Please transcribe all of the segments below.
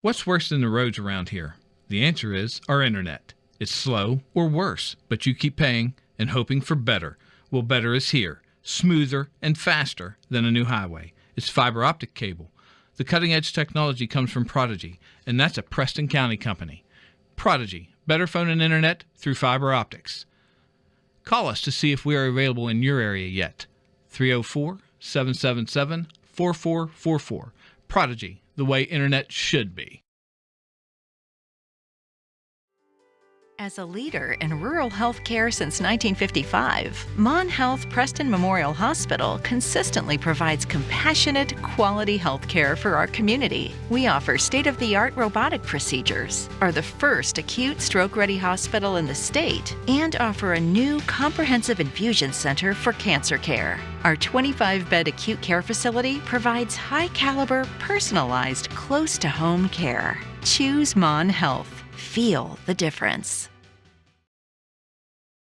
What's worse than the roads around here? The answer is our internet. It's slow or worse, but you keep paying and hoping for better. Well, better is here, smoother and faster than a new highway. It's fiber optic cable. The cutting-edge technology comes from Prodigy, and that's a Preston County company. Prodigy, better phone and internet through fiber optics. Call us to see if we are available in your area yet. 304-777-4444. Prodigy, the way internet should be. As a leader in rural health care since 1955, Mon Health Preston Memorial Hospital consistently provides compassionate, quality health care for our community. We offer state-of-the-art robotic procedures, are the first acute stroke-ready hospital in the state, and offer a new comprehensive infusion center for cancer care. Our 25-bed acute care facility provides high-caliber, personalized, close-to-home care. Choose Mon Health. Feel the difference.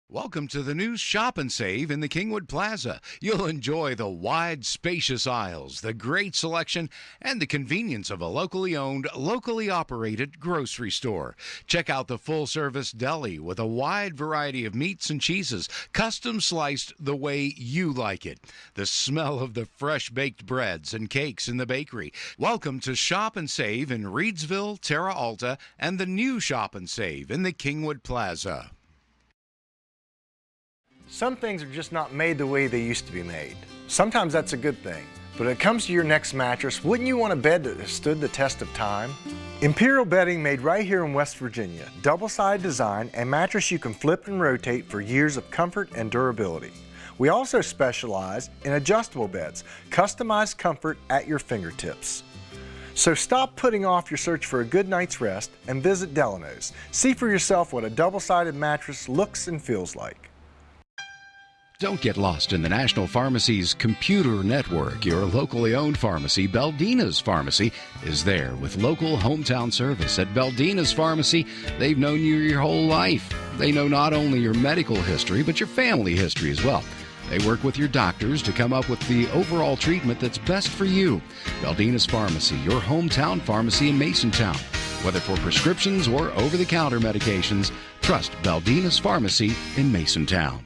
Welcome to the new Shop and Save in the Kingwood Plaza. You'll enjoy the wide, spacious aisles, the great selection, and the convenience of a locally owned, locally operated grocery store. Check out the full-service deli with a wide variety of meats and cheeses, custom sliced the way you like it. The smell of the fresh-baked breads and cakes in the bakery. Welcome to Shop and Save in Reedsville, Terra Alta, and the new Shop and Save in the Kingwood Plaza. Some things are just not made the way they used to be made. Sometimes that's a good thing. But when it comes to your next mattress, wouldn't you want a bed that has stood the test of time? Imperial Bedding, made right here in West Virginia. Double-sided design and mattress you can flip and rotate for years of comfort and durability. We also specialize in adjustable beds, customized comfort at your fingertips. So stop putting off your search for a good night's rest and visit Delano's. See for yourself what a double-sided mattress looks and feels like. Don't get lost in the National Pharmacy's computer network. Your locally owned pharmacy, Baldina's Pharmacy, is there with local hometown service. At Baldina's Pharmacy, they've known you your whole life. They know not only your medical history, but your family history as well. They work with your doctors to come up with the overall treatment that's best for you. Baldina's Pharmacy, your hometown pharmacy in Masontown. Whether for prescriptions or over-the-counter medications, trust Baldina's Pharmacy in Masontown.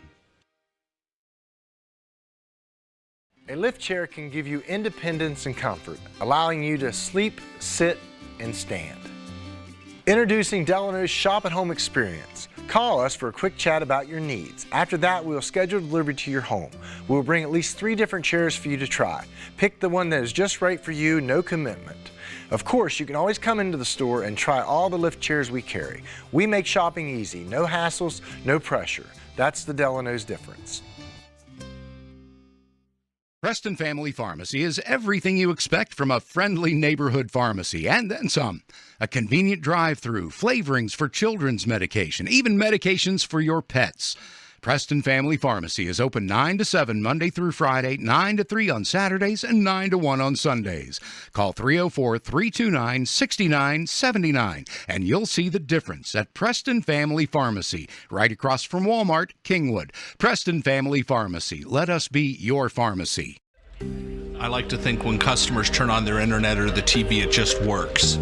A lift chair can give you independence and comfort, allowing you to sleep, sit, and stand. Introducing Delano's Shop at Home experience. Call us for a quick chat about your needs. After that, we'll schedule delivery to your home. We'll bring at least 3 different chairs for you to try. Pick the one that is just right for you, no commitment. Of course, you can always come into the store and try all the lift chairs we carry. We make shopping easy, no hassles, no pressure. That's the Delano's difference. Preston Family Pharmacy is everything you expect from a friendly neighborhood pharmacy, and then some. A convenient drive-through, flavorings for children's medication, even medications for your pets. Preston Family Pharmacy is open 9 to 7 Monday through Friday, 9 to 3 on Saturdays, and 9 to 1 on Sundays. Call 304-329-6979, and you'll see the difference at Preston Family Pharmacy, right across from Walmart, Kingwood. Preston Family Pharmacy. Let us be your pharmacy. I like to think when customers turn on their internet or the TV, it just works.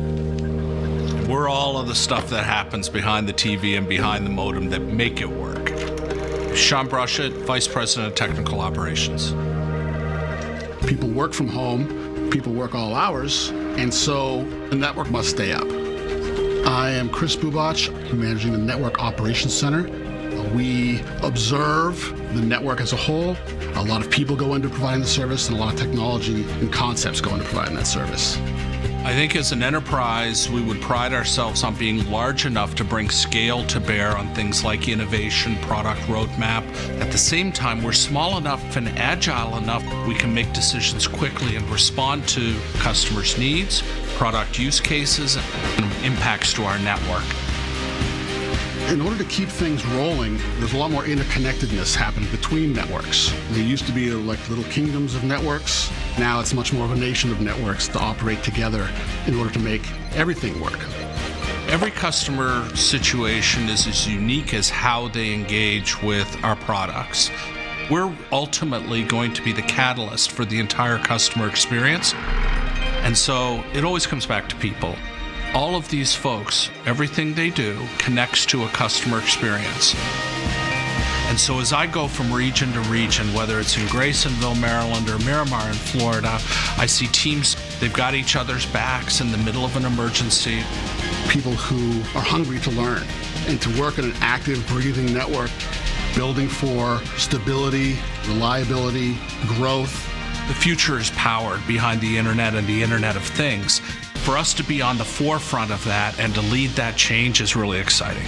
We're all of the stuff that happens behind the TV and behind the modem that make it work. Sean Brushett, Vice President of Technical Operations. People work from home, people work all hours, and so the network must stay up. I am Chris Bubach, managing the Network Operations Center. We observe the network as a whole. A lot of people go into providing the service, and a lot of technology and concepts go into providing that service. I think as an enterprise, we would pride ourselves on being large enough to bring scale to bear on things like innovation, product roadmap. At the same time, we're small enough and agile enough we can make decisions quickly and respond to customers' needs, product use cases, and impacts to our network. In order to keep things rolling, there's a lot more interconnectedness happening between networks. There used to be like little kingdoms of networks. Now it's much more of a nation of networks to operate together in order to make everything work. Every customer situation is as unique as how they engage with our products. We're ultimately going to be the catalyst for the entire customer experience. And so it always comes back to people. All of these folks, everything they do connects to a customer experience. And so as I go from region to region, whether it's in Graysonville, Maryland, or Miramar in Florida, I see teams, they've got each other's backs in the middle of an emergency. People who are hungry to learn and to work in an active, breathing network, building for stability, reliability, growth. The future is powered behind the internet and the Internet of Things. For us to be on the forefront of that and to lead that change is really exciting.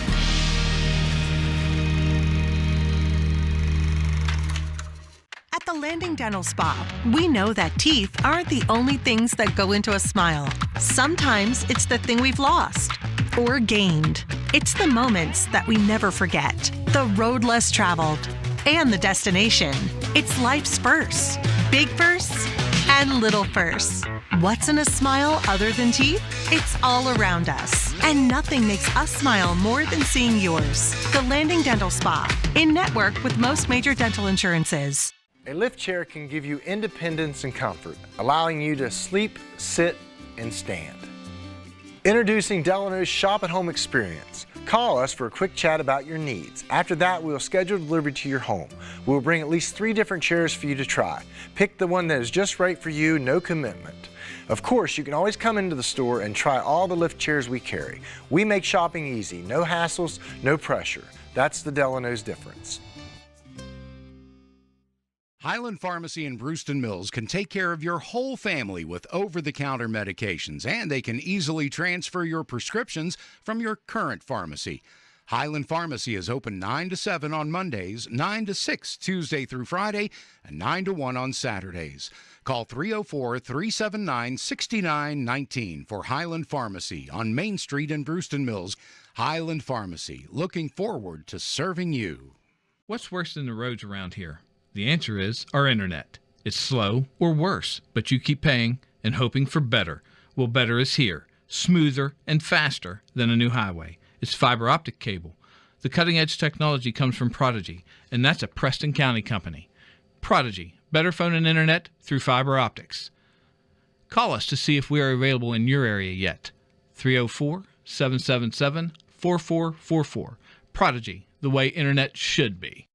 At the Landing Dental Spa, we know that teeth aren't the only things that go into a smile. Sometimes it's the thing we've lost or gained. It's the moments that we never forget, the road less traveled, and the destination. It's life's firsts, big firsts and little firsts. What's in a smile other than teeth? It's all around us. And nothing makes us smile more than seeing yours. The Landing Dental Spa, in network with most major dental insurances. A lift chair can give you independence and comfort, allowing you to sleep, sit, and stand. Introducing Delano's Shop at Home experience. Call us for a quick chat about your needs. After that, we'll schedule delivery to your home. We'll bring at least 3 different chairs for you to try. Pick the one that is just right for you, no commitment. Of course, you can always come into the store and try all the lift chairs we carry. We make shopping easy, no hassles, no pressure. That's the Delano's difference. Highland Pharmacy in Brewston Mills can take care of your whole family with over-the-counter medications, and they can easily transfer your prescriptions from your current pharmacy. Highland Pharmacy is open 9 to 7 on Mondays, 9 to 6 Tuesday through Friday, and 9 to 1 on Saturdays. Call 304-379-6919 for Highland Pharmacy on Main Street in Brewston Mills. Highland Pharmacy, looking forward to serving you. What's worse than the roads around here? The answer is our internet. It's slow or worse, but you keep paying and hoping for better. Well, better is here, smoother and faster than a new highway. It's fiber optic cable. The cutting-edge technology comes from Prodigy, and that's a Preston County company. Prodigy, better phone and internet through fiber optics. Call us to see if we are available in your area yet. 304-777-4444. Prodigy, the way internet should be.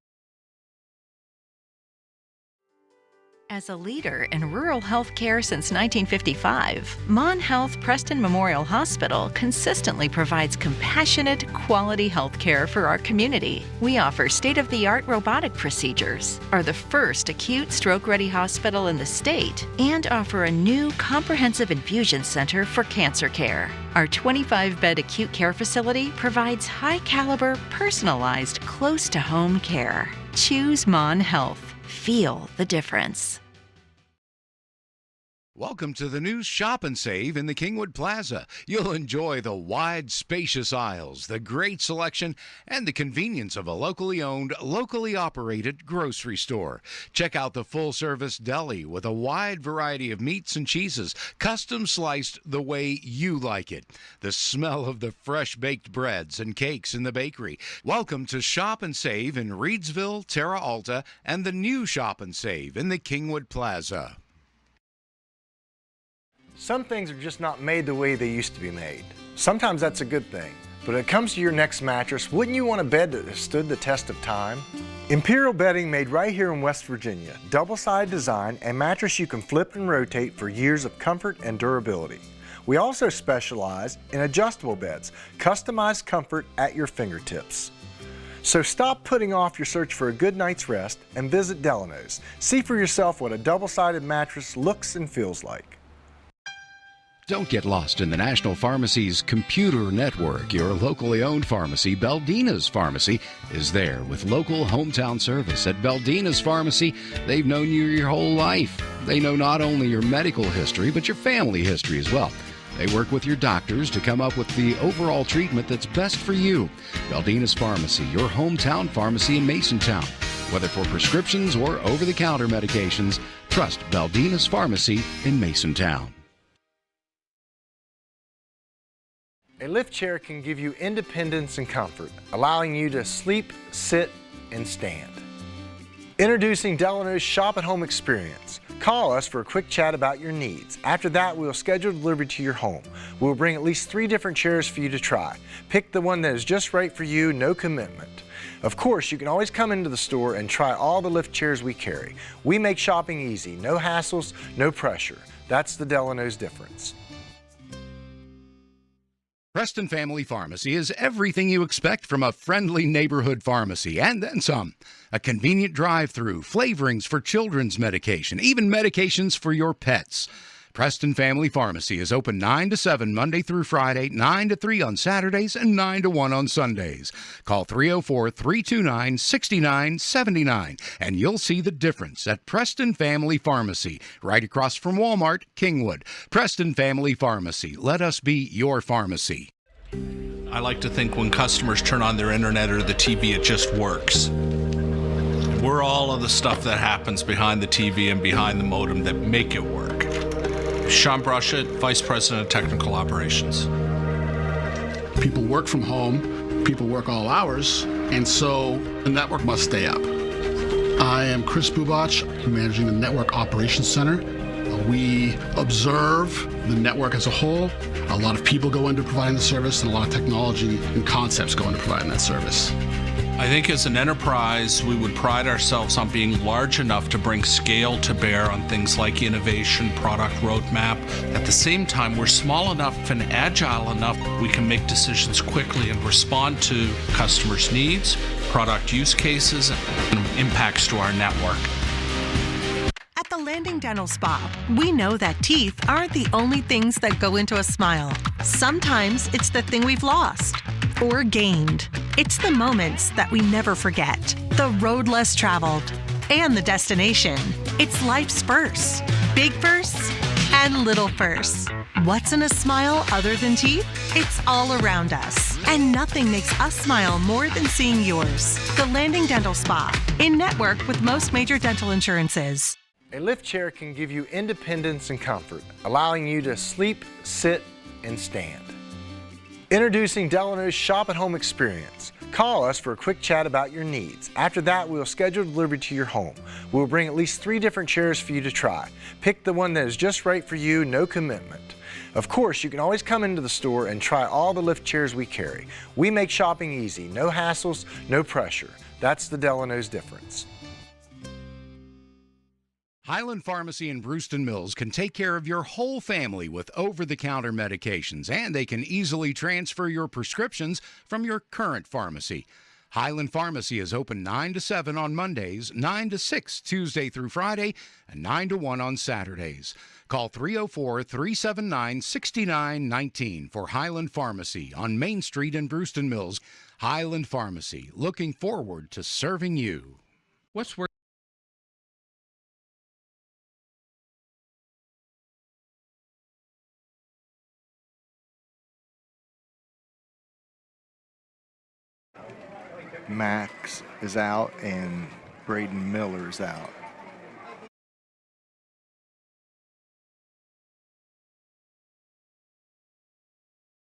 As a leader in rural health care since 1955, Mon Health Preston Memorial Hospital consistently provides compassionate, quality health care for our community. We offer state-of-the-art robotic procedures, are the first acute stroke-ready hospital in the state, and offer a new comprehensive infusion center for cancer care. Our 25-bed acute care facility provides high-caliber, personalized, close-to-home care. Choose Mon Health. Feel the difference. Welcome to the new Shop and Save in the Kingwood Plaza. You'll enjoy the wide, spacious aisles, the great selection, and the convenience of a locally owned, locally operated grocery store. Check out the full-service deli with a wide variety of meats and cheeses, custom sliced the way you like it. The smell of the fresh-baked breads and cakes in the bakery. Welcome to Shop and Save in Reedsville, Terra Alta, and the new Shop and Save in the Kingwood Plaza. Some things are just not made the way they used to be made. Sometimes that's a good thing. But when it comes to your next mattress, wouldn't you want a bed that has stood the test of time? Imperial bedding made right here in West Virginia. Double-sided design and mattress you can flip and rotate for years of comfort and durability. We also specialize in adjustable beds, customized comfort at your fingertips. So stop putting off your search for a good night's rest and visit Delano's. See for yourself what a double-sided mattress looks and feels like. Don't get lost in the National Pharmacy's computer network. Your locally owned pharmacy, Baldina's Pharmacy, is there with local hometown service. At Baldina's Pharmacy, they've known you your whole life. They know not only your medical history, but your family history as well. They work with your doctors to come up with the overall treatment that's best for you. Baldina's Pharmacy, your hometown pharmacy in Masontown. Whether for prescriptions or over-the-counter medications, trust Baldina's Pharmacy in Masontown. A lift chair can give you independence and comfort, allowing you to sleep, sit, and stand. Introducing Delano's Shop at Home experience. Call us for a quick chat about your needs. After that, we will schedule delivery to your home. We will bring at least 3 different chairs for you to try. Pick the one that is just right for you, no commitment. Of course, you can always come into the store and try all the lift chairs we carry. We make shopping easy, no hassles, no pressure. That's the Delano's difference. Preston Family Pharmacy is everything you expect from a friendly neighborhood pharmacy, and then some. A convenient drive-through, flavorings for children's medication, even medications for your pets. Preston Family Pharmacy is open 9 to 7 Monday through Friday, 9 to 3 on Saturdays, and 9 to 1 on Sundays. Call 304-329-6979, and you'll see the difference at Preston Family Pharmacy, right across from Walmart, Kingwood. Preston Family Pharmacy. Let us be your pharmacy. I like to think when customers turn on their internet or the TV, it just works. We're all of the stuff that happens behind the TV and behind the modem that make it work. Sean Brushett, Vice President of Technical Operations. People work from home, people work all hours, and so the network must stay up. I am Chris Bubach, managing the Network Operations Center. We observe the network as a whole. A lot of people go into providing the service, and a lot of technology and concepts go into providing that service. I think as an enterprise, we would pride ourselves on being large enough to bring scale to bear on things like innovation, product roadmap. At the same time, we're small enough and agile enough we can make decisions quickly and respond to customers' needs, product use cases, and impacts to our network. At the Landing Dental Spa, we know that teeth aren't the only things that go into a smile. Sometimes it's the thing we've lost or gained. It's the moments that we never forget, the road less traveled, and the destination. It's life's firsts, big firsts and little firsts. What's in a smile other than teeth? It's all around us, and nothing makes us smile more than seeing yours. The Landing Dental Spa, in network with most major dental insurances. A lift chair can give you independence and comfort, allowing you to sleep, sit, and stand. Introducing Delano's Shop at Home experience. Call us for a quick chat about your needs. After that, we will schedule delivery to your home. We will bring at least 3 different chairs for you to try. Pick the one that is just right for you, no commitment. Of course, you can always come into the store and try all the lift chairs we carry. We make shopping easy, no hassles, no pressure. That's the Delano's difference. Highland Pharmacy in Brewston Mills can take care of your whole family with over-the-counter medications, and they can easily transfer your prescriptions from your current pharmacy. Highland Pharmacy is open 9 to 7 on Mondays, 9 to 6 Tuesday through Friday, and 9 to 1 on Saturdays. Call 304-379-6919 for Highland Pharmacy on Main Street in Brewston Mills. Highland Pharmacy, looking forward to serving you. What's worth Max is out and Braden Miller's out.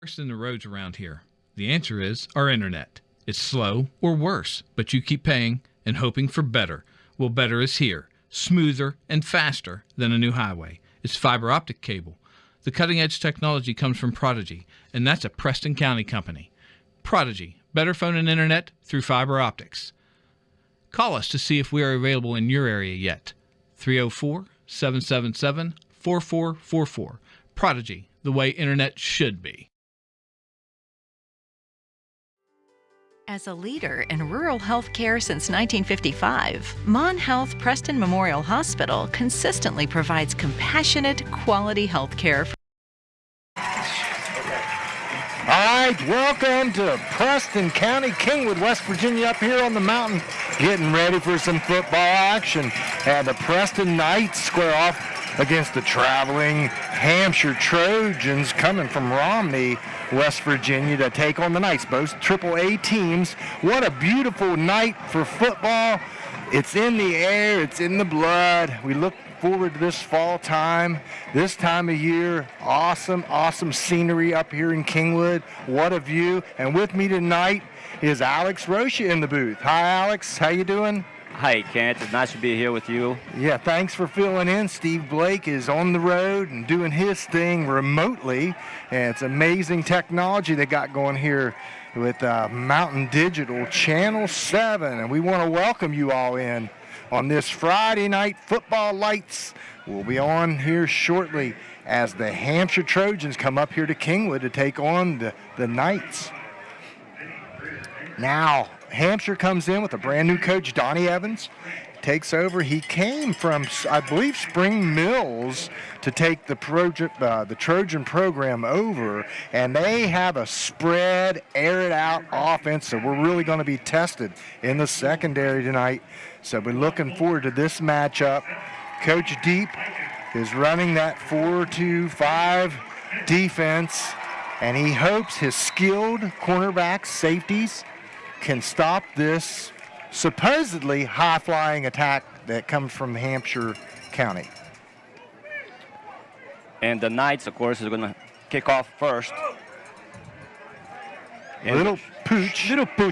worse than the roads around here? The answer is our internet. It's slow or worse, but you keep paying and hoping for better. Well, better is here, smoother and faster than a new highway. It's fiber optic cable. The cutting-edge technology comes from Prodigy, and that's a Preston County company. Prodigy, better phone and internet through fiber optics. Call us to see if we are available in your area yet. 304-777-4444. Prodigy, the way internet should be. As a leader in rural health care since 1955, Mon Health Preston Memorial Hospital consistently provides compassionate, quality health care. All right, welcome to Preston County, Kingwood, West Virginia, up here on the mountain, getting ready for some football action. And the Preston Knights square off against the traveling Hampshire Trojans coming from Romney, West Virginia, to take on the Knights, both AAA teams. What a beautiful night for football. It's in the air, it's in the blood. We look forward to this fall time, this time of year. Awesome, awesome scenery up here in Kingwood. What a view. And with me tonight is Alex Rocha in the booth. Hi, Alex. How you doing? Hi, Kent. It's nice to be here with you. Yeah, thanks for filling in. Steve Blake is on the road and doing his thing remotely. And it's amazing technology they got going here with Mountain Digital Channel 7. And we want to welcome you all in on this Friday night football lights. We'll be on here shortly as the Hampshire Trojans come up here to Kingwood to take on the Knights. Now, Hampshire comes in with a brand new coach, Donnie Evans, takes over. He came from, I believe, Spring Mills to take the Trojan program over, and they have a spread, air it out offense, so we're really going to be tested in the secondary tonight. So we're looking forward to this matchup. Coach Deep is running that 4-2-5 defense, and he hopes his skilled cornerbacks, safeties, can stop this supposedly high-flying attack that comes from Hampshire County. And the Knights, of course, is going to kick off first. Little pooch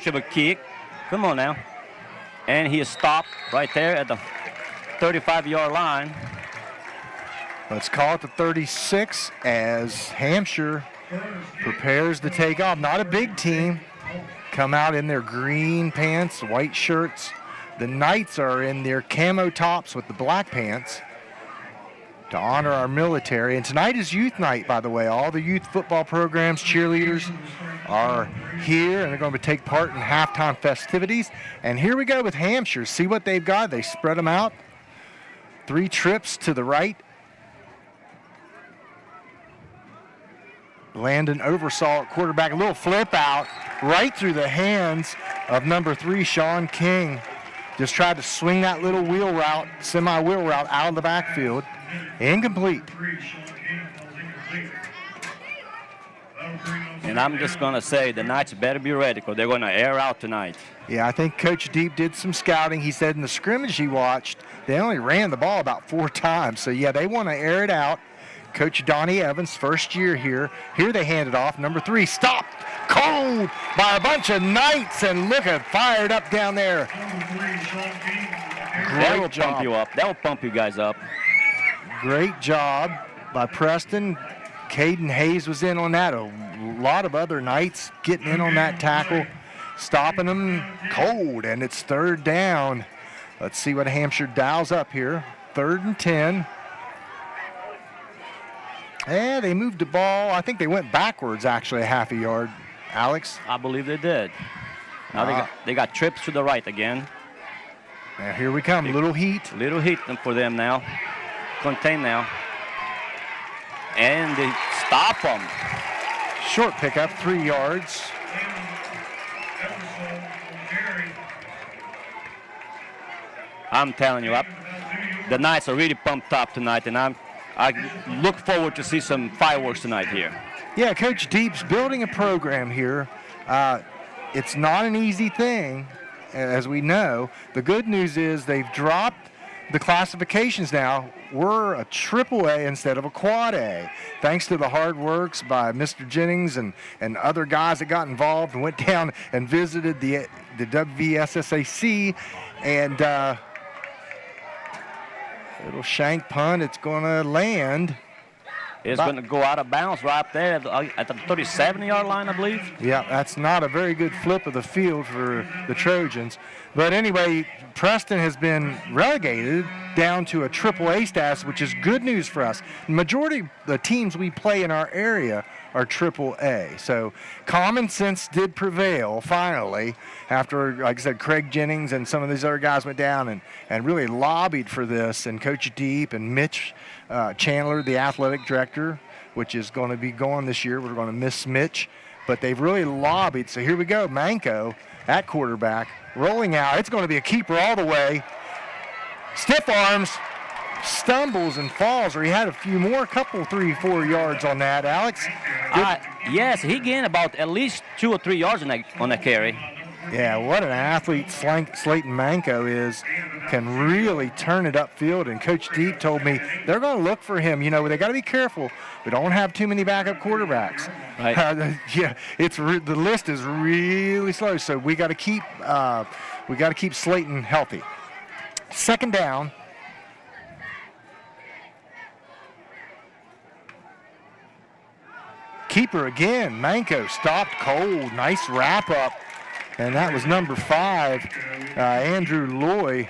of a kick. Come on now. And he is stopped right there at the 35-yard line. Let's call it the 36 as Hampshire prepares to take off. Not a big team. Come out in their green pants, white shirts. The Knights are in their camo tops with the black pants to honor our military. And tonight is youth night, by the way. All the youth football programs, cheerleaders are here, and they're going to take part in halftime festivities. And here we go with Hampshire. See what they've got. They spread them out. 3 trips to the right. Landon Oversaw at quarterback, a little flip out right through the hands of number 3, Sean King. Just tried to swing that little wheel route, semi-wheel route out of the backfield. Incomplete. And I'm just going to say the Knights better be ready because they're going to air out tonight. Yeah, I think Coach Deep did some scouting. He said in the scrimmage he watched, they only ran the ball about 4 times. So, yeah, they want to air it out. Coach Donnie Evans, first year here. Here they hand it off. Number 3 stopped cold by a bunch of Knights, and look at fired up down there. That will pump you up. That will pump you guys up. Great job by Preston. Caden Hayes was in on that. A lot of other Knights getting in on that tackle, stopping them cold, and it's 3rd down. Let's see what Hampshire dials up here. 3rd and 10. Yeah, they moved the ball. I think they went backwards, actually, a half a yard. Alex? I believe they did. Now they got trips to the right again. Now here we come. Little heat. Little heat for them now. Contain now. And they stop them. Short pickup, 3 yards. I'm telling you, the Knights are really pumped up tonight, and I look forward to see some fireworks tonight here. Yeah, Coach Deep's building a program here. It's not an easy thing, as we know. The good news is they've dropped the classifications now. We're a AAA instead of a quad A, thanks to the hard works by Mr. Jennings and other guys that got involved and went down and visited the WVSSAC. And little shank punt. It's going to land. It's going to go out of bounds right up there at the 37-yard line, I believe. Yeah, that's not a very good flip of the field for the Trojans. But anyway, Preston has been relegated down to a AAA status, which is good news for us. The majority of the teams we play in our area are AAA. So common sense did prevail finally after, like I said, Craig Jennings and some of these other guys went down and really lobbied for this, and Coach Deep and Mitch Chandler, the athletic director, which is going to be gone this year. We're going to miss Mitch, but they've really lobbied. So here we go, Manco at quarterback, rolling out. It's going to be a keeper all the way. Stiff arms, stumbles and falls, or he had a few more, couple, 3-4 yards on that, Alex. Yes, he gained about at least 2 or 3 yards on that carry. Yeah, what an athlete Slayton Manco is. Can really turn it upfield, and Coach Deep told me they're going to look for him. You know, they got to be careful. We don't have too many backup quarterbacks. Right. Yeah, the list is really slow, so we got to keep Slayton healthy. Second down. Keeper again. Manco stopped cold. Nice wrap up. And that was number 5. Andrew Loy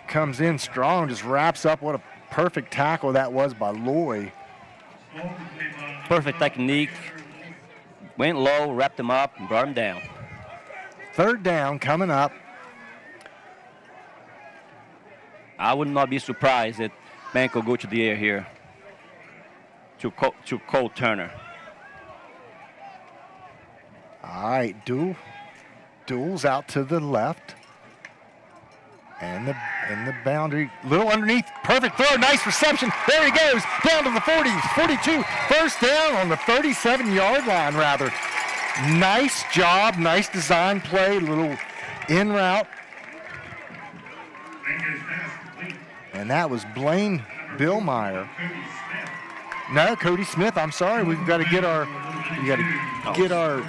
comes in strong, just wraps up. What a perfect tackle that was by Loy. Perfect technique. Went low, wrapped him up, and brought him down. Third down coming up. I would not be surprised if Manco go to the air here to Cole Turner. All right, Duel's out to the left. And the boundary, little underneath, perfect throw, nice reception. There he goes, down to the 40, 42, first down on the 37-yard line, rather. Nice job, nice design play, little in route. And that was Blaine Billmeyer. No, Cody Smith, I'm sorry, we've got to get our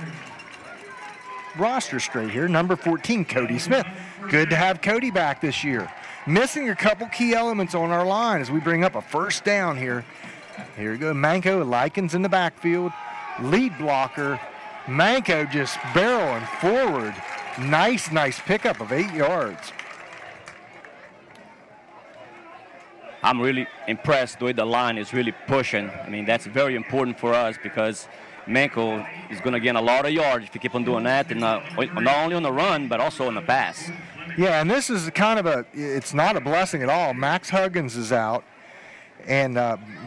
roster straight here. Number 14, Cody Smith. Good to have Cody back this year. Missing a couple key elements on our line as we bring up a first down here. Here we go, Manco, Likens in the backfield. Lead blocker, Manco just barreling forward. Nice pickup of 8 yards. I'm really impressed the way the line is really pushing. I mean, that's very important for us because Manco is going to gain a lot of yards if you keep on doing that, and not only on the run, but also on the pass. Yeah, and this is kind of it's not a blessing at all. Max Huggins is out, and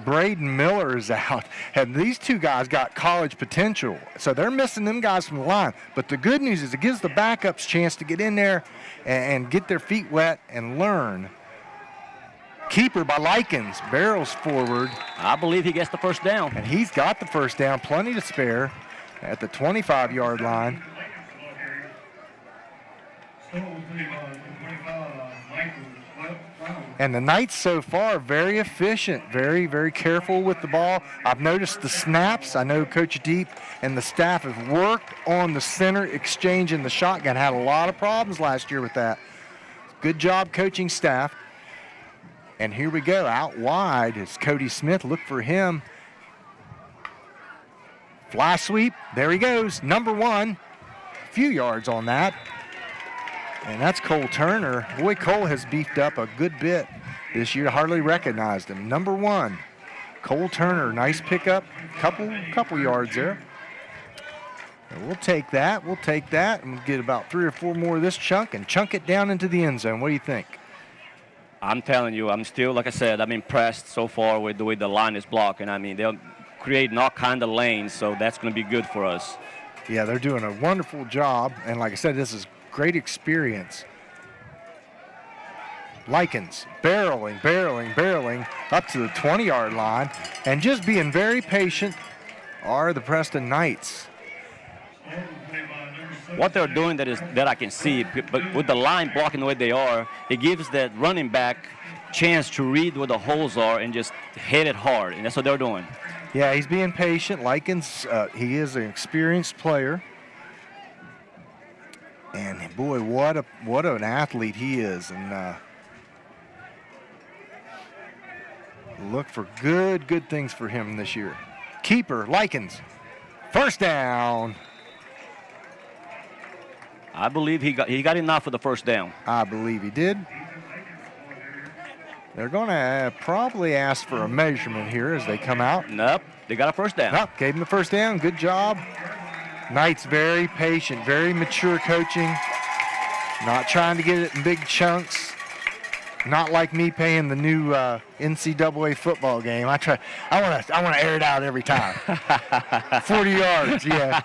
Braden Miller is out. And these two guys got college potential, so they're missing them guys from the line. But the good news is it gives the backups a chance to get in there and get their feet wet and learn. Keeper by Likens, barrels forward. I believe he gets the first down. And he's got the first down, plenty to spare at the 25-yard line. And the Knights so far, very efficient, very careful with the ball. I've noticed the snaps. I know Coach Deep and the staff have worked on the center exchange in the shotgun. Had a lot of problems last year with that. Good job coaching staff. And here we go, out wide is Cody Smith. Look for him. Fly sweep, there he goes, number 1. A few yards on that. And that's Cole Turner. Boy, Cole has beefed up a good bit this year. Hardly recognized him. Number 1, Cole Turner. Nice pickup, couple yards there. And we'll take that, and we'll get about 3 or 4 more of this chunk and chunk it down into the end zone. What do you think? I'm telling you, I'm still, like I said, I'm impressed so far with the way the line is blocking. I mean, they're creating all kind of lanes, so that's going to be good for us. Yeah, they're doing a wonderful job, and like I said, this is great experience. Likens barreling up to the 20-yard line, and just being very patient are the Preston Knights. What they're doing that I can see, but with the line blocking the way they are, it gives that running back chance to read where the holes are and just hit it hard, and that's what they're doing. Yeah, he's being patient. Likens, he is an experienced player. And boy, what an athlete he is. And look for good things for him this year. Keeper, Likens, first down. I believe he got enough for the first down. I believe he did. They're going to probably ask for a measurement here as they come out. Nope, they got a first down. Nope, gave him the first down. Good job. Knights very patient, very mature coaching. Not trying to get it in big chunks. Not like me paying the new NCAA football game. I want to air it out every time. 40 yards, yeah.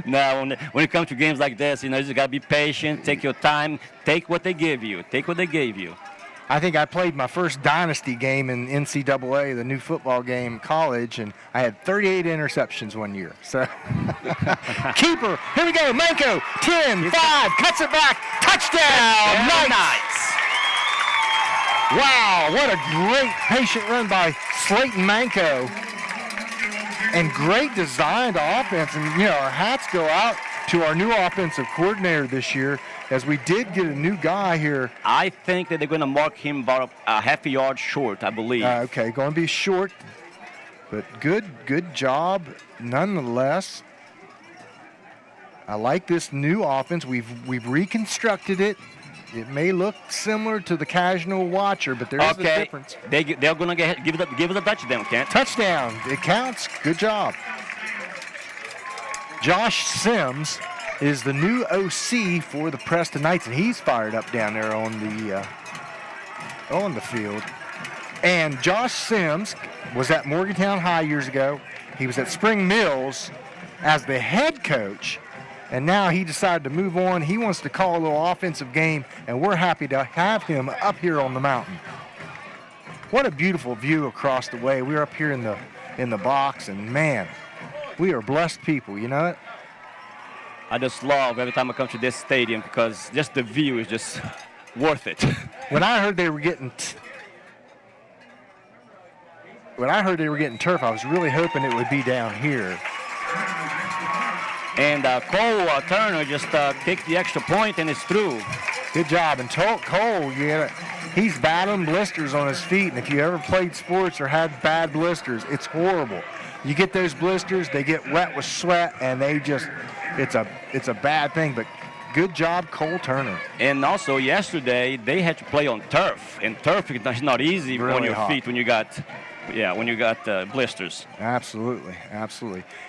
No, when it comes to games like this, you just got to be patient, take your time, take what they give you. Take what they gave you. I think I played my first dynasty game in NCAA, the new football game in college, and I had 38 interceptions one year. So, keeper, here we go, Manco, 10, 5, cuts it back, touchdown, Knights. Wow, what a great patient run by Slayton Manco. And great designed offense. And, our hats go out to our new offensive coordinator this year, as we did get a new guy here. I think that they're going to mark him about a half a yard short, I believe. Okay, going to be short, but good job nonetheless. I like this new offense. We've reconstructed it. It may look similar to the casual watcher, but there is a difference. They're going to give it a touchdown, Kent. Touchdown. It counts. Good job. Josh Sims is the new OC for the Preston Knights, and he's fired up down there on the field. And Josh Sims was at Morgantown High years ago. He was at Spring Mills as the head coach. And now he decided to move on. He wants to call a little offensive game, and we're happy to have him up here on the mountain. What a beautiful view across the way. We're up here in the box, and man, we are blessed people, you know it? I just love every time I come to this stadium because just the view is just worth it. When I heard they were getting turf, I was really hoping it would be down here. And Cole Turner just kicked the extra point, and it's through. Good job. And Cole, he's battling blisters on his feet. And if you ever played sports or had bad blisters, it's horrible. You get those blisters, they get wet with sweat, and it's a bad thing. But good job, Cole Turner. And also yesterday they had to play on turf, and turf is not easy really on your hot. feet when you got blisters. Absolutely.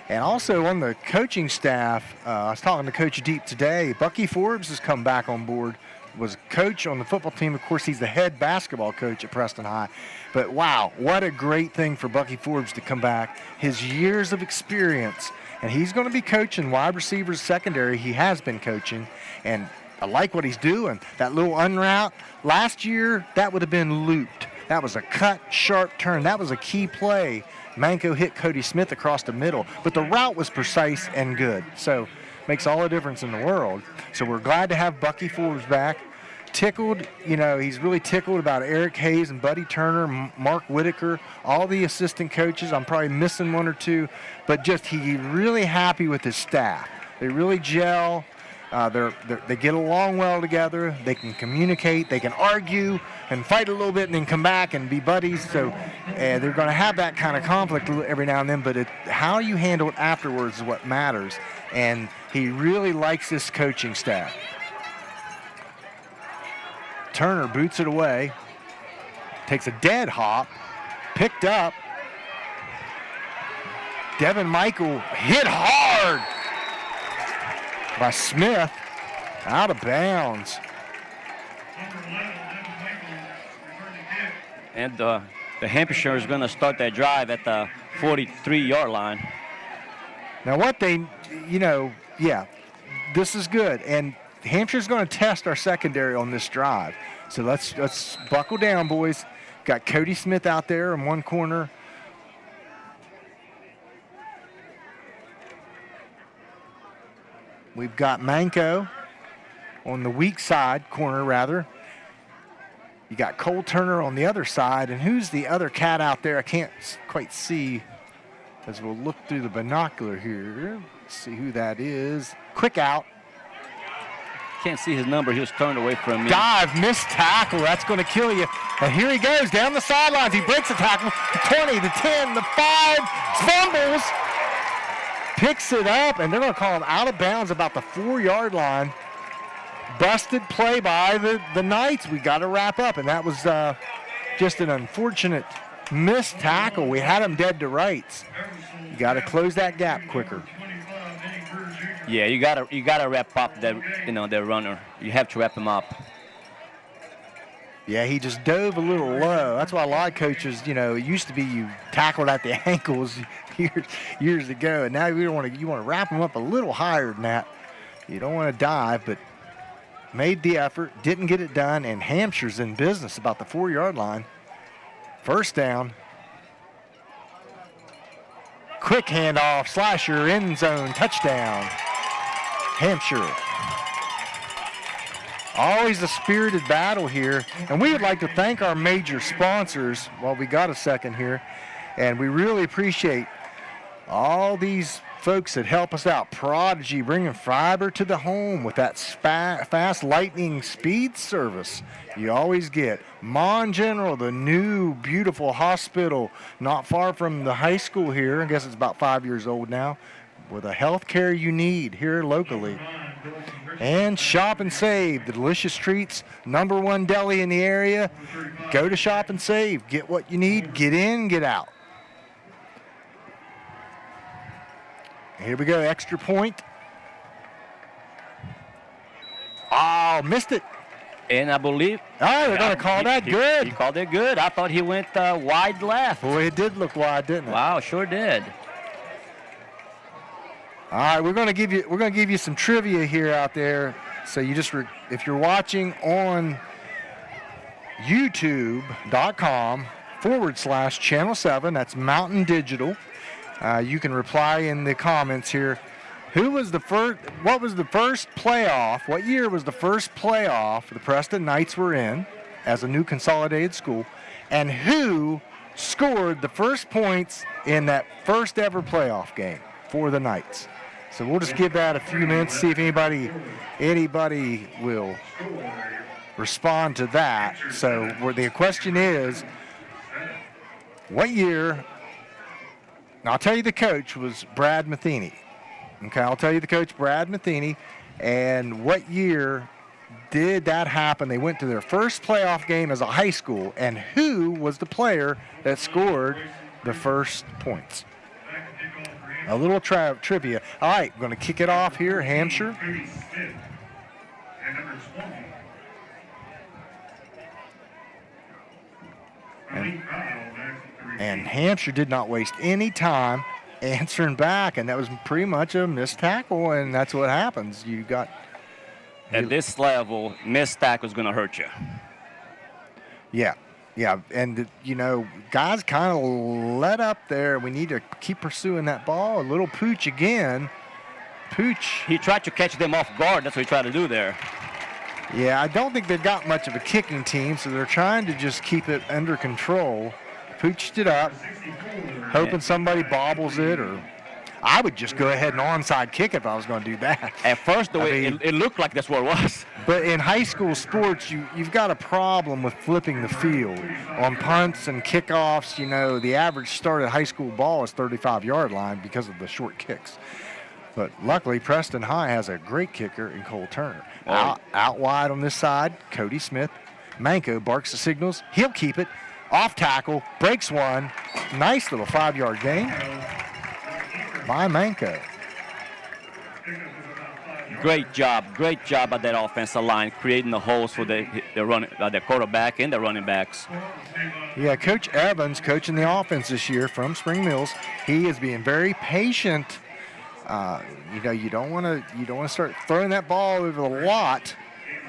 And also on the coaching staff, I was talking to Coach Deep today. Bucky Forbes has come back on board, was coach on the football team. Of course, he's the head basketball coach at Preston High. But wow, what a great thing for Bucky Forbes to come back. His years of experience, and he's going to be coaching wide receivers secondary. He has been coaching, and I like what he's doing. That little unroute. Last year, that would have been looped. That was a cut, sharp turn. That was a key play. Manco hit Cody Smith across the middle, but the route was precise and good. So makes all the difference in the world. So we're glad to have Bucky Forbes back. Tickled, he's really tickled about Eric Hayes and Buddy Turner, Mark Whitaker, all the assistant coaches. I'm probably missing one or two, but he's really happy with his staff. They really gel. They get along well together. They can communicate. They can argue and fight a little bit and then come back and be buddies. So they're going to have that kind of conflict every now and then, but how you handle it afterwards is what matters. And he really likes this coaching staff. Turner boots it away, takes a dead hop, picked up. Devin Michael hit hard by Smith, out of bounds. And the Hampshire is going to start that drive at the 43-yard line. Now this is good. And Hampshire's going to test our secondary on this drive. So let's buckle down, boys. Got Cody Smith out there in one corner. We've got Manco on the weak side, corner rather. You got Cole Turner on the other side. And who's the other cat out there? I can't quite see as we'll look through the binocular here. Let's see who that is. Quick out. Can't see his number. He was turned away from me. Dive, missed tackle. That's going to kill you. And here he goes down the sidelines. He breaks the tackle. The 20, the 10, the 5, fumbles. Picks it up, and they're going to call him out of bounds about the 4-yard line. Busted play by the Knights. We got to wrap up, and that was just an unfortunate missed tackle. We had him dead to rights. You got to close that gap quicker. Yeah, you gotta wrap up the runner. You have to wrap him up. Yeah, he just dove a little low. That's why a lot of coaches, it used to be you tackled at the ankles years ago, and now you want to wrap him up a little higher than that. You don't want to dive, but made the effort, didn't get it done, and Hampshire's in business about the 4-yard line. First down. Quick handoff, slasher, end zone, touchdown. Hampshire. Always a spirited battle here. And we would like to thank our major sponsors while we got a second here. And we really appreciate all these folks that help us out. Prodigy, bringing fiber to the home with that fast lightning speed service you always get. Mon General, the new beautiful hospital not far from the high school here. I guess it's about 5 years old now, with the health care you need here locally. And Shop and Save, the delicious treats, #1 deli in the area. Go to Shop and Save. Get what you need. Get in, get out. Here we go, extra point. Oh, missed it. And I believe... Oh, they're going to call that good. He called it good. I thought he went wide left. Boy, it did look wide, didn't it? Wow, sure did. All right, we're going to give you some trivia here out there. So you just if you're watching on youtube.com/channel 7, that's Mountain Digital. You can reply in the comments here. What was the first playoff? What year was the first playoff the Preston Knights were in as a new consolidated school? And who scored the first points in that first ever playoff game for the Knights? So we'll just give that a few minutes, see if anybody will respond to that. So where the question is, what year? And I'll tell you the coach was Brad Matheny. Okay, I'll tell you the coach, Brad Matheny. And what year did that happen? They went to their first playoff game as a high school. And who was the player that scored the first points? A little trivia. All right, we're going to kick it off here, Hampshire. And Hampshire did not waste any time answering back, and that was pretty much a missed tackle, and that's what happens. At this level, missed tackle is going to hurt you. Yeah, and guys kind of let up there. We need to keep pursuing that ball. A little pooch again. He tried to catch them off guard. That's what he tried to do there. Yeah, I don't think they've got much of a kicking team, so they're trying to just keep it under control. Pooched it up, hoping somebody bobbles it, or I would just go ahead and onside kick if I was going to do that. At first, it looked like that's what it was. But in high school sports, you've got a problem with flipping the field. On punts and kickoffs, the average start at high school ball is 35-yard line because of the short kicks. But luckily, Preston High has a great kicker in Cole Turner. Out wide on this side, Cody Smith. Manko barks the signals. He'll keep it. Off tackle, breaks one. Nice little 5-yard gain by Manko. Great job at that offensive line, creating the holes for the quarterback and the running backs. Yeah, Coach Evans, coaching the offense this year from Spring Mills, he is being very patient. You don't want to start throwing that ball over the lot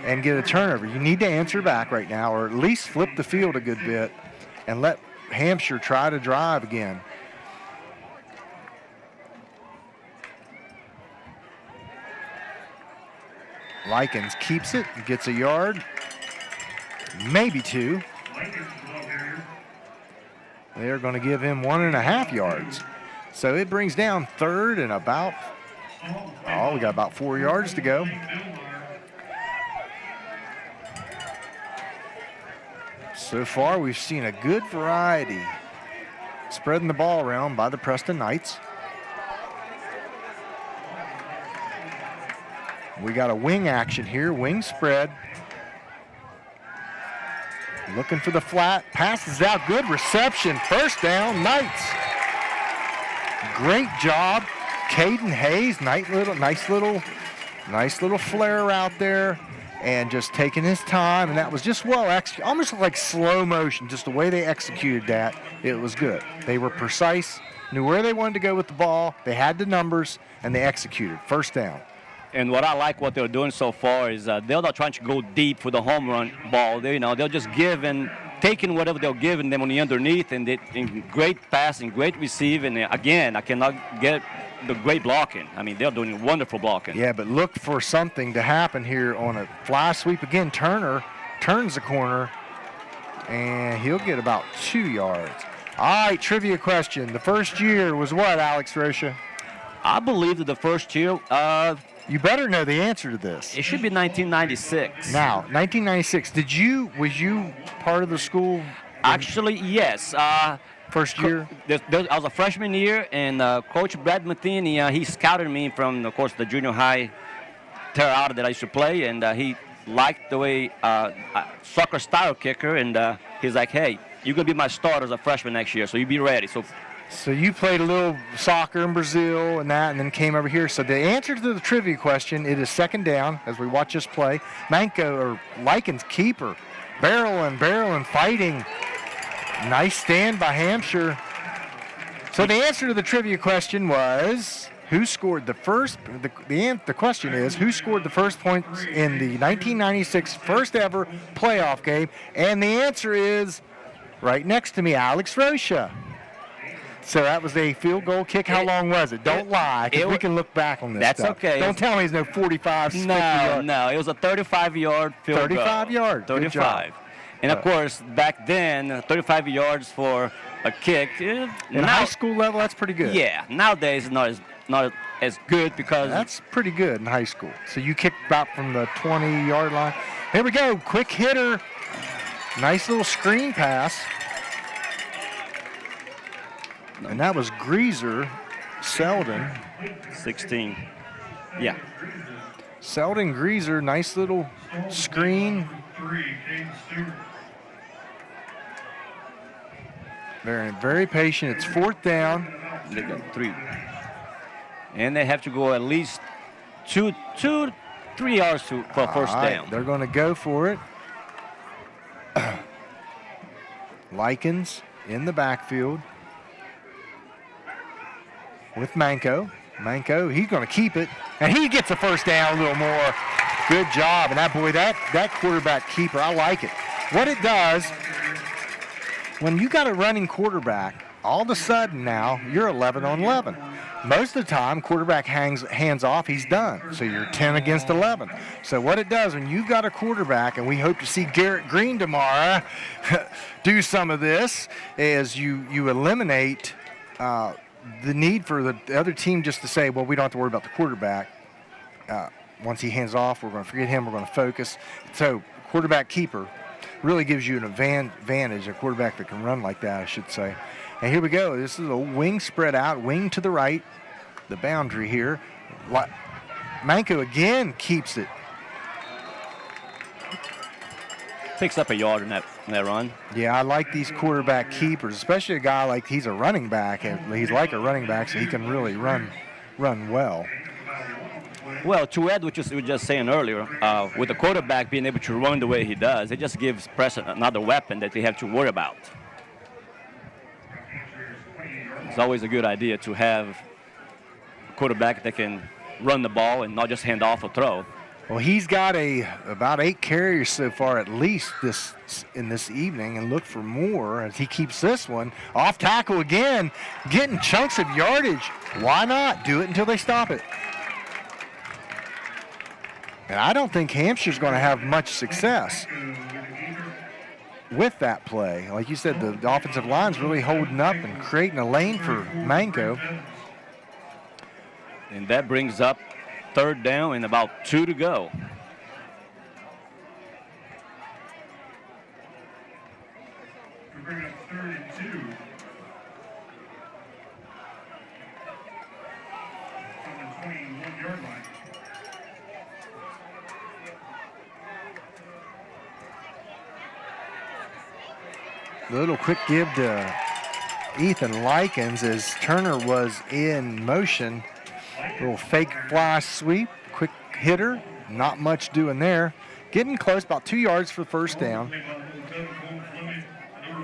and get a turnover. You need to answer back right now, or at least flip the field a good bit and let Hampshire try to drive again. Likens keeps it, gets a yard, maybe 2. They're going to give him 1.5 yards. So it brings down third and we got about 4 yards to go. So far, we've seen a good variety spreading the ball around by the Preston Knights. We got a wing action here, wing spread. Looking for the flat, passes out, good reception, first down, Knights. Great job, Caden Hayes, nice little flare out there, and just taking his time, and that was just well executed, almost like slow motion, just the way they executed that, it was good. They were precise, knew where they wanted to go with the ball, they had the numbers, and they executed, first down. And what I like what they're doing so far is they're not trying to go deep for the home run ball. They're just taking whatever they're giving them on the underneath, and in great passing, great receiving. Again, I cannot get the great blocking. I mean, they're doing wonderful blocking. Yeah, but look for something to happen here on a fly sweep again. Turner turns the corner, and he'll get about 2 yards. All right, trivia question. The first year was what, Alex Rocha? I believe that the first year, You better know the answer to this. it should be 1996. Now, 1996. Was you part of the school Actually, yes. first year? I was a freshman year, and Coach Brad Matheny, he scouted me from, of course, the junior high terra that I used to play, and he liked the way soccer style kicker, and he's like, hey, you're going to be my starter as a freshman next year, so you be ready. So you played a little soccer in Brazil and that, and then came over here. So the answer to the trivia question, it is second down as we watch this play. Manco, or Lycan's keeper, barreling, fighting. Nice stand by Hampshire. So the answer to the trivia question was, who scored the first? The question is, who scored the first points in the 1996 first ever playoff game? And the answer is right next to me, Alex Rocha. So that was a field goal kick. How long was it? Don't lie, because we can look back on this That's stuff. okay. Don't tell me it's no 45, 50 yard. No, it was a 35-yard field 35 goal. yard. 35. And, of course, back then, 35 yards for a kick. In high school level, that's pretty good. Yeah. Nowadays, it's not as good because... That's pretty good in high school. So you kicked about from the 20-yard line. Here we go. Quick hitter. Nice little screen pass. And that was Greaser, Selden. 16. Yeah. Selden, Greaser, nice little screen. Very, very patient. It's fourth down. They got 3. And they have to go at least 3 yards for first down. They're going to go for it. Likens in the backfield with Manco. Manco, he's going to keep it, and he gets a first down a little more. Good job. And that quarterback keeper, I like it. What it does, when you got a running quarterback, all of a sudden now you're 11 on 11. Most of the time, quarterback hands off, he's done. So you're 10 against 11. So what it does, when you've got a quarterback, and we hope to see Garrett Green tomorrow do some of this, is you eliminate the need for the other team just to say, well, we don't have to worry about the quarterback. Once he hands off, we're going to forget him. We're going to focus. So quarterback keeper really gives you an advantage, a quarterback that can run like that, I should say. And here we go. This is a wing spread out, wing to the right, the boundary here. Manco again keeps it. Picks up a yard in that run. Yeah, I like these quarterback keepers, especially a guy like he's a running back. He's like a running back, so he can really run well. Well, to add what you were just saying earlier, with the quarterback being able to run the way he does, it just gives Preston another weapon that they have to worry about. It's always a good idea to have a quarterback that can run the ball and not just hand off or throw. Well, he's got about 8 carries so far at least in this evening, and look for more as he keeps this one. Off tackle again, getting chunks of yardage. Why not? Do it until they stop it. And I don't think Hampshire's going to have much success with that play. Like you said, the offensive line's really holding up and creating a lane for Manco. And that brings up third down and about 2 to go. A little quick give to Ethan Likens as Turner was in motion. Little fake fly sweep, quick hitter, not much doing there. Getting close, about 2 yards for the first down.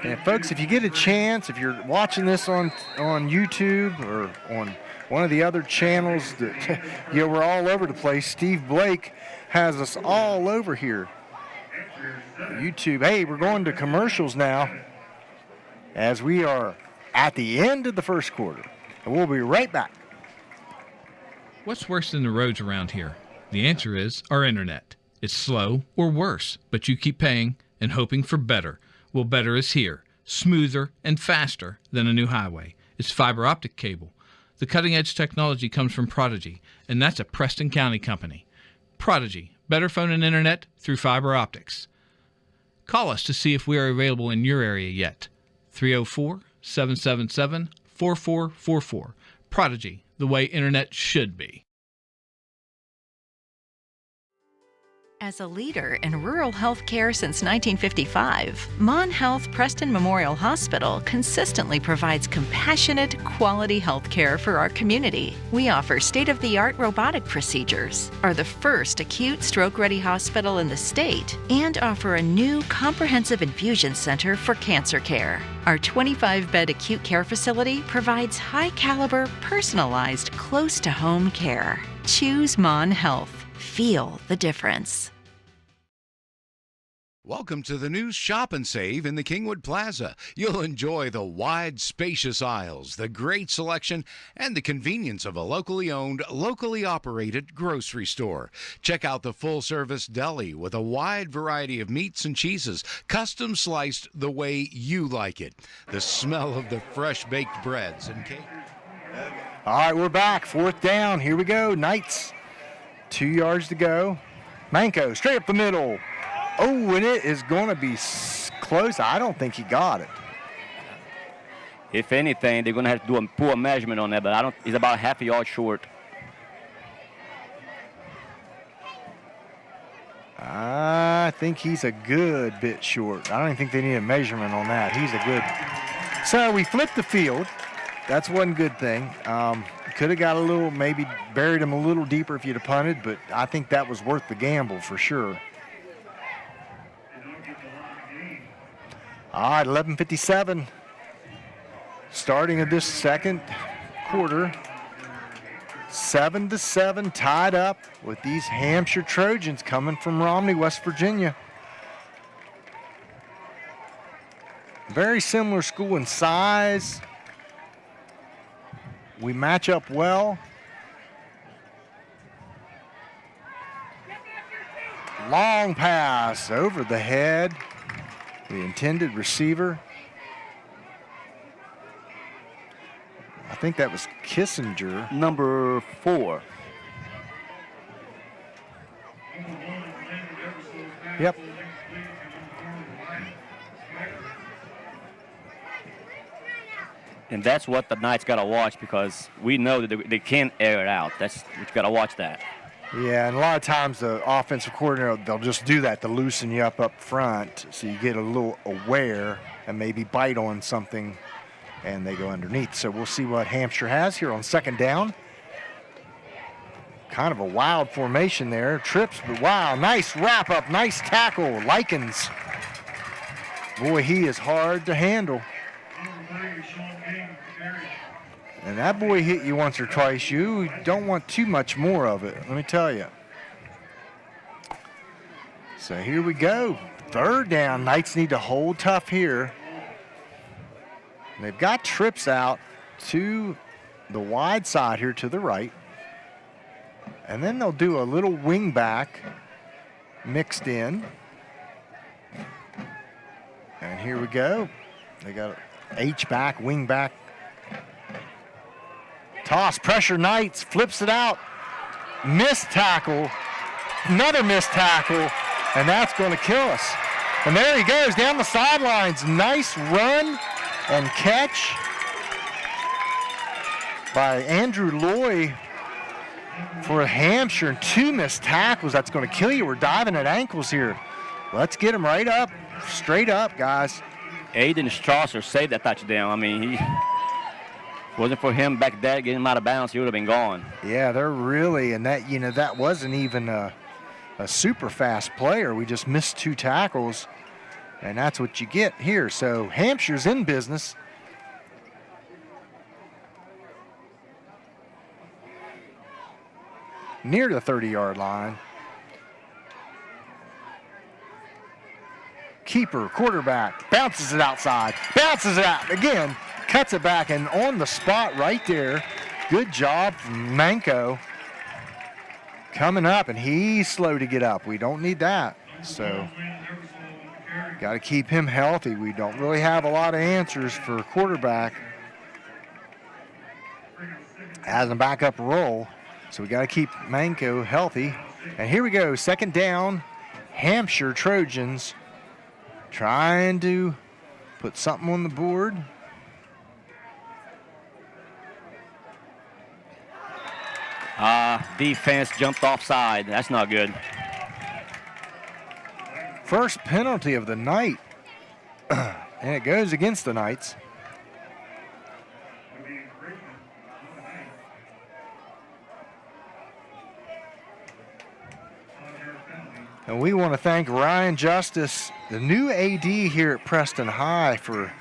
And folks, if you get a chance, if you're watching this on YouTube or on one of the other channels that we're all over the place, Steve Blake has us all over here. YouTube. Hey, we're going to commercials now as we are at the end of the first quarter. And we'll be right back. What's worse than the roads around here? The answer is our internet. It's slow or worse, but you keep paying and hoping for better. Well, better is here, smoother and faster than a new highway. It's fiber optic cable. The cutting-edge technology comes from Prodigy, and that's a Preston County company. Prodigy, better phone and internet through fiber optics. Call us to see if we are available in your area yet. 304-777-4444. Prodigy, the way internet should be. As a leader in rural health care since 1955, Mon Health Preston Memorial Hospital consistently provides compassionate, quality health care for our community. We offer state-of-the-art robotic procedures, are the first acute stroke-ready hospital in the state, and offer a new comprehensive infusion center for cancer care. Our 25-bed acute care facility provides high-caliber, personalized, close-to-home care. Choose Mon Health. Feel the difference. Welcome to the new Shop and Save in the Kingwood Plaza. You'll enjoy the wide, spacious aisles, the great selection, and the convenience of a locally owned, locally operated grocery store. Check out the full-service deli with a wide variety of meats and cheeses, custom sliced the way you like it. The smell of the fresh-baked breads and cake. All right, we're back. 4th down. Here we go. Knights. 2 yards to go. Manco straight up the middle. Oh, and it is going to be close. I don't think he got it. If anything, they're going to have to do a poor measurement on that, but he's about half a yard short. I think he's a good bit short. I don't even think they need a measurement on that. He's a good. So we flipped the field. That's one good thing. Could have got a little, maybe buried him a little deeper if you'd have punted, but I think that was worth the gamble for sure. All right, 11:57. Starting of this second quarter. 7-7, tied up with these Hampshire Trojans coming from Romney, West Virginia. Very similar school in size. We match up well. Long pass over the head. The intended receiver. I think that was Kissinger. Number 4. Yep. And that's what the Knights got to watch, because we know that they can't air it out. That's what you got to watch that. Yeah, and a lot of times the offensive coordinator, they'll just do that to loosen you up front so you get a little aware and maybe bite on something and they go underneath. So we'll see what Hampshire has here on 2nd down. Kind of a wild formation there. Trips, but wow, nice wrap up, nice tackle. Likens. Boy, he is hard to handle. And that boy hit you once or twice. You don't want too much more of it, let me tell you. So here we go. 3rd down. Knights need to hold tough here. And they've got trips out to the wide side here to the right. And then they'll do a little wing back mixed in. And here we go. They got H-back, wing back. Toss, pressure, Knights, flips it out. Missed tackle, another missed tackle, and that's going to kill us. And there he goes down the sidelines. Nice run and catch by Andrew Loy for Hampshire, and 2 missed tackles. That's going to kill you. We're diving at ankles here. Let's get him right up, straight up, guys. Aiden Strasser saved that touchdown. I mean, wasn't for him back there getting him out of bounds, he would have been gone. Yeah, they're really, and that, that wasn't even a super fast player. We just missed 2 tackles, and that's what you get here. So Hampshire's in business. Near the 30-yard line. Keeper, quarterback, bounces it outside, bounces it out again. Cuts it back, and on the spot right there. Good job from Manco. Coming up, and he's slow to get up. We don't need that. So got to keep him healthy. We don't really have a lot of answers for quarterback. as a backup roll. So we got to keep Manco healthy. And here we go, second down. Hampshire Trojans trying to put something on the board. Defense jumped offside. That's not good. First penalty of the night. And it goes against the Knights. And we want to thank Ryan Justice, the new AD here at Preston High, for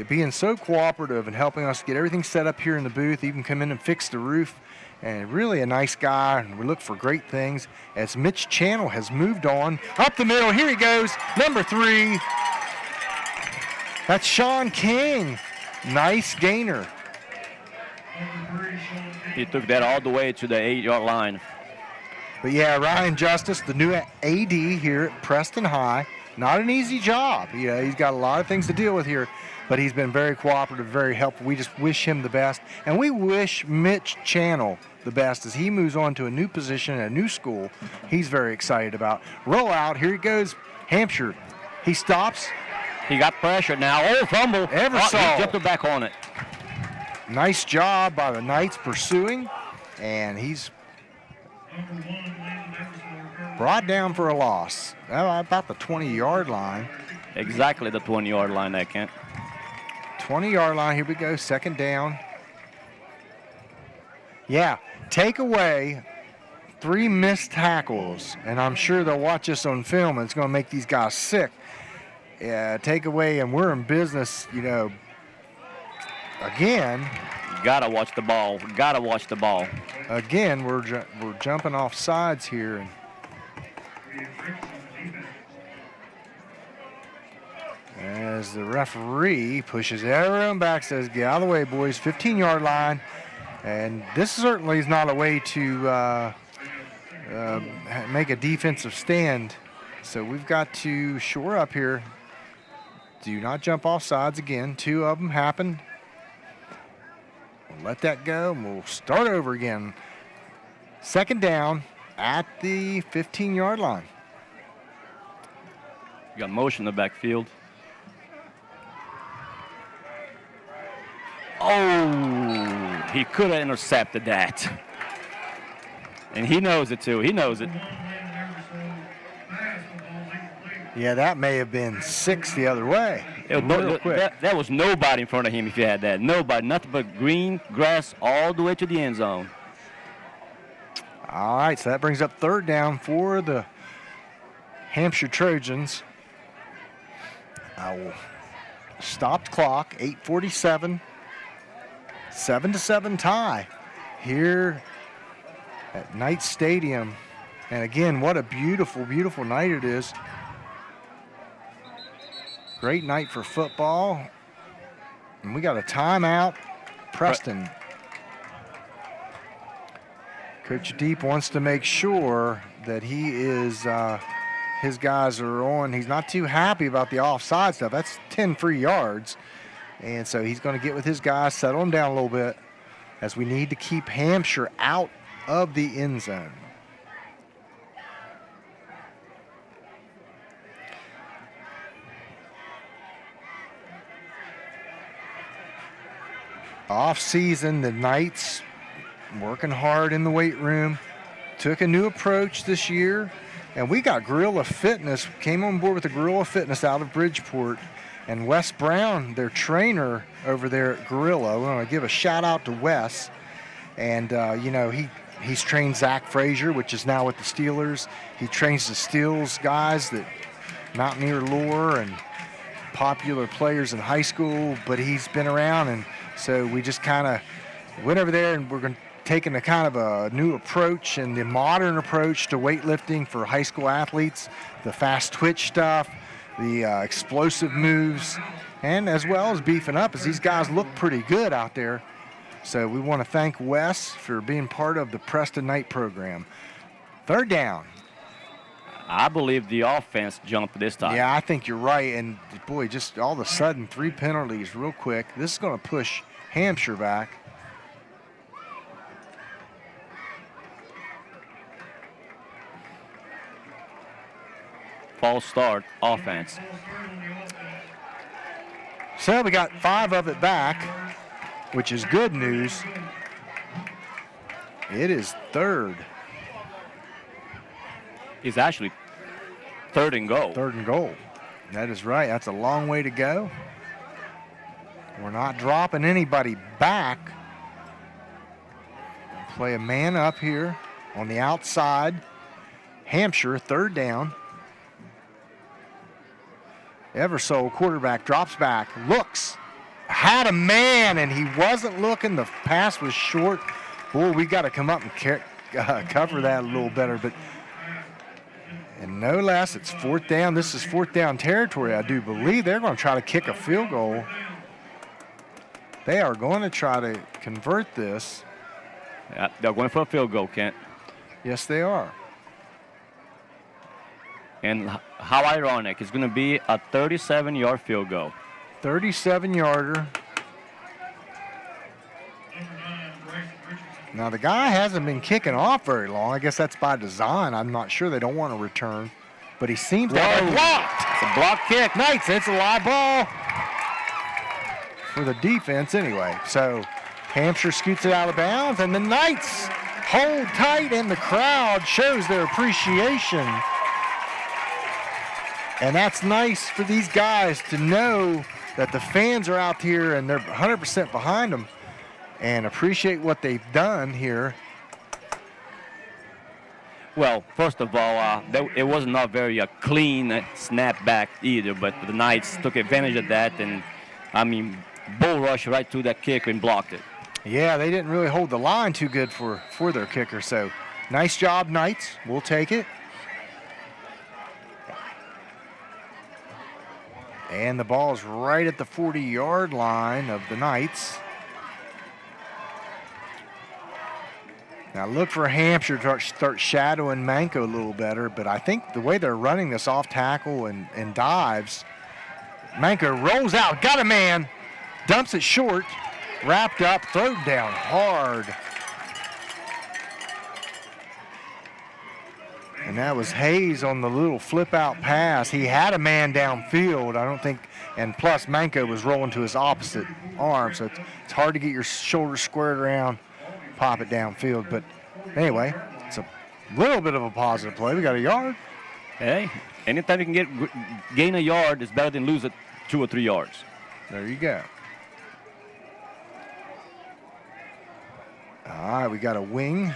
being so cooperative and helping us get everything set up here in the booth, even come in and fix the roof. And really a nice guy, and we look for great things. As Mitch Channel has moved on, up the middle, here he goes, number 3. That's Sean King, nice gainer. He took that all the way to the 8-yard line. But yeah, Ryan Justice, the new AD here at Preston High, not an easy job. You know, he's got a lot of things to deal with here, but he's been very cooperative, very helpful. We just wish him the best. And we wish Mitch Channel the best as he moves on to a new position at a new school he's very excited about. Roll out, here he goes, Hampshire. He stops. He got pressure now. Oh, fumble. Eversole. He jumped back on it. Nice job by the Knights pursuing, and he's brought down for a loss. About the 20-yard line. Exactly the 20-yard line, that Kent. 20-yard line, here we go, second down. Yeah, take away 3 missed tackles, and I'm sure they'll watch this on film, and it's going to make these guys sick. Yeah, take away, and we're in business, you know, again. Gotta watch the ball. Gotta watch the ball. Again, we're jumping off sides here. And as the referee pushes everyone back, says, get out of the way, boys, 15-yard line. And this certainly is not a way to make a defensive stand. So we've got to shore up here. Do not jump off sides again. 2 of them happened. We'll let that go, and we'll start over again. Second down at the 15-yard line. You got motion in the backfield. Oh, he could have intercepted that. And he knows it, too. He knows it. Yeah, that may have been 6 the other way. That was nobody in front of him if you had that. Nobody. Nothing but green grass all the way to the end zone. All right, so that brings up third down for the Hampshire Trojans. Stopped clock, 8:47. 7-7 tie here at Knight Stadium. And again, what a beautiful, beautiful night it is. Great night for football. And we got a timeout. Preston. Coach Deep wants to make sure that he is, his guys are on. He's not too happy about the offside stuff. That's 10 free yards. And so he's going to get with his guys, settle them down a little bit, as we need to keep Hampshire out of the end zone. Off season, the Knights working hard in the weight room, took a new approach this year, and we got Gorilla Fitness, came on board with the Gorilla Fitness out of Bridgeport, and Wes Brown, their trainer over there at Gorilla. We want to give a shout out to Wes, and you know, he's trained Zach Frazier, which is now with the Steelers. He trains the Steels guys, that Mountaineer lore and popular players in high school, but he's been around, and so we just kind of went over there, and we're taking a kind of a new approach and the modern approach to weightlifting for high school athletes, the fast twitch stuff, the explosive moves, and as well as beefing up, as these guys look pretty good out there. So we want to thank Wes for being part of the Preston Knight program. Third down. I believe the offense jumped this time. Yeah, I think you're right. And, boy, just all of a sudden, 3 penalties real quick. This is going to push Hampshire back. false start offense. So we got 5 of it back, which is good news. It is third. It's actually 3rd and goal. 3rd and goal. That is right. That's a long way to go. We're not dropping anybody back. Play a man up here on the outside. Hampshire, 3rd down. Eversole, quarterback, drops back, looks, had a man, and he wasn't looking. The pass was short. Boy, we got to come up and cover that a little better. But and no less, it's 4th down. This is 4th down territory, I do believe. They're going to try to kick a field goal. They are going to try to convert this. Yeah, they're going for a field goal, Kent. Yes, they are. And how ironic, it's going to be a 37-yard field goal. 37-yarder. Now, the guy hasn't been kicking off very long. I guess that's by design. I'm not sure. They don't want to return. But he seems to have blocked. It's a block kick. Knights, it's a live ball for the defense anyway. So Hampshire scoots it out of bounds, and the Knights hold tight, and the crowd shows their appreciation. And that's nice for these guys to know that the fans are out here and they're 100% behind them and appreciate what they've done here. Well, first of all, it was not very clean snap back either, but the Knights took advantage of that, and, I mean, bull rush right to that kicker and blocked it. Yeah, they didn't really hold the line too good for their kicker, so nice job, Knights. We'll take it. And the ball is right at the 40-yard line of the Knights. Now look for Hampshire to start shadowing Manco a little better, but I think the way they're running this off tackle and dives, Manco rolls out, got a man, dumps it short, wrapped up, thrown down hard. And that was Hayes on the little flip out pass. He had a man downfield, I don't think, and plus Manco was rolling to his opposite arm, so it's hard to get your shoulders squared around, pop it downfield. But anyway, it's a little bit of a positive play. We got a yard. Hey, anytime you can gain a yard, it's better than lose it 2 or 3 yards. There you go. All right, we got a wing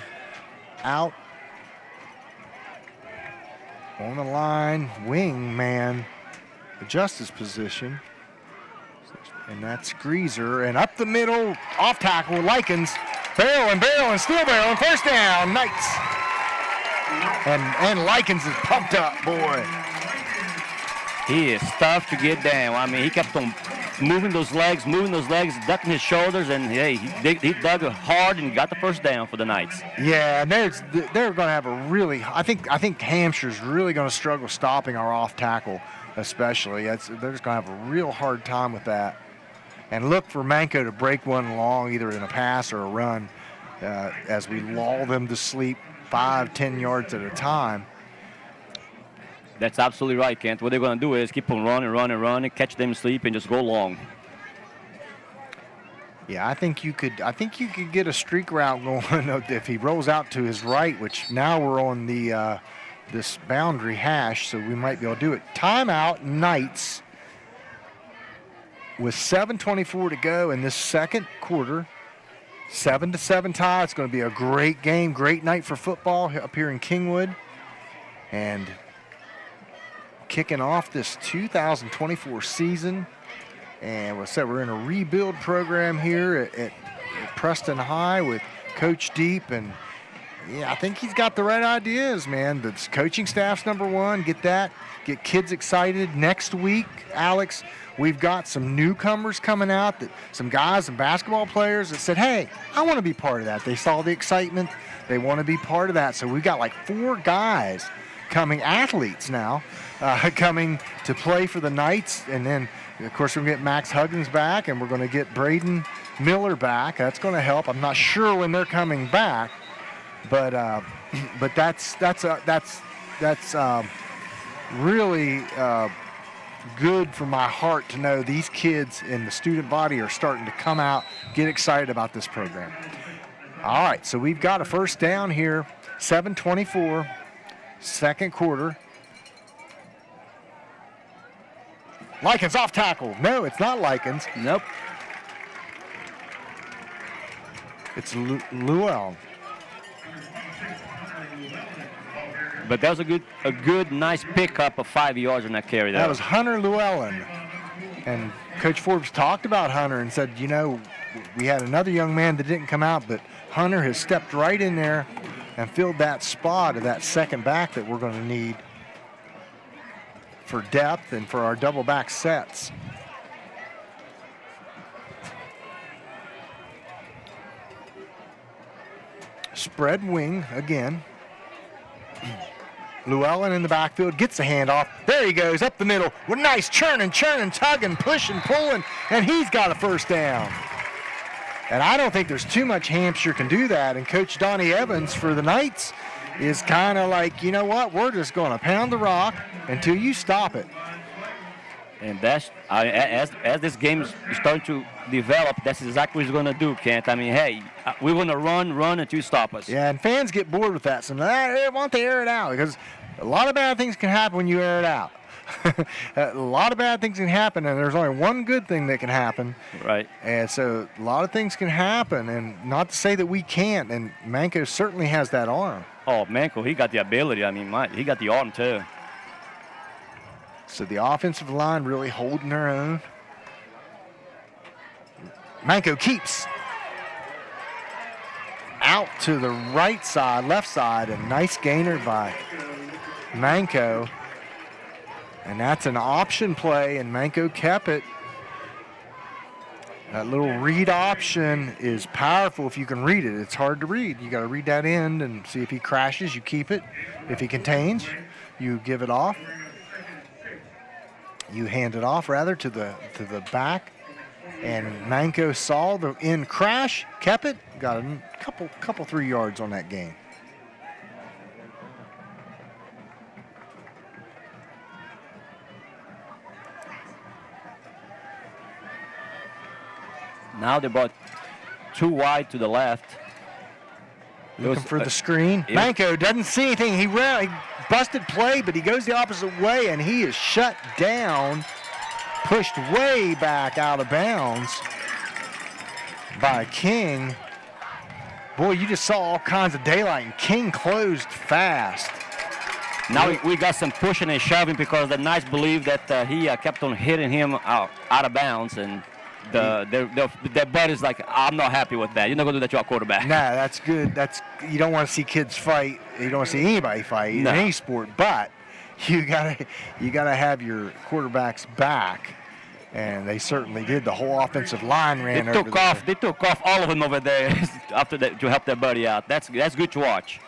out. On the line, wing man, adjust his position. And that's Greaser. And up the middle, off tackle, Likens. Barrel and still barrel, and 1st down, Knights. And Likens is pumped up, boy. He is tough to get down. I mean, he kept on moving those legs, ducking his shoulders, and hey, he dug hard and got the 1st down for the Knights. Yeah, and they're going to have a really, I think Hampshire's really going to struggle stopping our off tackle, especially. They're just going to have a real hard time with that. And look for Manco to break one long, either in a pass or a run, as we lull them to sleep 5-10 yards at a time. That's absolutely right, Kent. What they're going to do is keep on running, catch them asleep, and just go long. Yeah, I think you could get a streak route going if he rolls out to his right, which now we're on the this boundary hash, so we might be able to do it. Timeout, Knights, with 7:24 to go in this second quarter. 7-7 tie. It's going to be a great game, great night for football up here in Kingwood. And kicking off this 2024 season. And we said we're in a rebuild program here at Preston High with Coach Deep. And yeah, I think he's got the right ideas, man. The coaching staff's number one. Get kids excited. Next week, Alex, we've got some newcomers coming out, some guys and basketball players that said, hey, I want to be part of that. They saw the excitement. They want to be part of that. So we've got like 4 guys coming, athletes now, coming to play for the Knights. And then, of course, we're going to get Max Huggins back, and we're going to get Braden Miller back. That's going to help. I'm not sure when they're coming back, but that's really good for my heart to know these kids in the student body are starting to come out, get excited about this program. All right, so we've got a first down here, 7:24, second quarter. Likens off tackle. No, it's not Likens. Nope. It's Llewellyn. But that was a good, nice pickup of 5 yards on that carry. That was Hunter Llewellyn. And Coach Forbes talked about Hunter and said, you know, we had another young man that didn't come out, but Hunter has stepped right in there and filled that spot of that second back that we're going to need for depth and for our double back sets. Spread wing again. Llewellyn in the backfield gets the handoff. There he goes up the middle with nice churning, tugging, pushing, pulling, and he's got a first down. And I don't think there's too much Hampshire can do that. And Coach Donnie Evans for the Knights is kind of like, you know what, we're just going to pound the rock until you stop it. And that's as this game is starting to develop, that's exactly what he's going to do, Kent. I mean, hey, we want to run until you stop us. Yeah, and fans get bored with that. So they want to air it out because a lot of bad things can happen when you air it out. A lot of bad things can happen, and there's only one good thing that can happen. Right. And so a lot of things can happen, and not to say that we can't. And Manco certainly has that arm. Oh, Manco, he got the ability. I mean, he got the arm too. So the offensive line really holding their own. Manco keeps out to the right side, left side, a nice gainer by Manco. And that's an option play, and Manco kept it. That little read option is powerful if you can read it. It's hard to read. You got to read that end and see if he crashes, you keep it. If he contains, you give it off. You hand it off, rather, to the back. And Manco saw the end crash, kept it, got a couple 3 yards on that gain. Now they brought too wide to the left. Looking for the screen. Manco doesn't see anything. He busted play, but he goes the opposite way, and he is shut down, pushed way back out of bounds by King. Boy, you just saw all kinds of daylight, and King closed fast. Now we got some pushing and shoving because the Knights believe that he kept on hitting him out of bounds, and their buddy's like, I'm not happy with that. You're not going to do that to our quarterback. Nah, that's good. You don't want to see kids fight. You don't want to see anybody fight in any sport, but you gotta have your quarterback's back, and they certainly did. The whole offensive line ran over there. They took off all of them over there after that to help their buddy out. That's good to watch.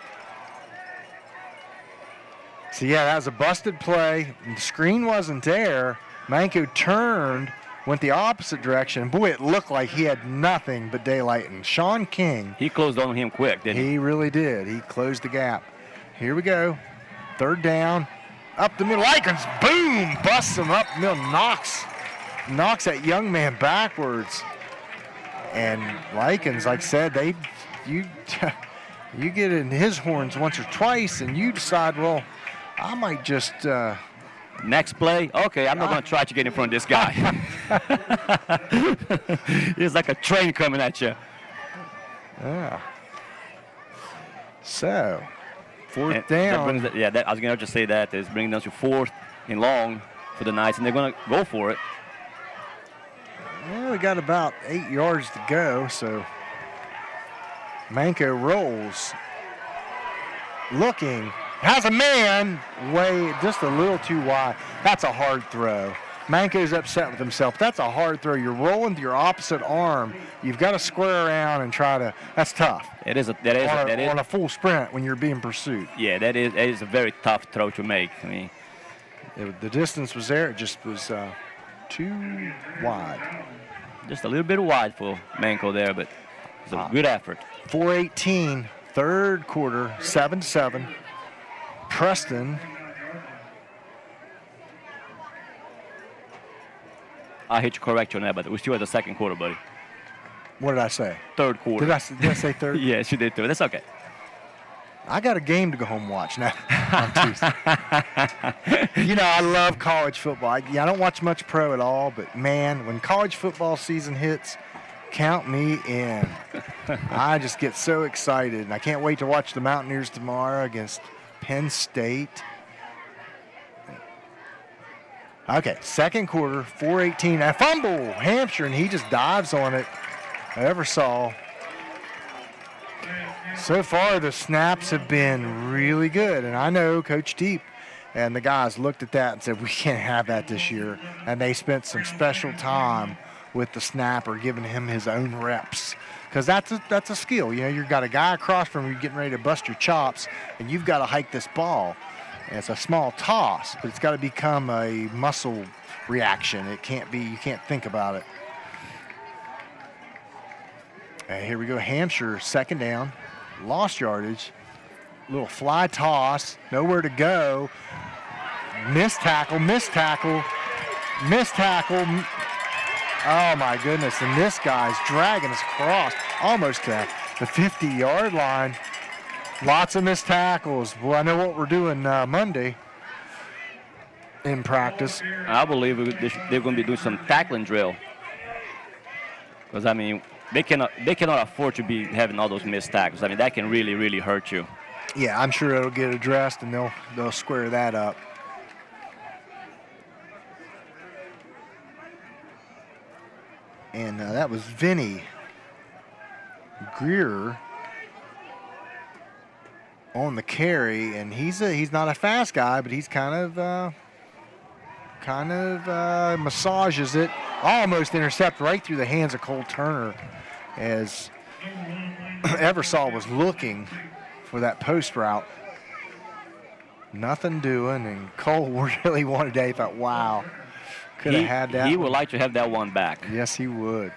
So yeah, that was a busted play. The screen wasn't there. Manco turned, went the opposite direction. Boy, it looked like he had nothing but daylight. And Sean King, he closed on him quick, didn't he? He really did. He closed the gap. Here we go. Third down. Up the middle. Likens, boom, busts him up the middle, knocks that young man backwards. And Likens, like I said, you get in his horns once or twice, and you decide, well, I might just next play, okay, I'm not going to try to get in front of this guy. It's like a train coming at you. Yeah. So, fourth down. I was going to just say that. It's bringing us to 4th and long for the Knights, and they're going to go for it. Well, we got about 8 yards to go, so Manco rolls. Looking. Has a man way just a little too wide. That's a hard throw. Manco's upset with himself. That's a hard throw. You're rolling to your opposite arm. You've got to square around and try to. That's tough. That is on a full sprint when you're being pursued. Yeah, that is a very tough throw to make. I mean, the distance was there. It just was too wide. Just a little bit wide for Manco there, but it's a good effort. 4:18, third quarter, 7-7. Preston I hate to correct you on that, but we're still at the second quarter, buddy. What did I say? Third quarter. Did I say third? Yes, you did too. That's okay. I got a game to go home and watch now on Tuesday. I love college football. I don't watch much pro at all, but man, when college football season hits, count me in. I just get so excited, and I can't wait to watch the Mountaineers tomorrow against Penn State. Okay, second quarter, 4:18. A fumble, Hampshire, and he just dives on it. Eversole. So far, the snaps have been really good, and I know Coach Deep and the guys looked at that and said, we can't have that this year, and they spent some special time with the snapper, giving him his own reps, because that's a skill. You've got a guy across from you getting ready to bust your chops, and you've got to hike this ball. And it's a small toss, but it's got to become a muscle reaction. It can't be, you can't think about it. And here we go, Hampshire, second down. Lost yardage, little fly toss, nowhere to go. Missed tackle. Oh my goodness, and this guy's dragging us across almost to the 50-yard line. Lots of missed tackles. Well, I know what we're doing Monday in practice. I believe they're going to be doing some tackling drill. Because, they cannot afford to be having all those missed tackles. That can really, really hurt you. Yeah, I'm sure it'll get addressed, and they'll square that up. And that was Vinny Greer on the carry, and he's not a fast guy, but he's kind of massages it, almost intercept right through the hands of Cole Turner, as Eversole was looking for that post route. Nothing doing, and Cole really wanted that. He thought, wow, could have had that. He would like to have that one back. Yes, he would.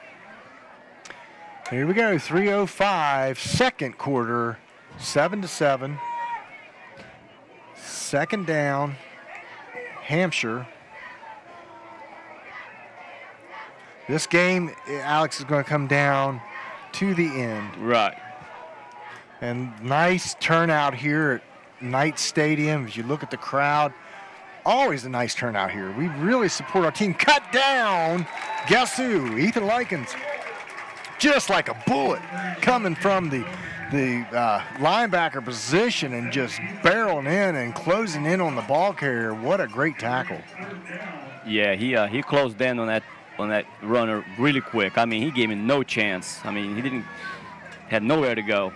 Here we go, 3:05, second quarter, 7-7. Second down, Hampshire. This game, Alex, is going to come down to the end. Right. And nice turnout here at Knight Stadium. As you look at the crowd, always a nice turnout here. We really support our team. Cut down. Guess who? Ethan Likens. Just like a bullet coming from the linebacker position and just barreling in and closing in on the ball carrier. What a great tackle. Yeah, he closed in on that runner really quick. He gave him no chance. He had nowhere to go.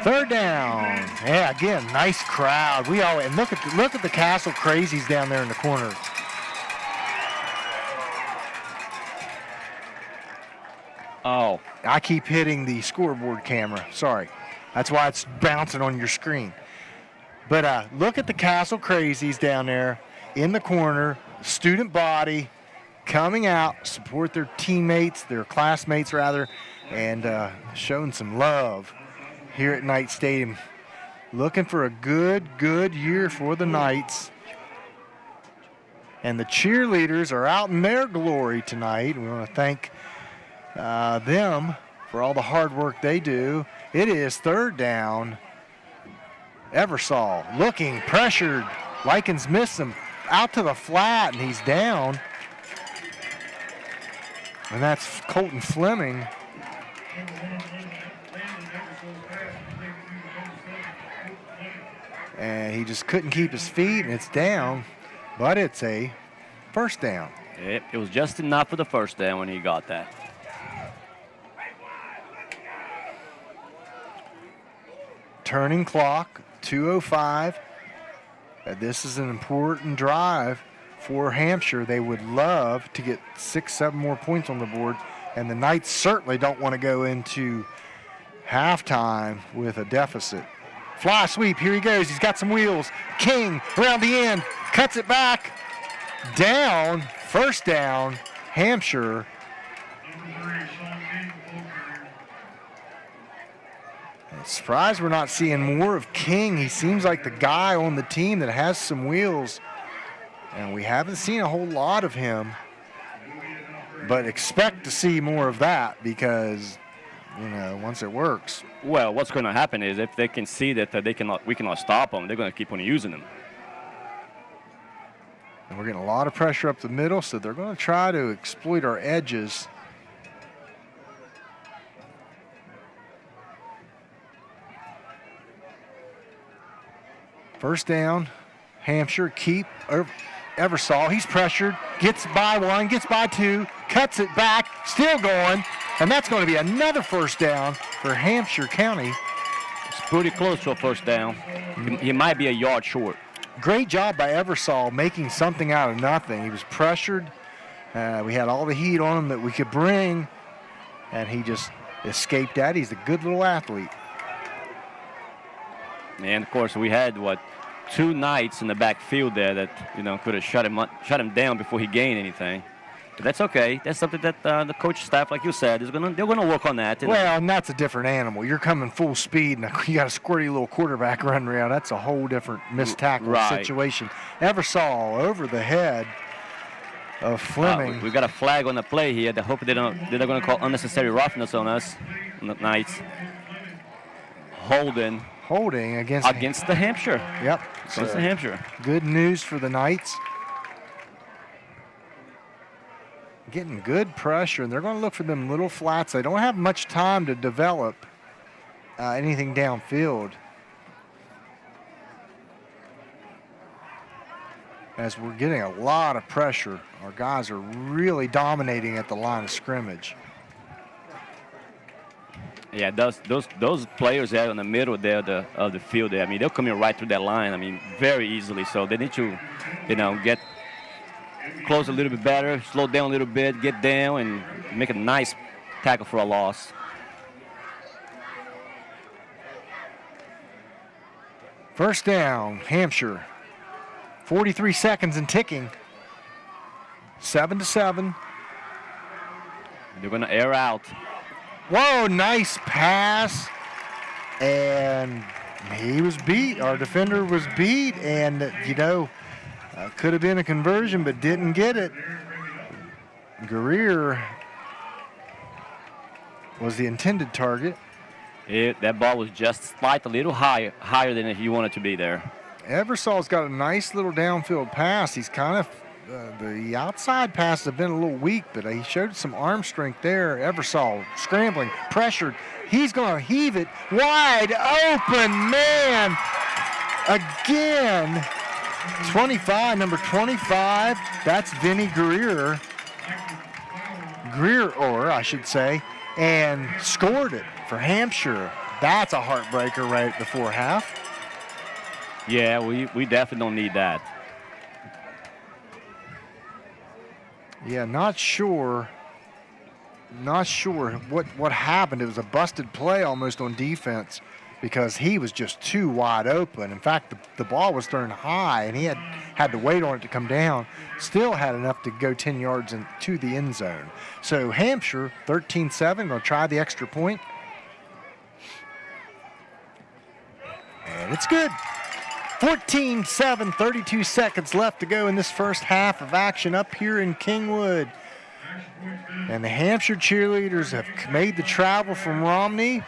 Third down. Yeah, again, nice crowd. And look at the Castle Crazies down there in the corner. Oh. I keep hitting the scoreboard camera. Sorry. That's why it's bouncing on your screen. But look at the Castle Crazies down there in the corner. Student body coming out, support their teammates, their classmates rather, and showing some love here at Knight Stadium. Looking for a good year for the Knights. And the cheerleaders are out in their glory tonight. We want to thank them for all the hard work they do. It is third down. Eversole looking, pressured. Likens missed him out to the flat, and he's down. And that's Colton Fleming. And he just couldn't keep his feet, and it's down. But it's a first down. It was just enough for the first down when he got that. Turning clock, 2:05. This is an important drive for Hampshire. They would love to get 6-7 more points on the board, and the Knights certainly don't want to go into halftime with a deficit. Fly sweep, here he goes. He's got some wheels. King around the end, cuts it back. Down, first down, Hampshire. Surprised we're not seeing more of King. He seems like the guy on the team that has some wheels, and we haven't seen a whole lot of him. but expect to see more of that because, once it works. Well, what's going to happen is if they can see that we cannot stop them, they're going to keep on using them. And we're getting a lot of pressure up the middle, so they're going to try to exploit our edges. First down, Hampshire, keep Eversole. He's pressured, gets by one, gets by two, cuts it back, still going, and that's going to be another first down for Hampshire County. It's pretty close to a first down. He might be a yard short. Great job by Eversole making something out of nothing. He was pressured. We had all the heat on him that we could bring, and he just escaped that. He's a good little athlete. And, of course, we had, 2 Knights in the backfield there that, could have shut him down before he gained anything. But that's okay. That's something that the coach staff, like you said, they're going to work on that. Well, and that's a different animal. You're coming full speed, and you got a squirty little quarterback running around. That's a whole different missed tackle situation. Eversole over the head of Fleming. We got a flag on the play here. I hope they're not going to call unnecessary roughness on us, on the Knights. Holding against the Hampshire. Yep. Against the Hampshire. Good news for the Knights. Getting good pressure, and they're going to look for them little flats. They don't have much time to develop anything downfield. As we're getting a lot of pressure, our guys are really dominating at the line of scrimmage. Yeah, those players there in the middle there of the field there, they'll come in right through that line, very easily. So they need to, get close a little bit better, slow down a little bit, get down, and make a nice tackle for a loss. First down, Hampshire. 43 seconds and ticking. 7-7. They're going to air out. Whoa, nice pass. And he was beat. Our defender was beat. And, could have been a conversion, but didn't get it. Greer was the intended target. That ball was just slightly a little higher than he wanted to be there. Eversole's got a nice little downfield pass. He's kind of, the outside passes have been a little weak, but he showed some arm strength there. Eversole scrambling, pressured. He's going to heave it wide open, man. Again, 25, number 25, that's Vinny Greer, I should say, and scored it for Hampshire. That's a heartbreaker right before half. Yeah, we definitely don't need that. Yeah, not sure what happened. It was a busted play almost on defense because he was just too wide open. In fact, the ball was thrown high, and he had to wait on it to come down. Still had enough to go 10 yards into the end zone. So Hampshire, 13-7, going to try the extra point. And it's good. 14-7, 32 seconds left to go in this first half of action up here in Kingwood. And the Hampshire cheerleaders have made the travel from Romney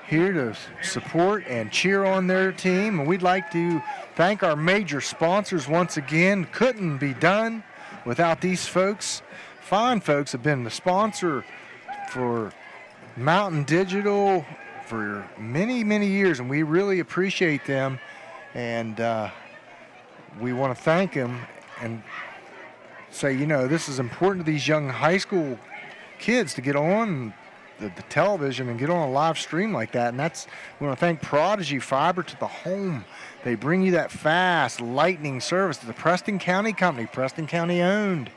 here to support and cheer on their team. And we'd like to thank our major sponsors once again. Couldn't be done without these folks. Fine folks have been the sponsor for Mountain Digital for many, many years, and we really appreciate them. And we want to thank them and say, this is important to these young high school kids to get on the television and get on a live stream like that. And we want to thank Prodigy Fiber to the Home. They bring you that fast, lightning service. It's a Preston County company, Preston County owned.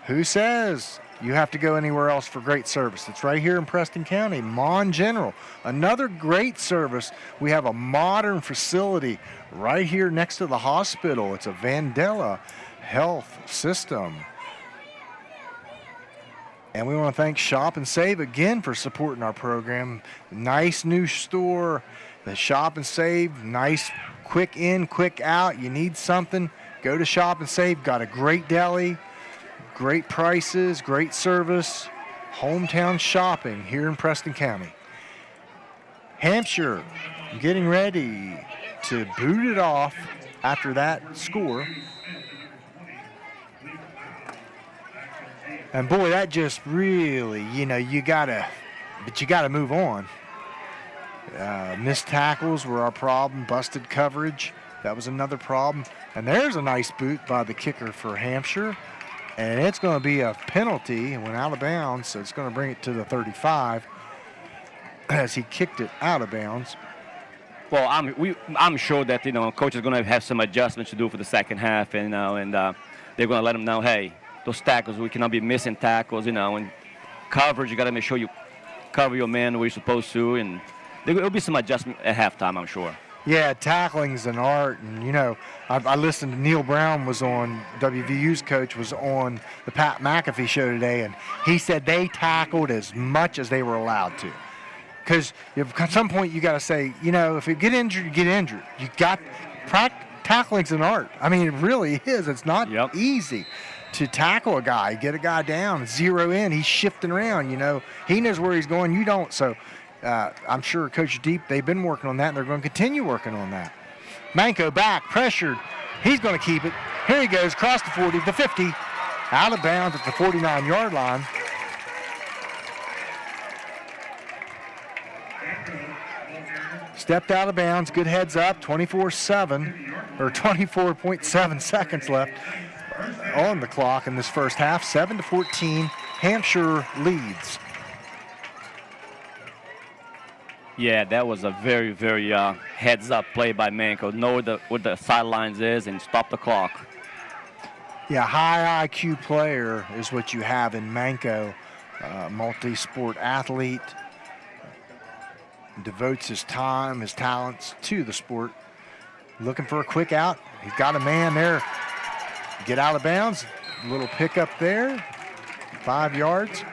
Who says you have to go anywhere else for great service? It's right here in Preston County. Mon General, another great service. We have a modern facility right here next to the hospital. It's a Vandella Health System. And we want to thank Shop and Save again for supporting our program. Nice new store, the Shop and Save, nice quick in, quick out. You need something, go to Shop and Save. Got a great deli, great prices, great service, hometown shopping here in Preston County. Hampshire getting ready to boot it off after that score. And boy, that just really, you gotta move on. Missed tackles were our problem. Busted coverage, that was another problem. And there's a nice boot by the kicker for Hampshire. And it's going to be a penalty and went out of bounds, so it's going to bring it to the 35 as he kicked it out of bounds. Well, I'm sure that coach is going to have some adjustments to do for the second half, and they're going to let them know, hey, those tackles, we cannot be missing tackles, and coverage, you got to make sure you cover your man where you're supposed to, and there will be some adjustment at halftime, I'm sure. Yeah, tackling's an art, and I listened to Neil Brown was on, WVU's coach was on the Pat McAfee show today, and he said they tackled as much as they were allowed to. Because at some point you got to say, if you get injured, you get injured. Tackling's an art. I mean, it really is. It's not easy to tackle a guy, get a guy down, zero in. He's shifting around. He knows where he's going. You don't. So I'm sure Coach Deep, they've been working on that, and they're going to continue working on that. Manko back, pressured. He's going to keep it. Here he goes, across the 40, the 50, out of bounds at the 49-yard line. Stepped out of bounds, good heads up, 24-7, or 24.7 seconds left on the clock in this first half. 7-14, Hampshire leads. Yeah, that was a very, very heads-up play by Manko. Know what the sidelines is and stop the clock. Yeah, high IQ player is what you have in Manko, multi-sport athlete. Devotes his time, his talents to the sport. Looking for a quick out. He's got a man there. Get out of bounds. A little pickup there. 5 yards.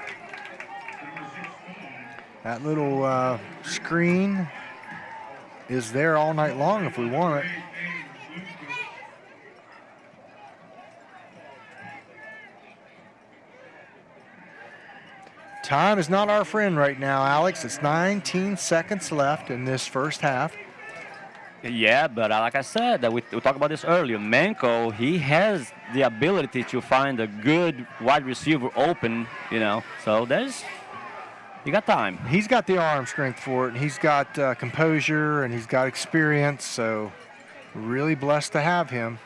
That little screen is there all night long if we want it. Time is not our friend right now, Alex. It's 19 seconds left in this first half. Yeah, but like I said, we talked about this earlier. Manko, he has the ability to find a good wide receiver open, So you got time. He's got the arm strength for it, and he's got composure, and he's got experience. So really blessed to have him.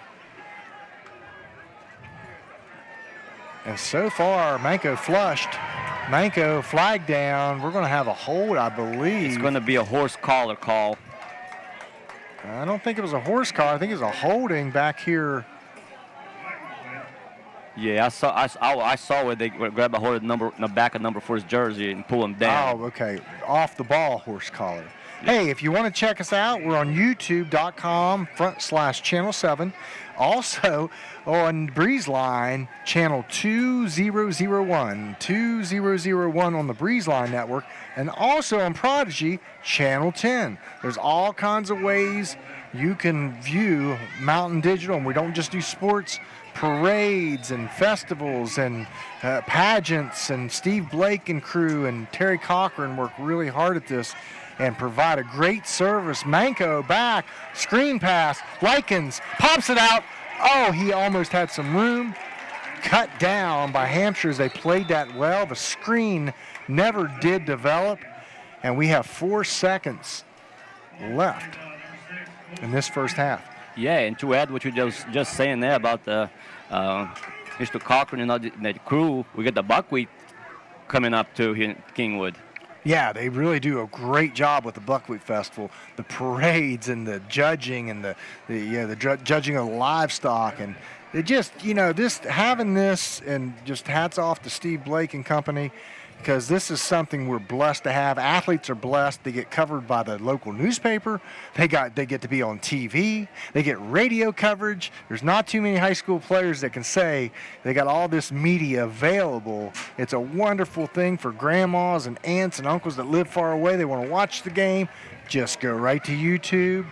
And so far, Manko flushed. Manko flag down. We're going to have a hold, I believe. It's going to be a horse collar call. I don't think it was a horse collar. I think it was a holding back here. Yeah, I saw where they grab a hold of the back of number 4's jersey and pull him down. Oh, okay. Off the ball horse collar. Hey, if you want to check us out, we're on youtube.com/channel 7. Also on Breeze Line, channel 2001 on the Breeze Line network, and also on Prodigy, channel 10. There's all kinds of ways you can view Mountain Digital, and we don't just do sports, parades and festivals and pageants, and Steve Blake and crew and Terry Cochran work really hard at this and provide a great service. Manko back, screen pass, Likens pops it out. Oh, he almost had some room. Cut down by Hampshire as they played that well. The screen never did develop, and we have 4 seconds left in this first half. Yeah, and to add what you just saying there about the Mr. Cochran and the crew, we got the buckwheat coming up too here in Kingwood. Yeah, they really do a great job with the Buckwheat Festival. The parades and the judging and the judging of the livestock, and it just, having this, and just hats off to Steve Blake and company, because this is something we're blessed to have. Athletes are blessed. They get covered by the local newspaper. They get to be on TV. They get radio coverage. There's not too many high school players that can say they got all this media available. It's a wonderful thing for grandmas and aunts and uncles that live far away. They want to watch the game. Just go right to YouTube.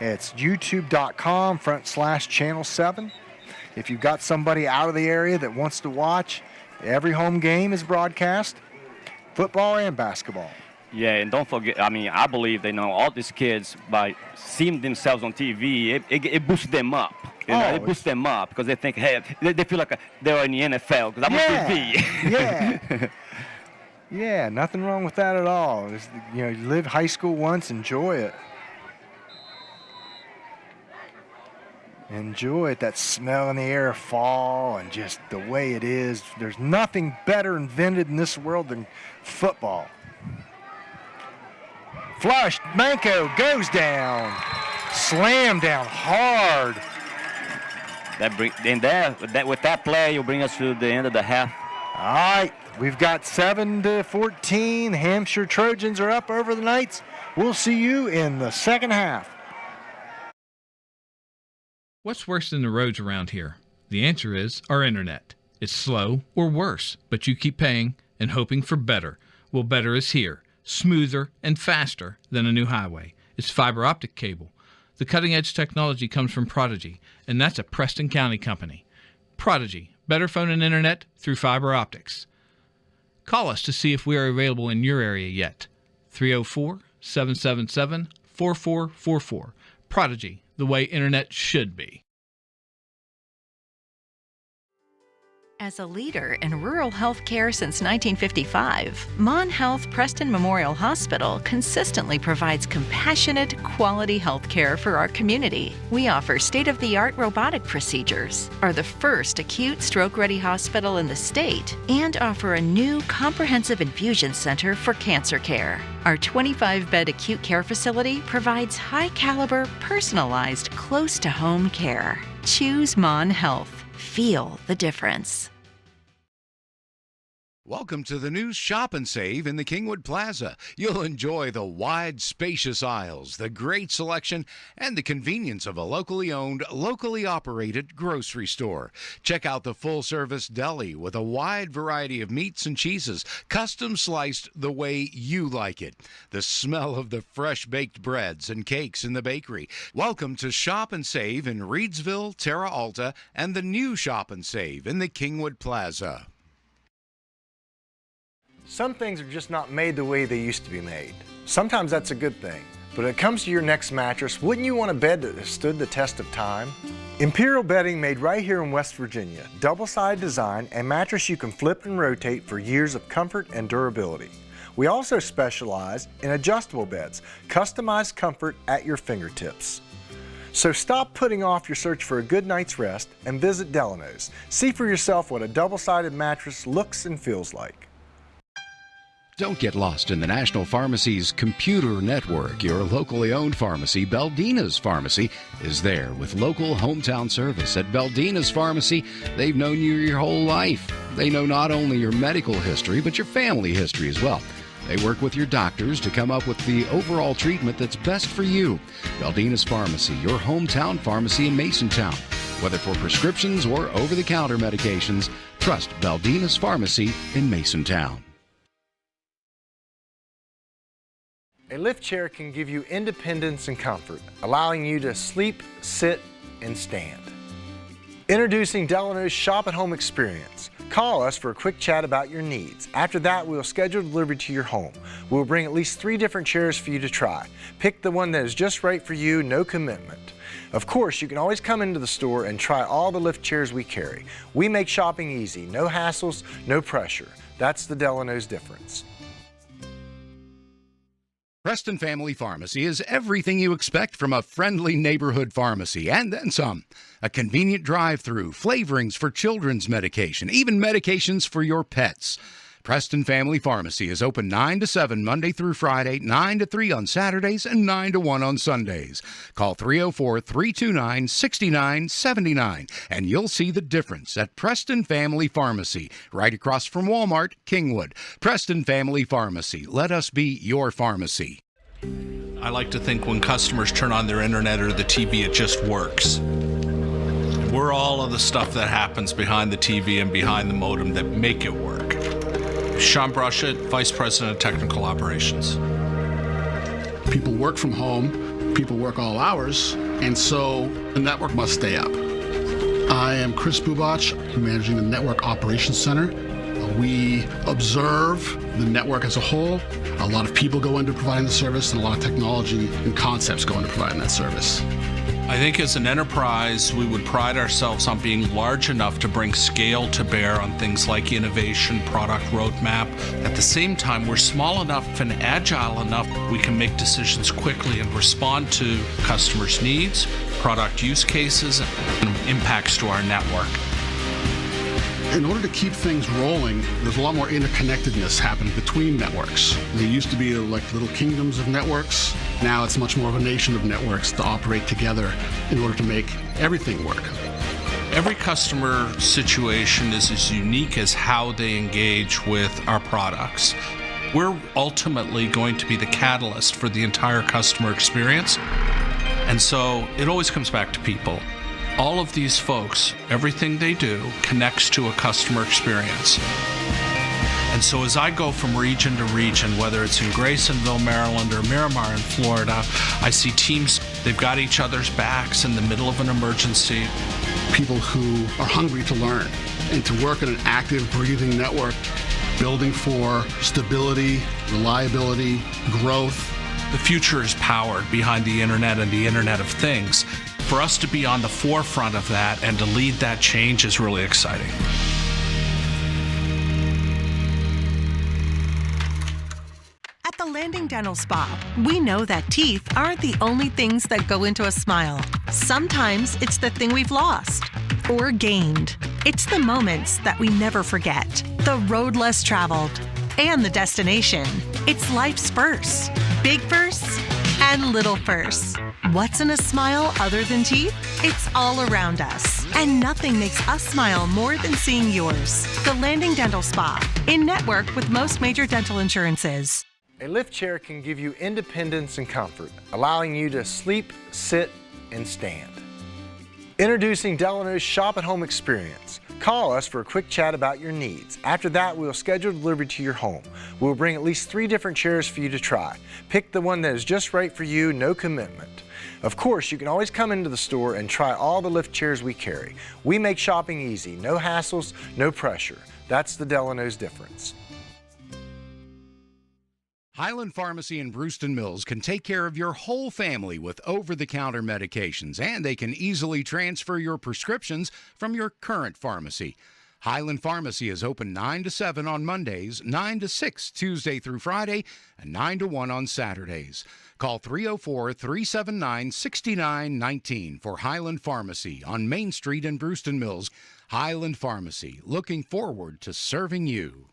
It's youtube.com/channel 7. If you've got somebody out of the area that wants to watch, every home game is broadcast, football and basketball. Yeah, and don't forget, I believe they know all these kids, by seeing themselves on TV, it boosts them up. It boosts them up because they think, hey, they feel like they're in the NFL because I'm on TV. Yeah. Yeah, nothing wrong with that at all. You live high school once, enjoy it. Enjoy it, that smell in the air of fall and just the way it is. There's nothing better invented in this world than football. Flush, Manco goes down. Slam down hard. With that play, you'll bring us to the end of the half. All right, we've got 7-14. The Hampshire Trojans are up over the Knights. We'll see you in the second half. What's worse than the roads around here? The answer is our internet. It's slow or worse, but you keep paying and hoping for better. Well, better is here, smoother and faster than a new highway. It's fiber optic cable. The cutting-edge technology comes from Prodigy, and that's a Preston County company. Prodigy, better phone and internet through fiber optics. Call us to see if we are available in your area yet. 304-777-4444. Prodigy, the way internet should be. As a leader in rural health care since 1955, Mon Health Preston Memorial Hospital consistently provides compassionate, quality health care for our community. We offer state-of-the-art robotic procedures, are the first acute stroke-ready hospital in the state, and offer a new comprehensive infusion center for cancer care. Our 25-bed acute care facility provides high-caliber, personalized, close-to-home care. Choose Mon Health. Feel the difference. Welcome to the new Shop and Save in the Kingwood Plaza. You'll enjoy the wide, spacious aisles, the great selection, and the convenience of a locally owned, locally operated grocery store. Check out the full-service deli with a wide variety of meats and cheeses, custom sliced the way you like it. The smell of the fresh-baked breads and cakes in the bakery. Welcome to Shop and Save in Reedsville, Terra Alta, and the new Shop and Save in the Kingwood Plaza. Some things are just not made the way they used to be made. Sometimes that's a good thing. But when it comes to your next mattress, wouldn't you want a bed that has stood the test of time? Imperial Bedding made right here in West Virginia. Double-sided design and mattress you can flip and rotate for years of comfort and durability. We also specialize in adjustable beds, customized comfort at your fingertips. So stop putting off your search for a good night's rest and visit Delano's. See for yourself what a double-sided mattress looks and feels like. Don't get lost in the National Pharmacy's computer network. Your locally owned pharmacy, Baldina's Pharmacy, is there with local hometown service. At Baldina's Pharmacy, they've known you your whole life. They know not only your medical history, but your family history as well. They work with your doctors to come up with the overall treatment that's best for you. Baldina's Pharmacy, your hometown pharmacy in Masontown. Whether for prescriptions or over-the-counter medications, trust Baldina's Pharmacy in Masontown. A lift chair can give you independence and comfort, allowing you to sleep, sit, and stand. Introducing Delano's Shop at Home experience. Call us for a quick chat about your needs. After that, we'll schedule delivery to your home. We'll bring at least 3 different chairs for you to try. Pick the one that is just right for you, no commitment. Of course, you can always come into the store and try all the lift chairs we carry. We make shopping easy, no hassles, no pressure. That's the Delano's difference. Preston Family Pharmacy is everything you expect from a friendly neighborhood pharmacy, and then some. A convenient drive-through, flavorings for children's medication, even medications for your pets. Preston Family Pharmacy is open 9 to 7 Monday through Friday, 9 to 3 on Saturdays, and 9 to 1 on Sundays. Call 304-329-6979, and you'll see the difference at Preston Family Pharmacy, right across from Walmart, Kingwood. Preston Family Pharmacy. Let us be your pharmacy. I like to think when customers turn on their internet or the TV, it just works. We're all of the stuff that happens behind the TV and behind the modem that make it work. Sean Brushett, Vice President of Technical Operations. People work from home, people work all hours, and so the network must stay up. I am Chris Bubach, managing the Network Operations Center. We observe the network as a whole. A lot of people go into providing the service, and a lot of technology and concepts go into providing that service. I think as an enterprise, we would pride ourselves on being large enough to bring scale to bear on things like innovation, product roadmap. At the same time, we're small enough and agile enough we can make decisions quickly and respond to customers' needs, product use cases, and impacts to our network. In order to keep things rolling, there's a lot more interconnectedness happening between networks. There used to be like little kingdoms of networks. Now it's much more of a nation of networks to operate together in order to make everything work. Every customer situation is as unique as how they engage with our products. We're ultimately going to be the catalyst for the entire customer experience. And so it always comes back to people. All of these folks, everything they do connects to a customer experience. And so as I go from region to region, whether it's in Graysonville, Maryland, or Miramar in Florida, I see teams, they've got each other's backs in the middle of an emergency. People who are hungry to learn and to work in an active, breathing network, building for stability, reliability, growth. The future is powered behind the internet and the Internet of Things. For us to be on the forefront of that and to lead that change is really exciting. At the Landing Dental Spa, we know that teeth aren't the only things that go into a smile. Sometimes it's the thing we've lost or gained. It's the moments that we never forget, the road less traveled, and the destination. It's life's firsts, big firsts and little firsts. What's in a smile other than teeth? It's all around us. And nothing makes us smile more than seeing yours. The Landing Dental Spa, in network with most major dental insurances. A lift chair can give you independence and comfort, allowing you to sleep, sit, and stand. Introducing Delano's Shop at Home experience. Call us for a quick chat about your needs. After that, we'll schedule delivery to your home. We'll bring at least 3 different chairs for you to try. Pick the one that is just right for you, no commitment. Of course, you can always come into the store and try all the lift chairs we carry. We make shopping easy, no hassles, no pressure. That's the Delano's difference. Highland Pharmacy in Brewston Mills can take care of your whole family with over-the-counter medications, and they can easily transfer your prescriptions from your current pharmacy. Highland Pharmacy is open 9 to 7 on Mondays, 9 to 6 Tuesday through Friday, and 9 to 1 on Saturdays. Call 304-379-6919 for Highland Pharmacy on Main Street in Brewston Mills. Highland Pharmacy, looking forward to serving you.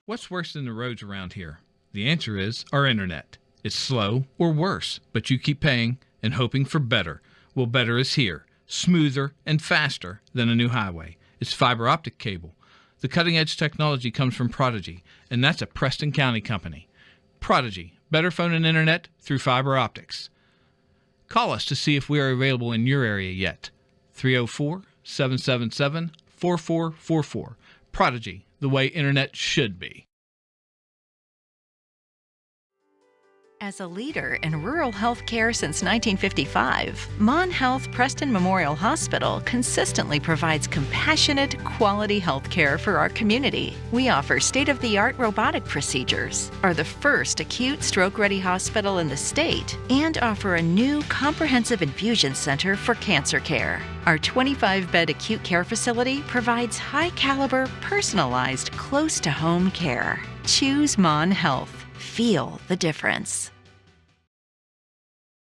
What's worse than the roads around here? The answer is our internet. It's slow or worse, but you keep paying and hoping for better. Well, better is here, smoother and faster than a new highway. It's fiber optic cable. The cutting-edge technology comes from Prodigy, and that's a Preston County company. Prodigy, better phone and internet through fiber optics. Call us to see if we are available in your area yet. 304-777-4444. Prodigy, the way internet should be. As a leader in rural health care since 1955, Mon Health Preston Memorial Hospital consistently provides compassionate, quality health care for our community. We offer state-of-the-art robotic procedures, are the first acute stroke-ready hospital in the state, and offer a new comprehensive infusion center for cancer care. Our 25-bed acute care facility provides high-caliber, personalized, close-to-home care. Choose Mon Health. Feel the difference.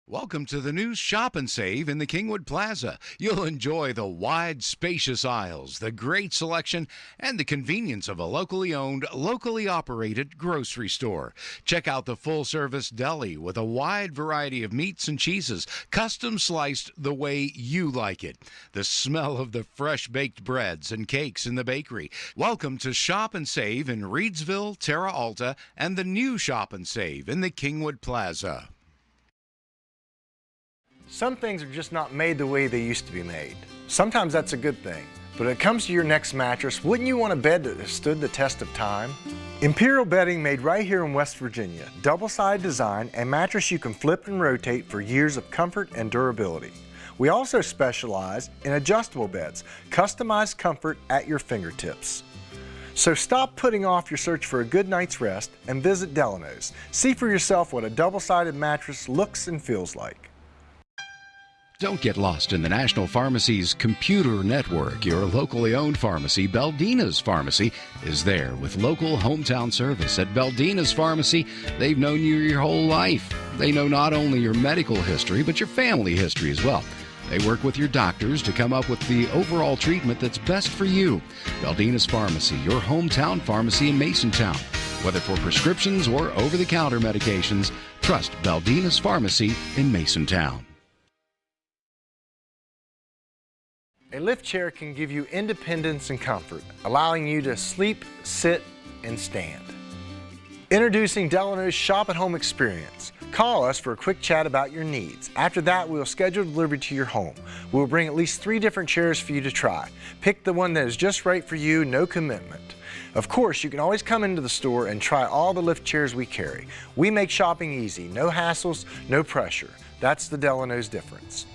Welcome to the new Shop and Save in the Kingwood Plaza. You'll enjoy the wide, spacious aisles, the great selection, and the convenience of a locally owned, locally operated grocery store. Check out the full-service deli with a wide variety of meats and cheeses, custom sliced the way you like it. The smell of the fresh-baked breads and cakes in the bakery. Welcome to Shop and Save in Reedsville, Terra Alta, and the new Shop and Save in the Kingwood Plaza. Some things are just not made the way they used to be made. Sometimes that's a good thing. But when it comes to your next mattress, wouldn't you want a bed that has stood the test of time? Imperial bedding made right here in West Virginia. Double-sided design and mattress you can flip and rotate for years of comfort and durability. We also specialize in adjustable beds, customized comfort at your fingertips. So stop putting off your search for a good night's rest and visit Delano's. See for yourself what a double-sided mattress looks and feels like. Don't get lost in the National Pharmacy's computer network. Your locally owned pharmacy, Baldina's Pharmacy, is there with local hometown service. At Baldina's Pharmacy, they've known you your whole life. They know not only your medical history, but your family history as well. They work with your doctors to come up with the overall treatment that's best for you. Baldina's Pharmacy, your hometown pharmacy in Masontown. Whether for prescriptions or over-the-counter medications, trust Baldina's Pharmacy in Masontown. A lift chair can give you independence and comfort, allowing you to sleep, sit, and stand. Introducing Delano's Shop at Home experience. Call us for a quick chat about your needs. After that, we'll schedule delivery to your home. We'll bring at least 3 different chairs for you to try. Pick the one that is just right for you, no commitment. Of course, you can always come into the store and try all the lift chairs we carry. We make shopping easy, no hassles, no pressure. That's the Delano's difference.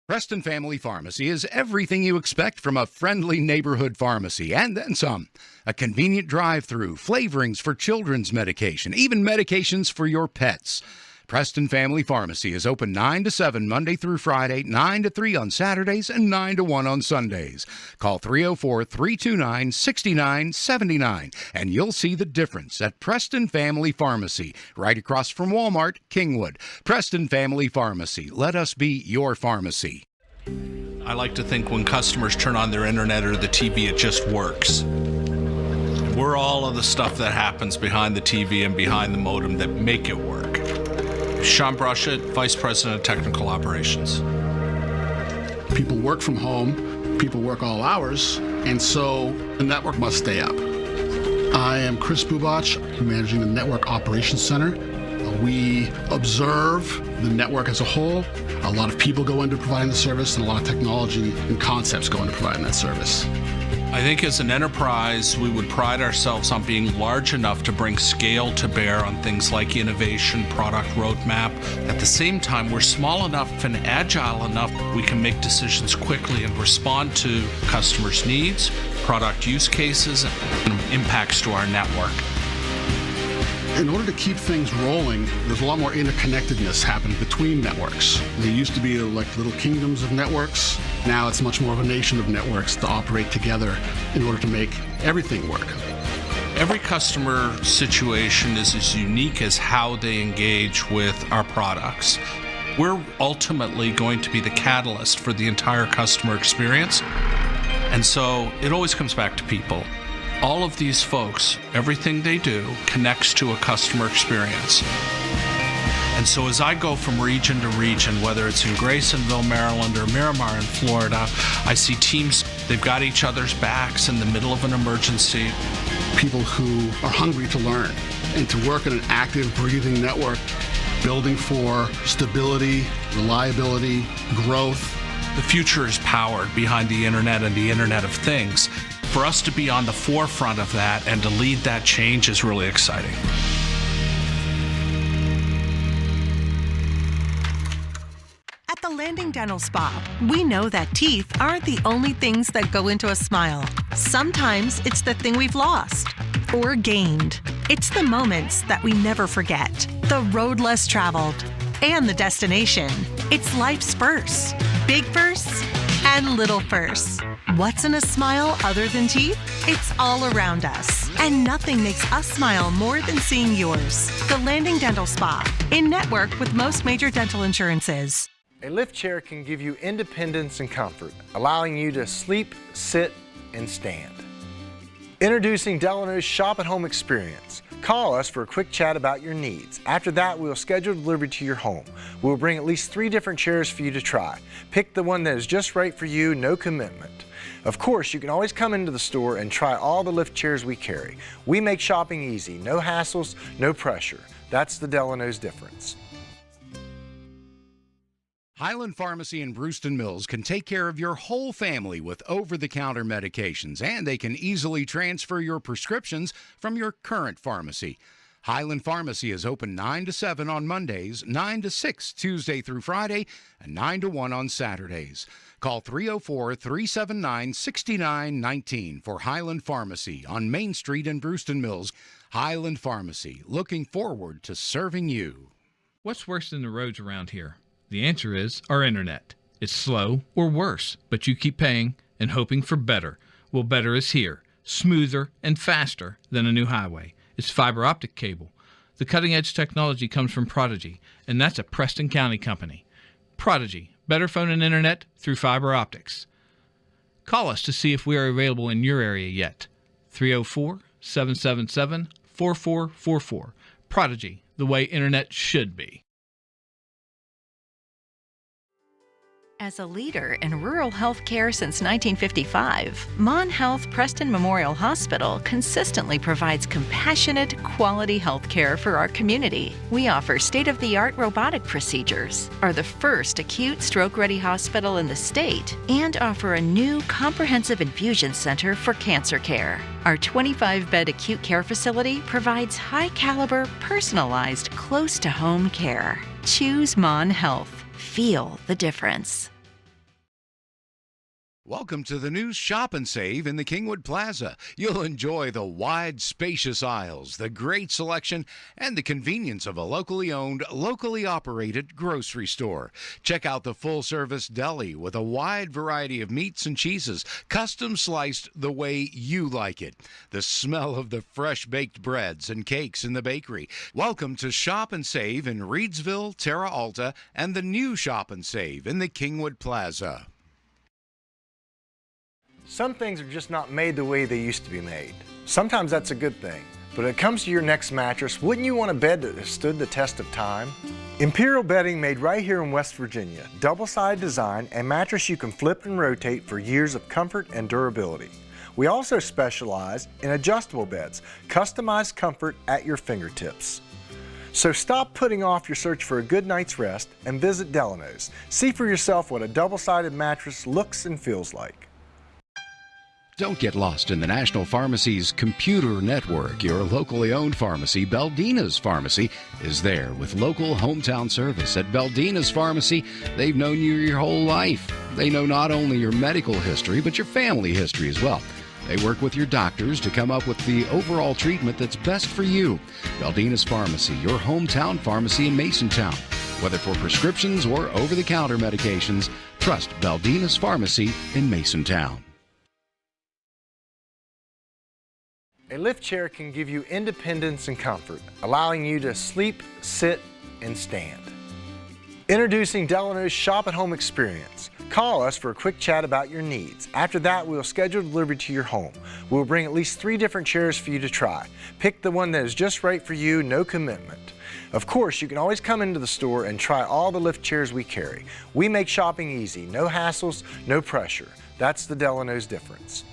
Preston Family Pharmacy is everything you expect from a friendly neighborhood pharmacy, and then some. A convenient drive-through, flavorings for children's medication, even medications for your pets. Preston Family Pharmacy is open 9 to 7 Monday through Friday, 9 to 3 on Saturdays, and 9 to 1 on Sundays. Call 304-329-6979, and you'll see the difference at Preston Family Pharmacy, right across from Walmart, Kingwood. Preston Family Pharmacy. Let us be your pharmacy. I like to think when customers turn on their internet or the TV, it just works. We're all of the stuff that happens behind the TV and behind the modem that make it work. Sean Brushett, Vice President of Technical Operations. People work from home, people work all hours, and so the network must stay up. I am Chris Bubach, managing the Network Operations Center. We observe the network as a whole. A lot of people go into providing the service, and a lot of technology and concepts go into providing that service. I think as an enterprise, we would pride ourselves on being large enough to bring scale to bear on things like innovation, product roadmap. At the same time, we're small enough and agile enough we can make decisions quickly and respond to customers' needs, product use cases, and impacts to our network. In order to keep things rolling, there's a lot more interconnectedness happening between networks. There used to be like little kingdoms of networks. Now it's much more of a nation of networks to operate together in order to make everything work. Every customer situation is as unique as how they engage with our products. We're ultimately going to be the catalyst for the entire customer experience. And so it always comes back to people. All of these folks, everything they do connects to a customer experience. And so as I go from region to region, whether it's in Graysonville, Maryland, or Miramar in Florida, I see teams, they've got each other's backs in the middle of an emergency. People who are hungry to learn and to work in an active, breathing network, building for stability, reliability, growth. The future is powered behind the internet and the Internet of Things. For us to be on the forefront of that and to lead that change is really exciting. At the Landing Dental Spa, we know that teeth aren't the only things that go into a smile. Sometimes it's the thing we've lost or gained. It's the moments that we never forget, the road less traveled, and the destination. It's life's firsts, big firsts and little firsts. What's in a smile other than teeth? It's all around us. And nothing makes us smile more than seeing yours. The Landing Dental Spa, in network with most major dental insurances. A lift chair can give you independence and comfort, allowing you to sleep, sit, and stand. Introducing Delano's Shop at Home experience. Call us for a quick chat about your needs. After that, we'll schedule delivery to your home. We'll bring at least 3 different chairs for you to try. Pick the one that is just right for you, no commitment. Of course, you can always come into the store and try all the lift chairs we carry. We make shopping easy, no hassles, no pressure. That's the Delano's difference. Highland Pharmacy in Brewston Mills can take care of your whole family with over-the-counter medications, and they can easily transfer your prescriptions from your current pharmacy. Highland Pharmacy is open 9 to 7 on Mondays, 9 to 6 Tuesday through Friday, and 9 to 1 on Saturdays. Call 304-379-6919 for Highland Pharmacy on Main Street in Brewston Mills. Highland Pharmacy, looking forward to serving you. What's worse than the roads around here? The answer is our internet. It's slow or worse, but you keep paying and hoping for better. Well, better is here, smoother and faster than a new highway. It's fiber optic cable. The cutting-edge technology comes from Prodigy, and that's a Preston County company. Prodigy, better phone and internet through fiber optics. Call us to see if we are available in your area yet. 304-777-4444. Prodigy, the way internet should be. As a leader in rural health care since 1955, Mon Health Preston Memorial Hospital consistently provides compassionate, quality health care for our community. We offer state-of-the-art robotic procedures, are the first acute stroke-ready hospital in the state, and offer a new comprehensive infusion center for cancer care. Our 25-bed acute care facility provides high-caliber, personalized, close-to-home care. Choose Mon Health. Feel the difference. Welcome to the new Shop and Save in the Kingwood Plaza. You'll enjoy the wide, spacious aisles, the great selection, and the convenience of a locally owned, locally operated grocery store. Check out the full-service deli with a wide variety of meats and cheeses, custom sliced the way you like it. The smell of the fresh-baked breads and cakes in the bakery. Welcome to Shop and Save in Reedsville, Terra Alta, and the new Shop and Save in the Kingwood Plaza. Some things are just not made the way they used to be made. Sometimes that's a good thing. But when it comes to your next mattress, wouldn't you want a bed that has stood the test of time? Imperial Bedding made right here in West Virginia. Double-sided design and mattress you can flip and rotate for years of comfort and durability. We also specialize in adjustable beds, customized comfort at your fingertips. So stop putting off your search for a good night's rest and visit Delano's. See for yourself what a double-sided mattress looks and feels like. Don't get lost in the National Pharmacy's computer network. Your locally owned pharmacy, Baldina's Pharmacy, is there with local hometown service. At Baldina's Pharmacy, they've known you your whole life. They know not only your medical history, but your family history as well. They work with your doctors to come up with the overall treatment that's best for you. Baldina's Pharmacy, your hometown pharmacy in Masontown. Whether for prescriptions or over-the-counter medications, trust Baldina's Pharmacy in Masontown. A lift chair can give you independence and comfort, allowing you to sleep, sit, and stand. Introducing Delano's Shop at Home experience. Call us for a quick chat about your needs. After that, we'll schedule delivery to your home. We'll bring at least 3 different chairs for you to try. Pick the one that is just right for you, no commitment. Of course, you can always come into the store and try all the lift chairs we carry. We make shopping easy, no hassles, no pressure. That's the Delano's difference.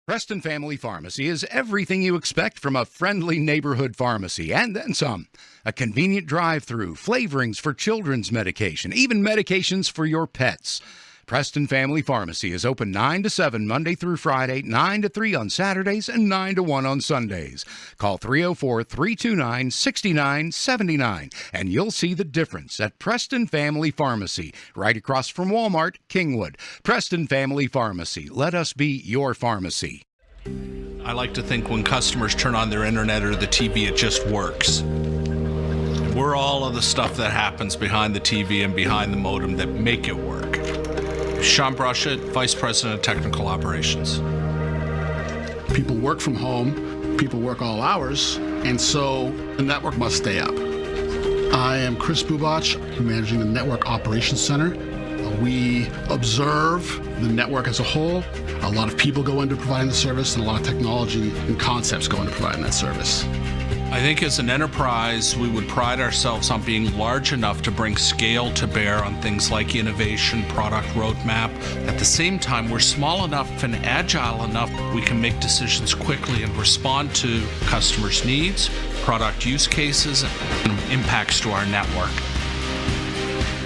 Preston Family Pharmacy is everything you expect from a friendly neighborhood pharmacy, and then some. A convenient drive-through, flavorings for children's medication, even medications for your pets. Preston Family Pharmacy is open 9 to 7 Monday through Friday, 9 to 3 on Saturdays, and 9 to 1 on Sundays. Call 304-329-6979, and you'll see the difference at Preston Family Pharmacy, right across from Walmart, Kingwood. Preston Family Pharmacy. Let us be your pharmacy. I like to think when customers turn on their internet or the TV, it just works. We're all of the stuff that happens behind the TV and behind the modem that make it work. Sean Brushett, Vice President of Technical Operations. People work from home, people work all hours, and so the network must stay up. I am Chris Bubach, managing the Network Operations Center. We observe the network as a whole. A lot of people go into providing the service, and a lot of technology and concepts go into providing that service. I think as an enterprise, we would pride ourselves on being large enough to bring scale to bear on things like innovation, product roadmap. At the same time, we're small enough and agile enough we can make decisions quickly and respond to customers' needs, product use cases, and impacts to our network.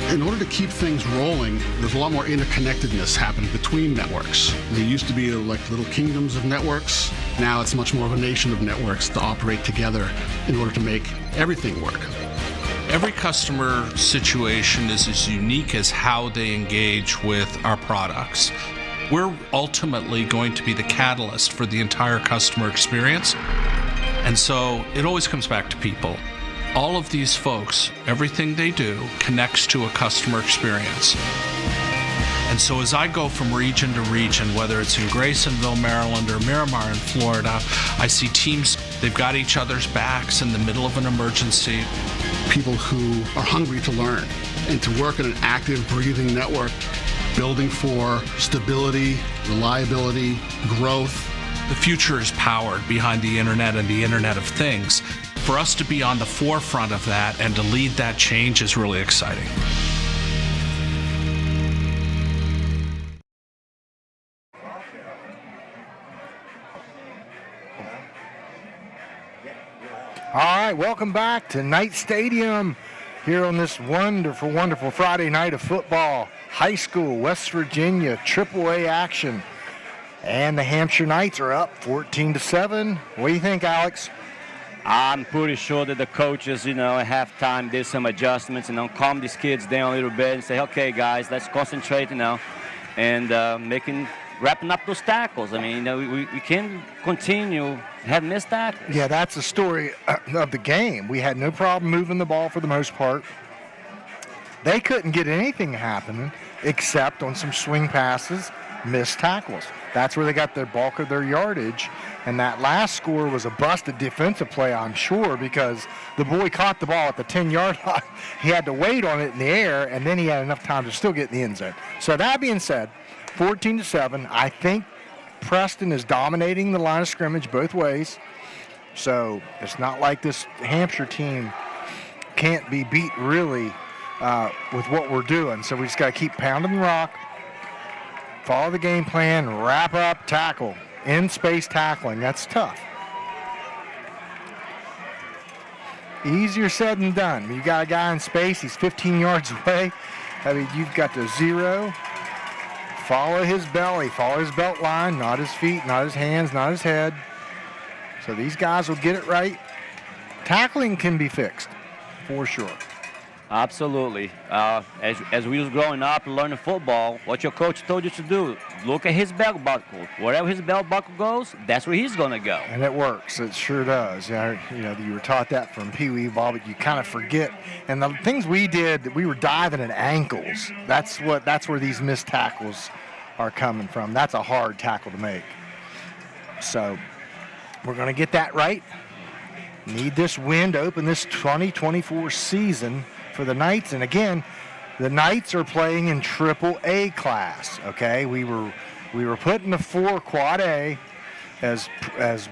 In order to keep things rolling, there's a lot more interconnectedness happening between networks. There used to be like little kingdoms of networks. Now it's much more of a nation of networks to operate together in order to make everything work. Every customer situation is as unique as how they engage with our products. We're ultimately going to be the catalyst for the entire customer experience. And so it always comes back to people. All of these folks, everything they do connects to a customer experience. And so as I go from region to region, whether it's in Graysonville, Maryland, or Miramar in Florida, I see teams, they've got each other's backs in the middle of an emergency. People who are hungry to learn and to work in an active, breathing network, building for stability, reliability, growth. The future is powered behind the internet and the Internet of Things. For us to be on the forefront of that and to lead that change is really exciting. All right, welcome back to Knight Stadium here on this wonderful, wonderful Friday night of football. High school, West Virginia, AAA action. And the Hampshire Knights are up 14-7. What do you think, Alex? I'm pretty sure that the coaches, at halftime did some adjustments, calm these kids down a little bit and say, okay, guys, let's concentrate, and wrapping up those tackles. I mean, we can't continue have missed tackles. Yeah, that's the story of the game. We had no problem moving the ball for the most part. They couldn't get anything happening except on some swing passes, missed tackles. That's where they got the bulk of their yardage. And that last score was a busted defensive play, I'm sure, because the boy caught the ball at the 10-yard line. He had to wait on it in the air, and then he had enough time to still get in the end zone. So that being said, 14-7, I think Preston is dominating the line of scrimmage both ways. So it's not like this Hampshire team can't be beat really with what we're doing. So we just got to keep pounding the rock, follow the game plan, wrap up, tackle. In-space tackling, that's tough. Easier said than done. You got a guy in space, he's 15 yards away. I mean, you've got to zero, follow his belly, follow his belt line, not his feet, not his hands, not his head. So these guys will get it right. Tackling can be fixed, for sure. Absolutely. As we was growing up and learning football, what your coach told you to do, look at his belt buckle. Wherever his belt buckle goes, that's where he's going to go. And it works. It sure does. You were taught that from Pee Wee ball, but you kind of forget. And the things we did, we were diving at ankles. That's where these missed tackles are coming from. That's a hard tackle to make. So we're going to get that right. Need this win to open this 2024 season for the Knights. And again, the Knights are playing in AAA class. Okay, we were put in the 4 Quad A as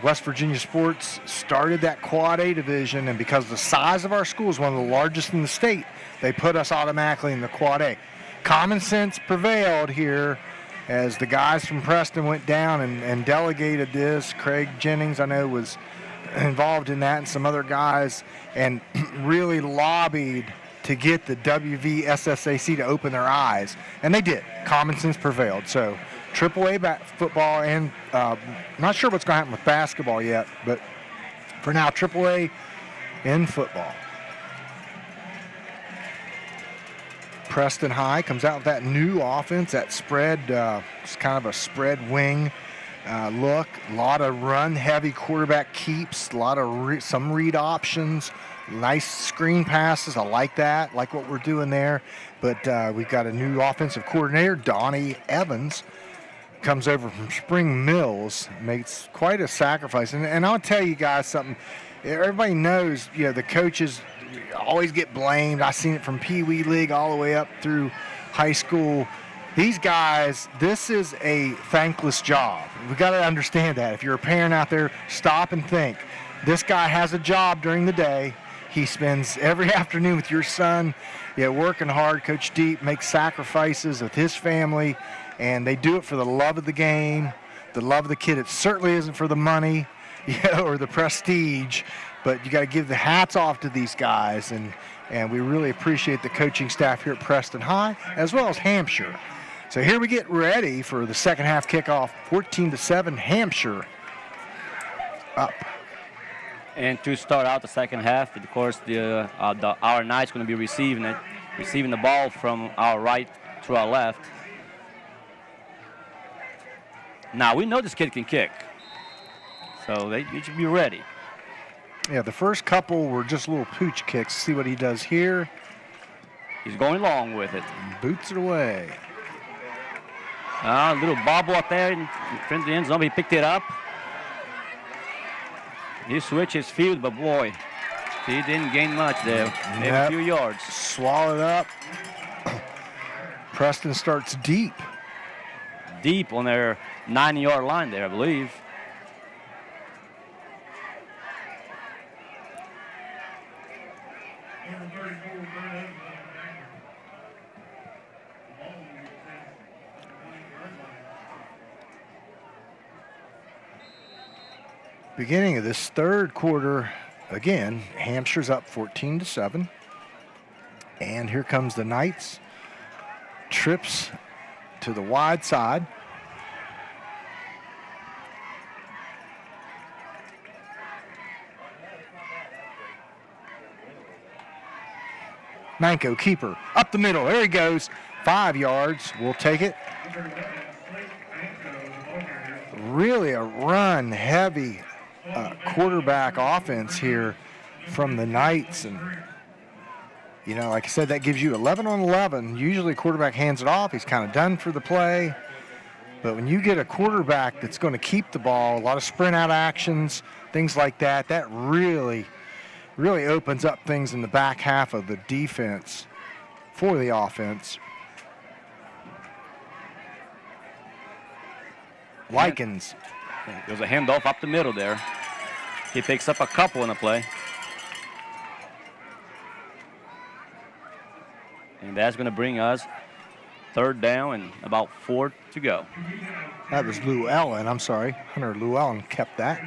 West Virginia Sports started that Quad A division, and because the size of our school is one of the largest in the state, they put us automatically in the Quad A. Common sense prevailed here as the guys from Preston went down and delegated this. Craig Jennings, I know, was involved in that, and some other guys, and really lobbied to get the WVSSAC to open their eyes, and they did. Common sense prevailed. So AAA football, and not sure what's going to happen with basketball yet, but for now, AAA in football. Preston High comes out with that new offense, that spread, it's kind of a spread wing look. A lot of run-heavy quarterback keeps, a lot of some read options, nice screen passes. I like that, like what we're doing there. But we've got a new offensive coordinator, Donnie Evans, comes over from Spring Mills, makes quite a sacrifice. And I'll tell you guys something. Everybody knows, the coaches always get blamed. I've seen it from Pee Wee League all the way up through high school. These guys, this is a thankless job. We've got to understand that. If you're a parent out there, stop and think. This guy has a job during the day. He spends every afternoon with your son, working hard. Coach Deep makes sacrifices with his family, and they do it for the love of the game, the love of the kid. It certainly isn't for the money, or the prestige, but you got to give the hats off to these guys, and And we really appreciate the coaching staff here at Preston High, as well as Hampshire. So here we get ready for the second half kickoff, 14-7, Hampshire up. And to start out the second half, of course, our Knights going to be receiving the ball from our right to our left. Now, we know this kid can kick, so they should be ready. Yeah, the first couple were just little pooch kicks. See what he does here. He's going long with it. Boots it away. A little bobble up there in front of the end zone. He picked it up. He switched his field, but boy, he didn't gain much there. Maybe a few yards. Swallowed up. Preston starts deep. Deep on their 9-yard line there, I believe. Beginning of this third quarter, again, Hampshire's up 14-7. And here comes the Knights. Trips to the wide side. Manco, keeper, up the middle. There he goes. 5 yards. We'll take it. Really a run-heavy quarterback offense here from the Knights. And, you know, like I said, that gives you 11 on 11. Usually quarterback hands it off. He's kind of done for the play. But when you get a quarterback that's going to keep the ball, a lot of sprint out actions, things like that, that really opens up things in the back half of the defense for the offense. Likens. There's a handoff up the middle there. He picks up a couple in the play. And that's going to bring us third down and about 4 to go. That was Llewellyn. I'm sorry. Hunter Llewellyn kept that.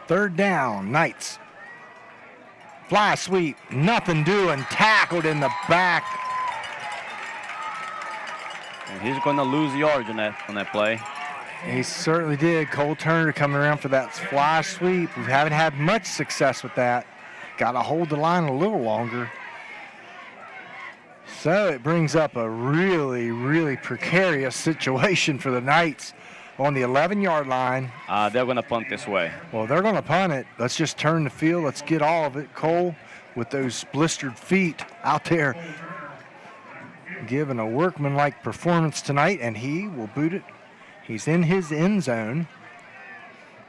Third down, Knights. Fly sweep, nothing doing, tackled in the back. And he's going to lose yardage on that play. He certainly did. Cole Turner coming around for that fly sweep. We haven't had much success with that. Got to hold the line a little longer. So it brings up a really, really precarious situation for the Knights on the 11-yard line. They're going to punt this way. Well, they're going to punt it. Let's just turn the field. Let's get all of it. Cole, with those blistered feet out there, giving a workmanlike performance tonight, and he will boot it. He's in his end zone,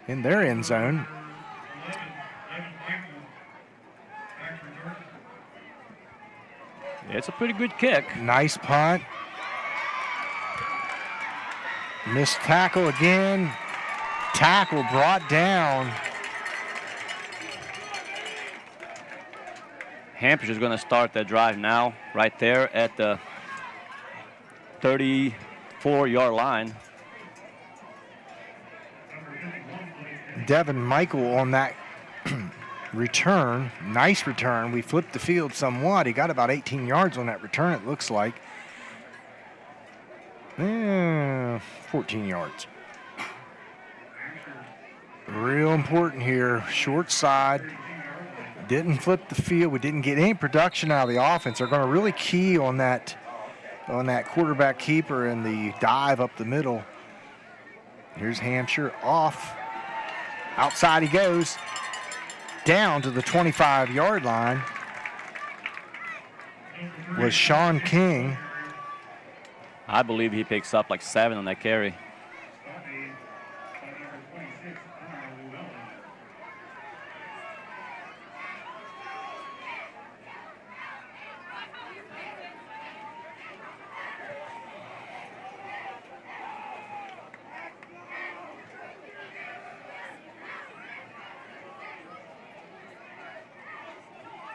in their end zone. It's a pretty good kick. Nice punt. Missed tackle again. Tackle brought down. Hampshire's going to start their drive now, right there at the 34-yard line. Devin Michael on that return. Nice return. We flipped the field somewhat. He got about 18 yards on that return, it looks like. 14 yards. Real important here. Short side. Didn't flip the field. We didn't get any production out of the offense. They're going to really key on that quarterback keeper and the dive up the middle. Here's Hampshire off. Outside he goes. Down to the 25-yard line was Sean King. I believe he picks up like 7 on that carry.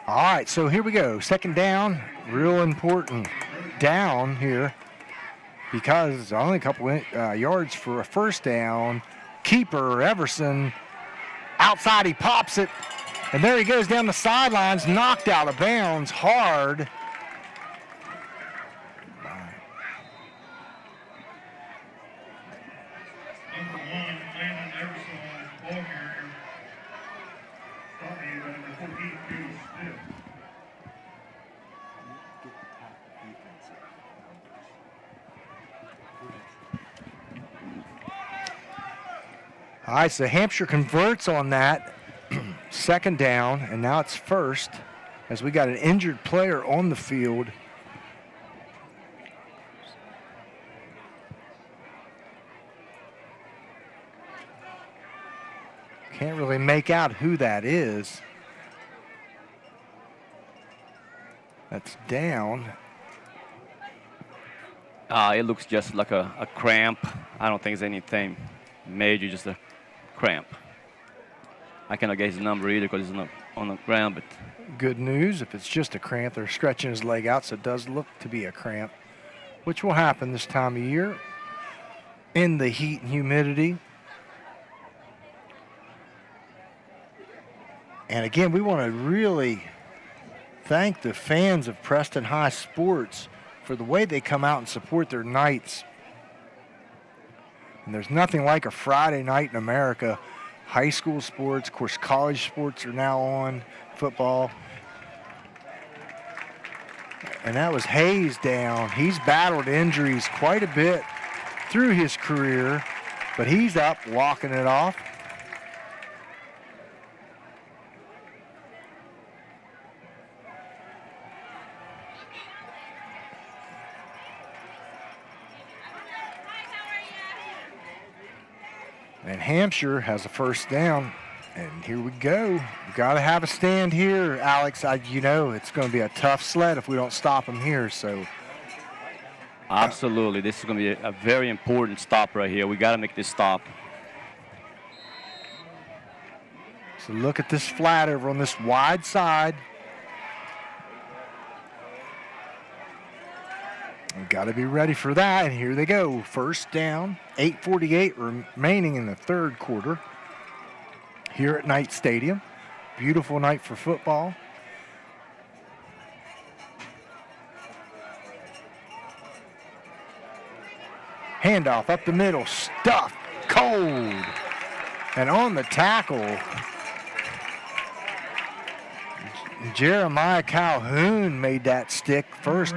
All right, so here we go. Second down, real important down here because it's only a couple yards for a first down. Keeper Everson outside, he pops it, and there he goes down the sidelines, knocked out of bounds hard. All right, so Hampshire converts on that second down, and now it's first as we got an injured player on the field. Can't really make out who that is. That's down. It looks just like a cramp. I don't think it's anything major, just a cramp. I cannot get his number either because he's not on the ground. But good news, if it's just a cramp, they're stretching his leg out, so it does look to be a cramp, which will happen this time of year in the heat and humidity. And again, we want to really thank the fans of Preston High Sports for the way they come out and support their Knights. And there's nothing like a Friday night in America. High school sports, of course, college sports are now on, football. And that was Hayes down. He's battled injuries quite a bit through his career, but he's up walking it off. And Hampshire has a first down, and here we go. We've got to have a stand here, Alex. You know it's going to be a tough sled if we don't stop them here. So, absolutely, this is going to be a very important stop right here. We got to make this stop. So look at this flat over on this wide side. We've got to be ready for that, and here they go. First down, 8:48 remaining in the third quarter here at Knight Stadium. Beautiful night for football. Handoff up the middle, stuffed, cold, and on the tackle, Jeremiah Calhoun made that stick first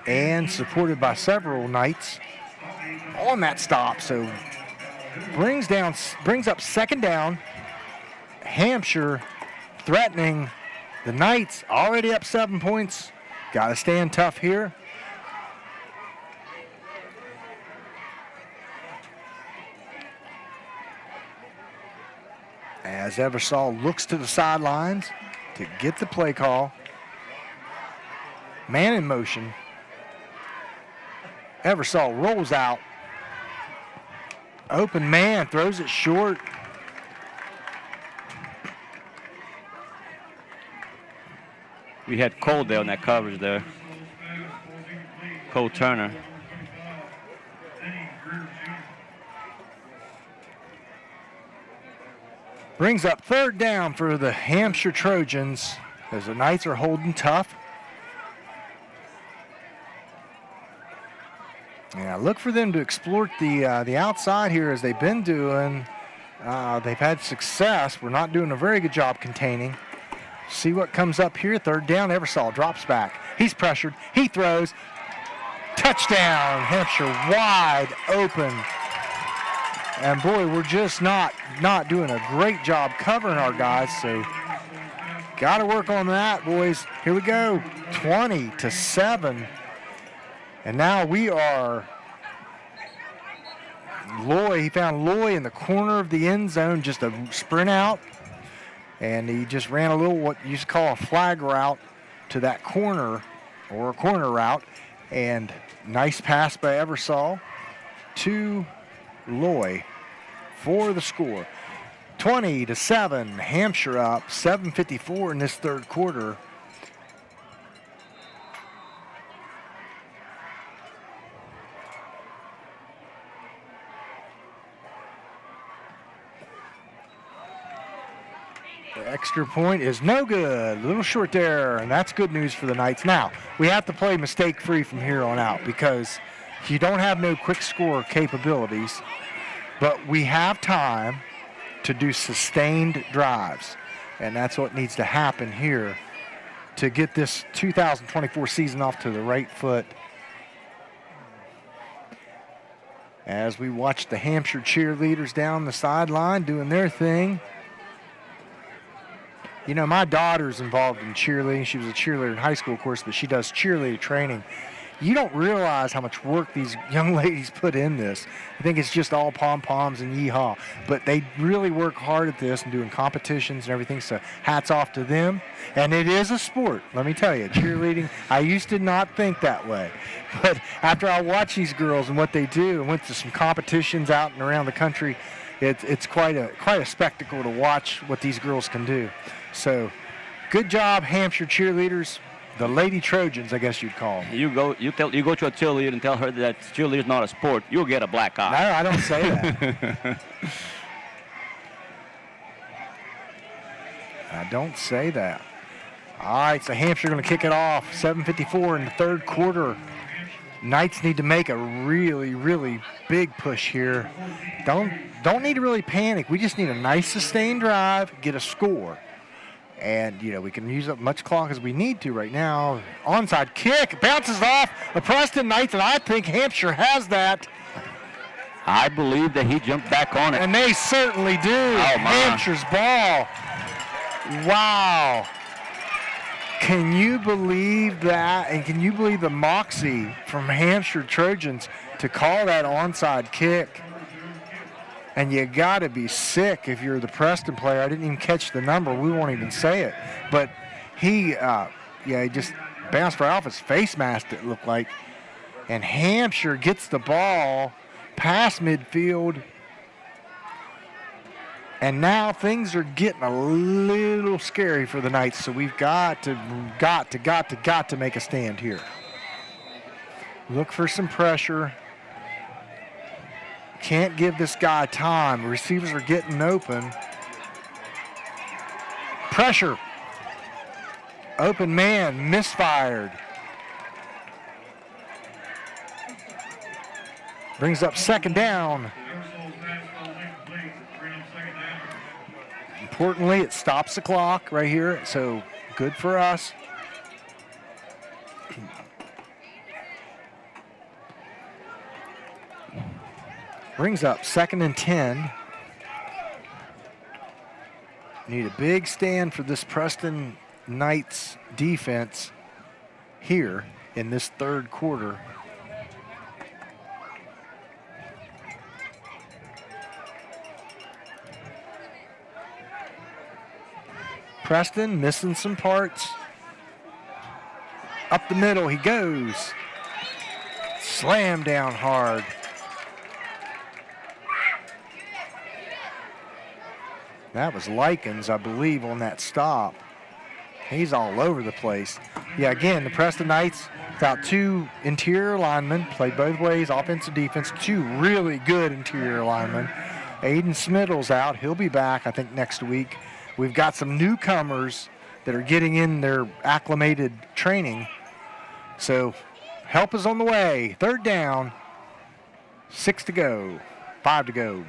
and supported by several Knights on that stop. So brings up second down. Hampshire threatening the Knights, already up 7 points. Got to stand tough here. As Eversole looks to the sidelines to get the play call. Man in motion. Eversole rolls out. Open man, throws it short. We had Cole there on that coverage there. Cole Turner. Brings up third down for the Hampshire Trojans as the Knights are holding tough. Yeah, look for them to exploit the outside here as they've been doing. They've had success. We're not doing a very good job containing. See what comes up here. Third down, Eversole drops back. He's pressured. He throws. Touchdown, Hampshire wide open. And boy, we're just not doing a great job covering our guys, so got to work on that, boys. Here we go, 20-7. And now we are, Loy, he found Loy in the corner of the end zone, just a sprint out. And he just ran a little what you used to call a flag route to that corner, or a corner route. And nice pass by Eversole to Loy for the score. 20-7, Hampshire up, 7:54 in this third quarter. The extra point is no good. A little short there, and that's good news for the Knights. Now, we have to play mistake-free from here on out because you don't have no quick score capabilities, but we have time to do sustained drives, and that's what needs to happen here to get this 2024 season off to the right foot. As we watch the Hampshire cheerleaders down the sideline doing their thing. You know, my daughter's involved in cheerleading. She was a cheerleader in high school, of course, but she does cheerleader training. You don't realize how much work these young ladies put in this. I think it's just all pom-poms and yee-haw. But they really work hard at this and doing competitions and everything, so hats off to them. And it is a sport, let me tell you. Cheerleading, I used to not think that way. But after I watch these girls and what they do and went to some competitions out and around the country, it's quite a spectacle to watch what these girls can do. So good job, Hampshire cheerleaders. The Lady Trojans, I guess you'd call them. You go to a cheerleader and tell her that cheerleader is not a sport, you'll get a black eye. No, I don't say that. I don't say that. All right, so Hampshire going to kick it off. 7:54 in the third quarter. Knights need to make a really, really big push here. Don't need to really panic. We just need a nice sustained drive, get a score. And, you know, we can use up much clock as we need to right now. Onside kick, bounces off the Preston Knights, and I think Hampshire has that. I believe that he jumped back on it. And they certainly do. Oh, my. Hampshire's ball. Wow. Can you believe that? And can you believe the moxie from Hampshire Trojans to call that onside kick? And you got to be sick if you're the Preston player. I didn't even catch the number. We won't even say it. But he just bounced right off his face mask, it looked like. And Hampshire gets the ball past midfield. And now things are getting a little scary for the Knights. So we've got to make a stand here. Look for some pressure. Can't give this guy time. Receivers are getting open. Pressure. Open man, misfired. Brings up second down. Importantly, it stops the clock right here, so good for us. Brings up 2nd and 10. Need a big stand for this Preston Knights defense here in this third quarter. Preston missing some parts. Up the middle he goes. Slam down hard. That was Likens, I believe, on that stop. He's all over the place. Yeah, again, the Preston Knights without two interior linemen, played both ways, offense and defense, two really good interior linemen. Aiden Smiddle's out. He'll be back, I think, next week. We've got some newcomers that are getting in their acclimated training. So help is on the way. Third down, 6 to go, 5 to go.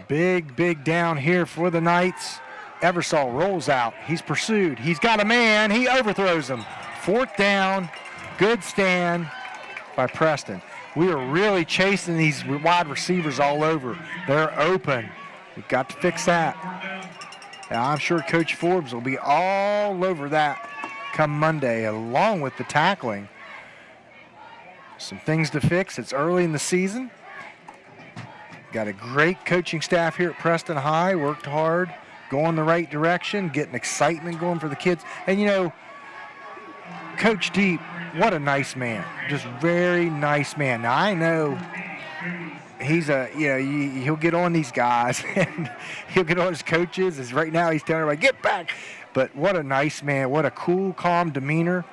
Big down here for the Knights. Eversole rolls out. He's pursued. He's got a man. He overthrows him. 4th down. Good stand by Preston. We are really chasing these wide receivers all over. They're open. We've got to fix that. Now, I'm sure Coach Forbes will be all over that come Monday, along with the tackling. Some things to fix. It's early in the season. Got a great coaching staff here at Preston High, worked hard, going the right direction, getting excitement going for the kids. And, you know, Coach Deep, what a nice man, just very nice man. Now, I know he's he'll get on these guys and he'll get on his coaches. As right now he's telling everybody, get back. But what a nice man, what a cool, calm demeanor.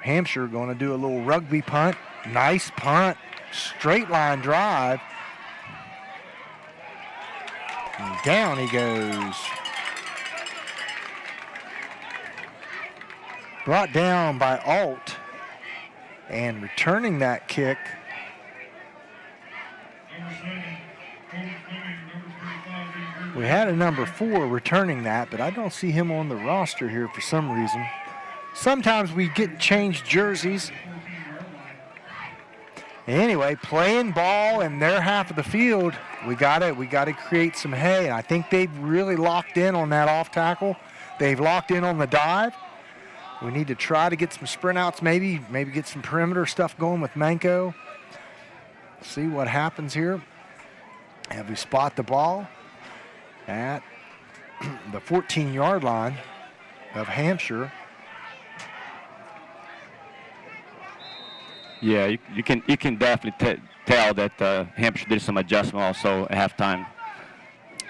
Hampshire going to do a little rugby punt. Nice punt, straight line drive. And down he goes. Brought down by Alt. And returning that kick. We had a number 4 returning that, but I don't see him on the roster here for some reason. Sometimes we get changed jerseys. Anyway, playing ball in their half of the field, we gotta create some hay. And I think they've really locked in on that off tackle. They've locked in on the dive. We need to try to get some sprint outs, maybe get some perimeter stuff going with Manko. See what happens here. Have we spot the ball at the 14-yard line of Hampshire. Yeah, you can definitely tell that Hampshire did some adjustment also at halftime.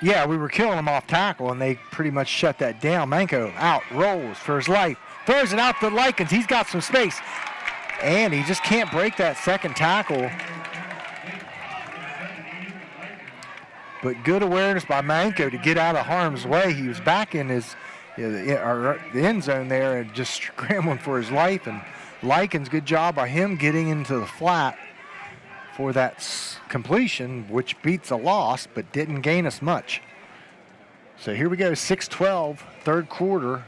Yeah, we were killing them off tackle, and they pretty much shut that down. Manko out, rolls for his life, throws it out to Likens. He's got some space, and he just can't break that second tackle. But good awareness by Manko to get out of harm's way. He was back in the end zone there and just scrambling for his life. And Likens, good job by him getting into the flat for that completion, which beats a loss, but didn't gain us much. So here we go, 6:12, third quarter.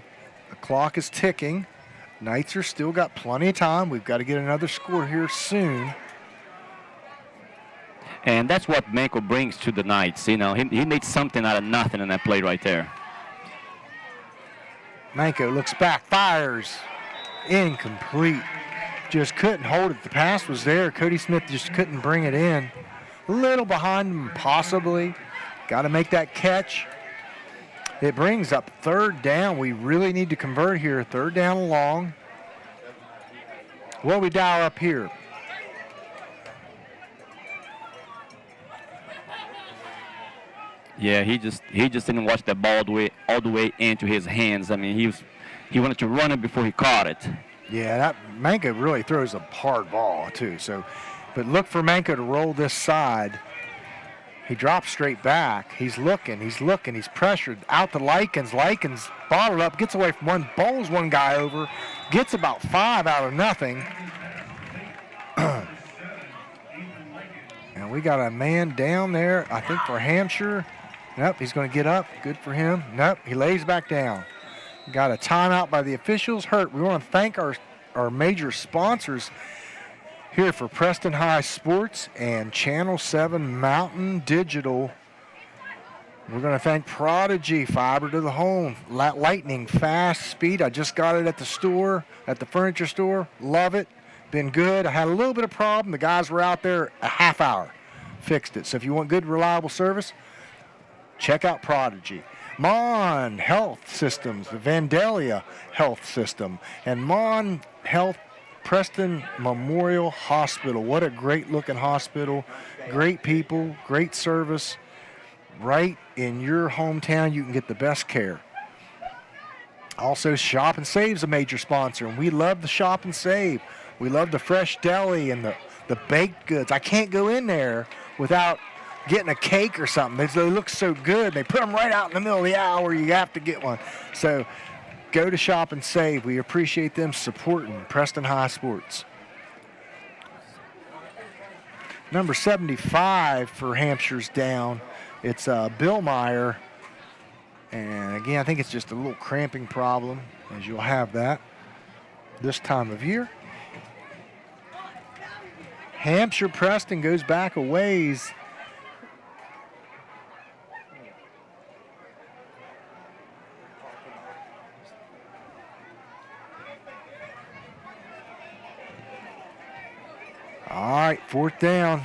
The clock is ticking. Knights are still got plenty of time. We've got to get another score here soon. And that's what Manko brings to the Knights. You know, he made something out of nothing in that play right there. Manko looks back, fires. Incomplete. Just couldn't hold it. The pass was there. Cody Smith just couldn't bring it in. A little behind him, possibly. Got to make that catch. It brings up third down. We really need to convert here. Third down and long. What we dial up here? Yeah, he just didn't watch that ball all the way into his hands. I mean, he wanted to run it before he caught it. Yeah, that Manko really throws a hard ball too. So, but look for Manko to roll this side. He drops straight back. He's looking. He's pressured out to Likens. Likens bottled up, gets away from one, bowls one guy over, gets about 5 out of nothing. And we got a man down there, I think, for Hampshire. Nope, he's going to get up. Good for him. Nope, he lays back down. Got a timeout by the officials. Hurt. We want to thank our major sponsors here for Preston High Sports and Channel 7 Mountain Digital. We're going to thank Prodigy, fiber to the home, lightning, fast speed. I just got it at the store, at the furniture store. Love it. Been good. I had a little bit of problem. The guys were out there a half hour. Fixed it. So if you want good, reliable service, check out Prodigy. Mon Health Systems, the Vandalia Health System, and Mon Health Preston Memorial Hospital. What a great looking hospital. Great people, great service. Right in your hometown, you can get the best care. Also, Shop and Save's a major sponsor, and we love the Shop and Save. We love the fresh deli and the baked goods. I can't go in there without getting a cake or something. They look so good. They put them right out in the middle of the hour. You have to get one. So go to Shop and Save. We appreciate them supporting Preston High Sports. Number 75 for Hampshire's down. It's Bill Meyer. And again, I think it's just a little cramping problem, as you'll have that this time of year. Hampshire Preston goes back a ways. All right, fourth down.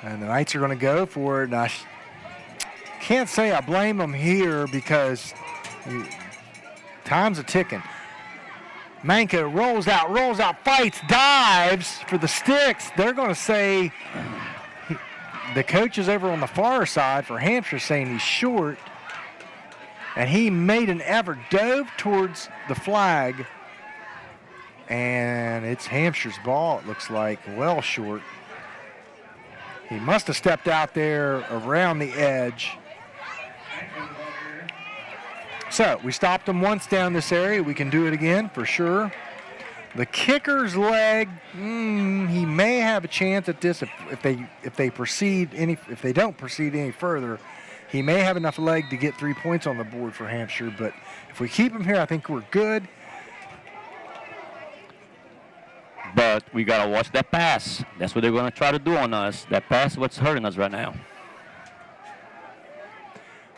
And the Knights are going to go for it. And I can't say I blame them here because time's a ticking. Manko rolls out, fights, dives for the sticks. They're going to say, the coaches over on the far side for Hampshire saying he's short. And he made an effort, dove towards the flag. And it's Hampshire's ball, it looks like, well short. He must have stepped out there around the edge. So we stopped him once down this area. We can do it again for sure. The kicker's leg, he may have a chance at this if they don't proceed any further. He may have enough leg to get 3 points on the board for Hampshire, but if we keep him here, I think we're good. But we got to watch that pass. That's what they're going to try to do on us. That pass is what's hurting us right now.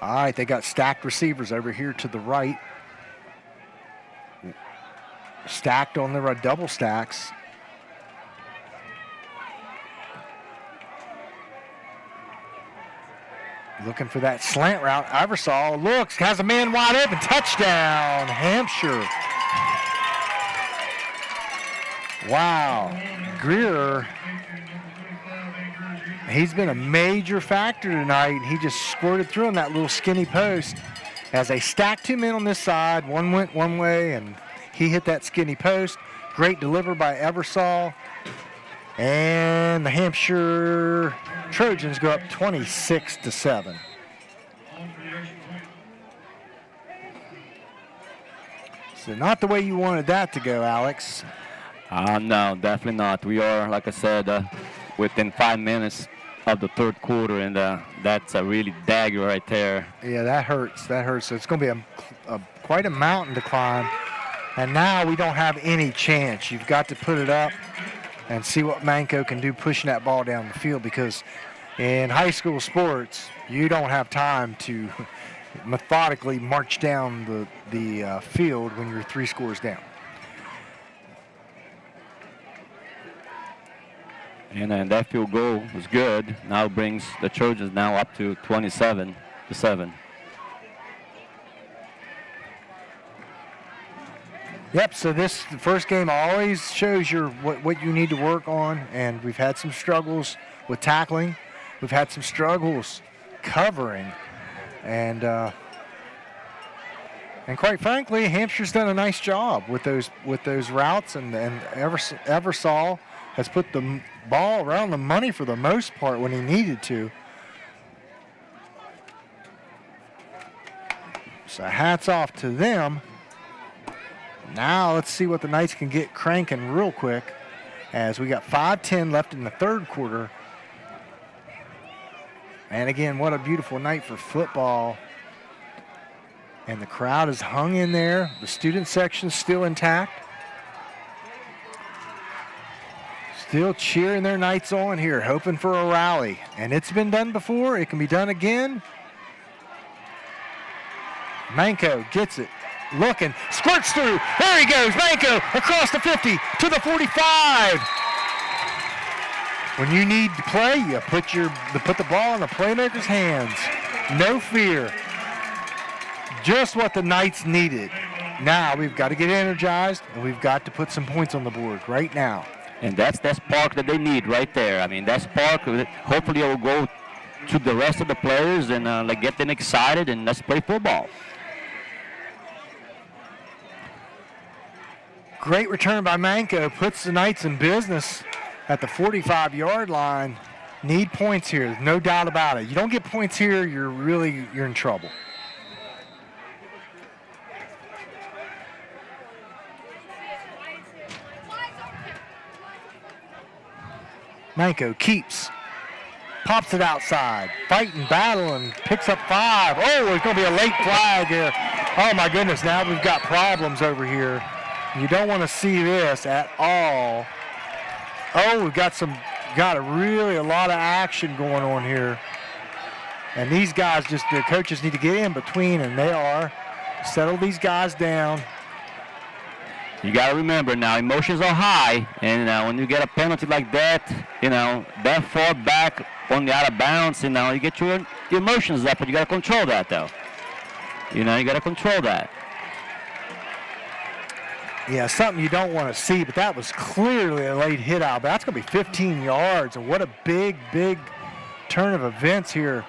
All right, they got stacked receivers over here to the right. Stacked on the double stacks. Looking for that slant route. Iversall looks, has a man wide open. Touchdown, Hampshire. Wow. Greer, he's been a major factor tonight. He just squirted through on that little skinny post. As they stacked 2 men on this side, one went one way, and he hit that skinny post. Great deliver by Eversall. And the Hampshire Trojans go up 26-7. So not the way you wanted that to go, Alex. No, definitely not. We are, like I said, within 5 minutes of the third quarter, and that's a really dagger right there. Yeah, that hurts. That hurts. So it's going to be quite a mountain to climb. And now we don't have any chance. You've got to put it up and see what Manco can do pushing that ball down the field, because in high school sports, you don't have time to methodically march down the field when you're 3 scores down. And that field goal was good. Now brings the Trojans now up to 27-7. Yep, so the first game always shows you what you need to work on, and we've had some struggles with tackling. We've had some struggles covering, and quite frankly, Hampshire's done a nice job with those routes, and Eversall has put the ball around the money for the most part when he needed to. So hats off to them. Now let's see what the Knights can get cranking real quick, as we got 5:10 left in the third quarter. And again, what a beautiful night for football. And the crowd is hung in there. The student section's still intact. Still cheering their Knights on here, hoping for a rally. And it's been done before. It can be done again. Manco gets it. Looking, squirts through. There he goes, Manco, across the 50 to the 45. When you need to play, you put the ball in the playmaker's hands. No fear. Just what the Knights needed. Now we've got to get energized, and we've got to put some points on the board right now. And that's that spark that they need right there. I mean, that spark, hopefully it will go to the rest of the players and get them excited, and let's play football. Great return by Manco, puts the Knights in business at the 45-yard line. Need points here, no doubt about it. You don't get points here, you're in trouble. Manco keeps, pops it outside, fighting, battling, picks up 5. Oh, it's going to be a late flag here. Oh my goodness, now we've got problems over here. You don't want to see this at all. Oh, we've got a lot of action going on here. And these guys the coaches need to get in between, and they are. Settle these guys down. You got to remember now, emotions are high, and when you get a penalty like that, that far back on the out of bounds, you get your emotions up, but you got to control that, though. You got to control that. Yeah, something you don't want to see, but that was clearly a late hit out. But that's going to be 15 yards, and what a big, big turn of events here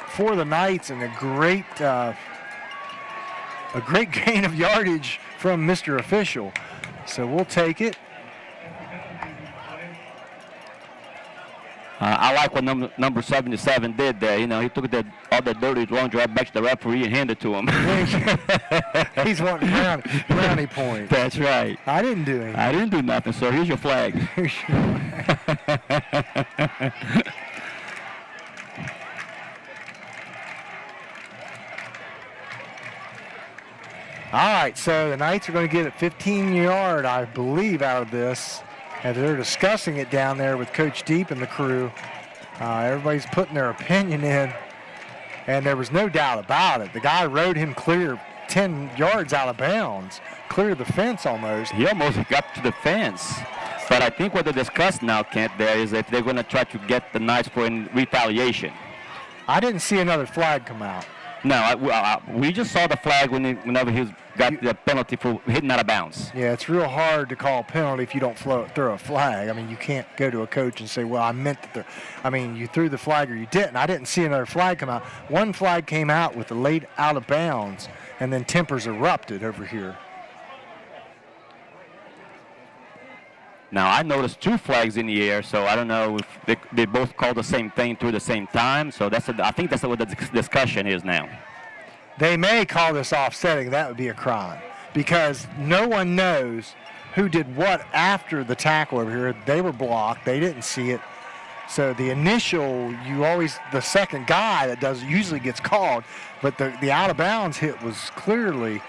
for the Knights, and a great gain of yardage from Mr. Official. So we'll take it. I like what number 77 did there. You know, he took all the dirty laundry right back to the referee and handed it to him. He's wanting brownie points. That's right. I didn't do anything. I didn't do nothing, sir. Here's your flag. All right, so the Knights are going to get a 15-yard, I believe, out of this. And they're discussing it down there with Coach Deep and the crew. Everybody's putting their opinion in, and there was no doubt about it. The guy rode him clear 10 yards out of bounds, cleared the fence almost. He almost got to the fence. But I think what they discussed now, Kent, there is if they're going to try to get the Knights for retaliation. I didn't see another flag come out. No, we just saw the flag whenever he got the penalty for hitting out of bounds. Yeah, it's real hard to call a penalty if you don't throw a flag. I mean, you can't go to a coach and say, well, I meant that. You threw the flag or you didn't. I didn't see another flag come out. One flag came out with the late out of bounds, and then tempers erupted over here. Now, I noticed 2 flags in the air, so I don't know if they both called the same thing through the same time. So I think that's what the discussion is now. They may call this offsetting. That would be a crime because no one knows who did what after the tackle over here. They were blocked. They didn't see it. So the initial, the second guy that usually gets called, but the out of bounds hit was clearly.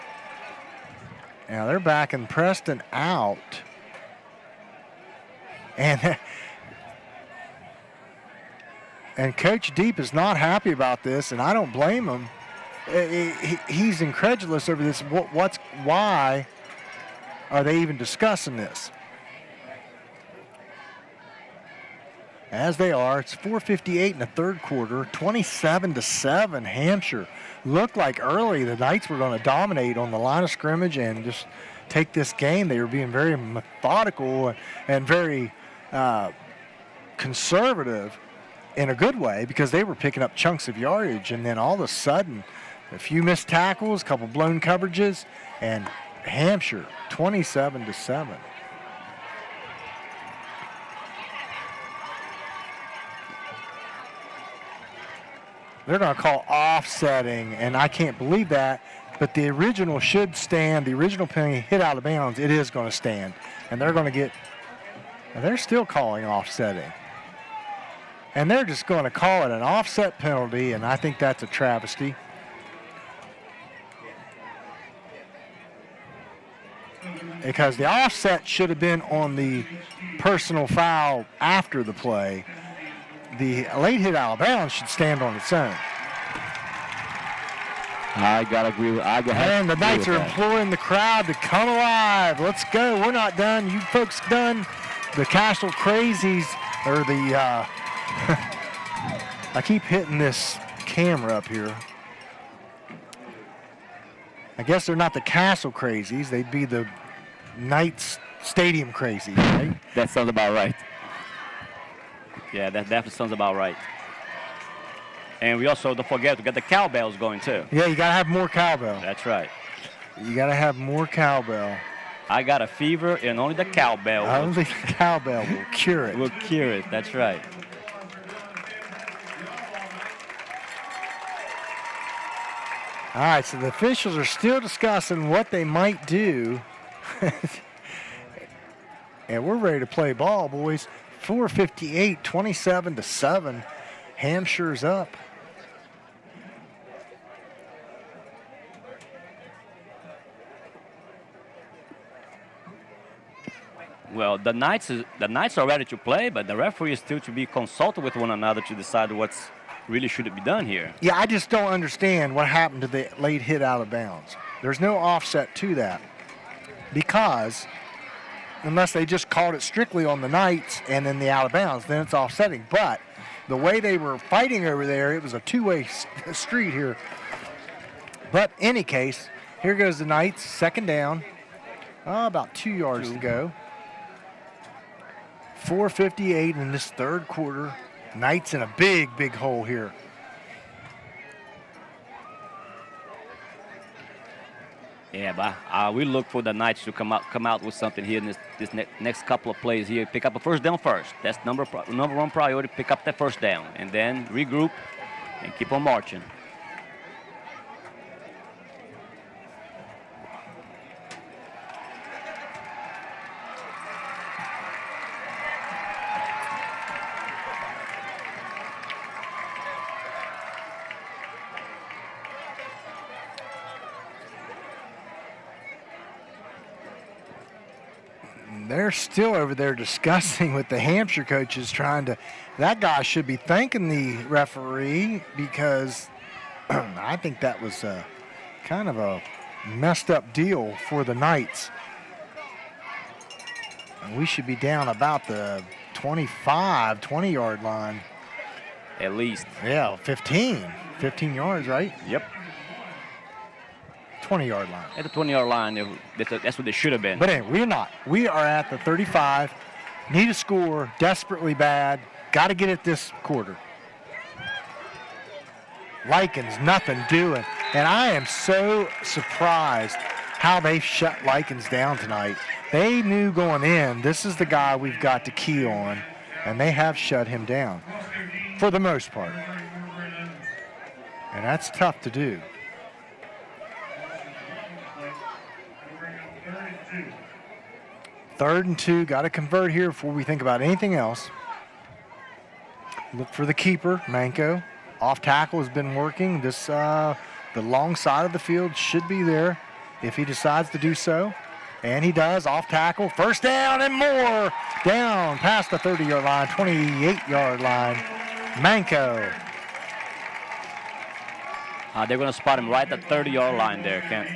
Now they're backing Preston out. And Coach Deep is not happy about this, and I don't blame him. He's incredulous over this. Why are they even discussing this? As they are, it's 4:58 in the third quarter, 27-7. Hampshire looked like early the Knights were going to dominate on the line of scrimmage and just take this game. They were being very methodical and very conservative in a good way because they were picking up chunks of yardage, and then all of a sudden a few missed tackles, a couple blown coverages, and Hampshire 27-7. They're going to call offsetting, and I can't believe that, but the original should stand. The original penalty hit out of bounds. It is going to stand, and they're going to get. They're still calling offsetting. And they're just going to call it an offset penalty, and I think that's a travesty. Because the offset should have been on the personal foul after the play. The late hit out of bounds should stand on its own. I got to agree with And the Knights are imploring the crowd to come alive. Let's go. We're not done. You folks done. The Castle Crazies, or the, I keep hitting this camera up here. I guess they're not the Castle Crazies. They'd be the Knights Stadium Crazies, right? That sounds about right. Yeah, that definitely sounds about right. And we also don't forget to get the cowbells going too. Yeah, you got to have more cowbell. That's right. You got to have more cowbell. I got a fever, and only the cowbell only the cowbell will cure it. Will cure it. That's right. All right, so the officials are still discussing what they might do. And we're ready to play ball, boys. 4:58, 27-7. Hampshire's up. Well, the Knights are ready to play, but the referee is still to be consulted with one another to decide what's really should be done here. Yeah, I just don't understand what happened to the late hit out of bounds. There's no offset to that because unless they just called it strictly on the Knights and then the out of bounds, then it's offsetting. But the way they were fighting over there, it was a two-way street here. But in any case, here goes the Knights, second down. About 2 yards to go. 4:58 in this third quarter. Knights in a big, big hole here. Yeah, but we look for the Knights to come out with something here in this next couple of plays here. Pick up a first down first. That's number one priority. Pick up that first down, and then regroup and keep on marching. They're still over there discussing with the Hampshire coaches, that guy should be thanking the referee, because I think that was kind of a messed up deal for the Knights. And we should be down about the 20-yard line. At least. Yeah, 15 yards, right? Yep. 20-yard line. At the 20-yard line, that's what they should have been. But anyway, we're not. We are at the 35. Need a score desperately bad. Got to get it this quarter. Likens, nothing doing. And I am so surprised how they shut Likens down tonight. They knew going in, this is the guy we've got to key on, and they have shut him down for the most part. And that's tough to do. Third and 2, got to convert here before we think about anything else. Look for the keeper, Manco. Off tackle has been working. The long side of the field should be there if he decides to do so. And he does. Off tackle, first down and more. Down past the 30-yard line, 28-yard line. Manco. They're going to spot him right at the 30-yard line there, Kent.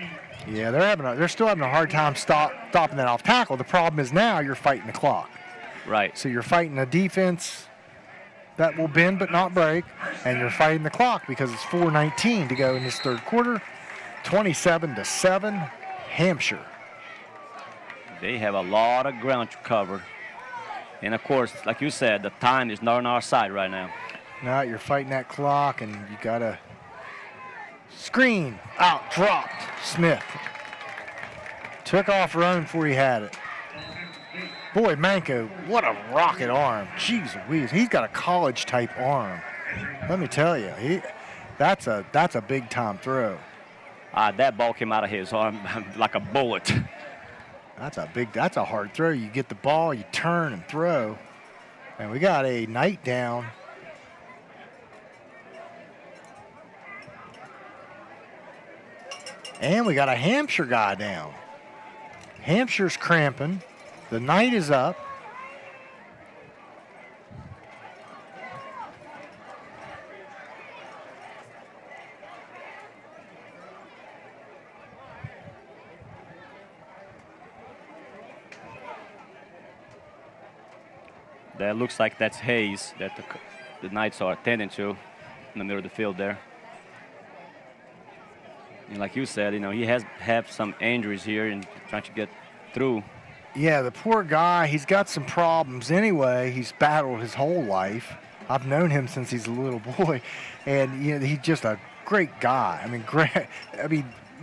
Yeah, they're still having a hard time stopping that off tackle. The problem is now you're fighting the clock. Right. So you're fighting a defense that will bend but not break, and you're fighting the clock because it's 4:19 to go in this third quarter. 27-7, Hampshire. They have a lot of ground to cover. And of course, like you said, the time is not on our side right now. Now you're fighting that clock, and you got to screen out, dropped. Smith took off run before he had it. Boy, Manco, what a rocket arm. Jeez Louise, he's got a college type arm. Let me tell you, that's a big time throw. That ball came out of his arm like a bullet. That's a hard throw. You get the ball, you turn and throw. And we got a Knight down. And we got a Hampshire guy down. Hampshire's cramping. The Knight is up. That looks like that's Hayes that the Knights are attending to in the middle of the field there. And like you said, he has some injuries here and trying to get through. Yeah, the poor guy, he's got some problems anyway. He's battled his whole life. I've known him since he's a little boy, and he's just a great guy.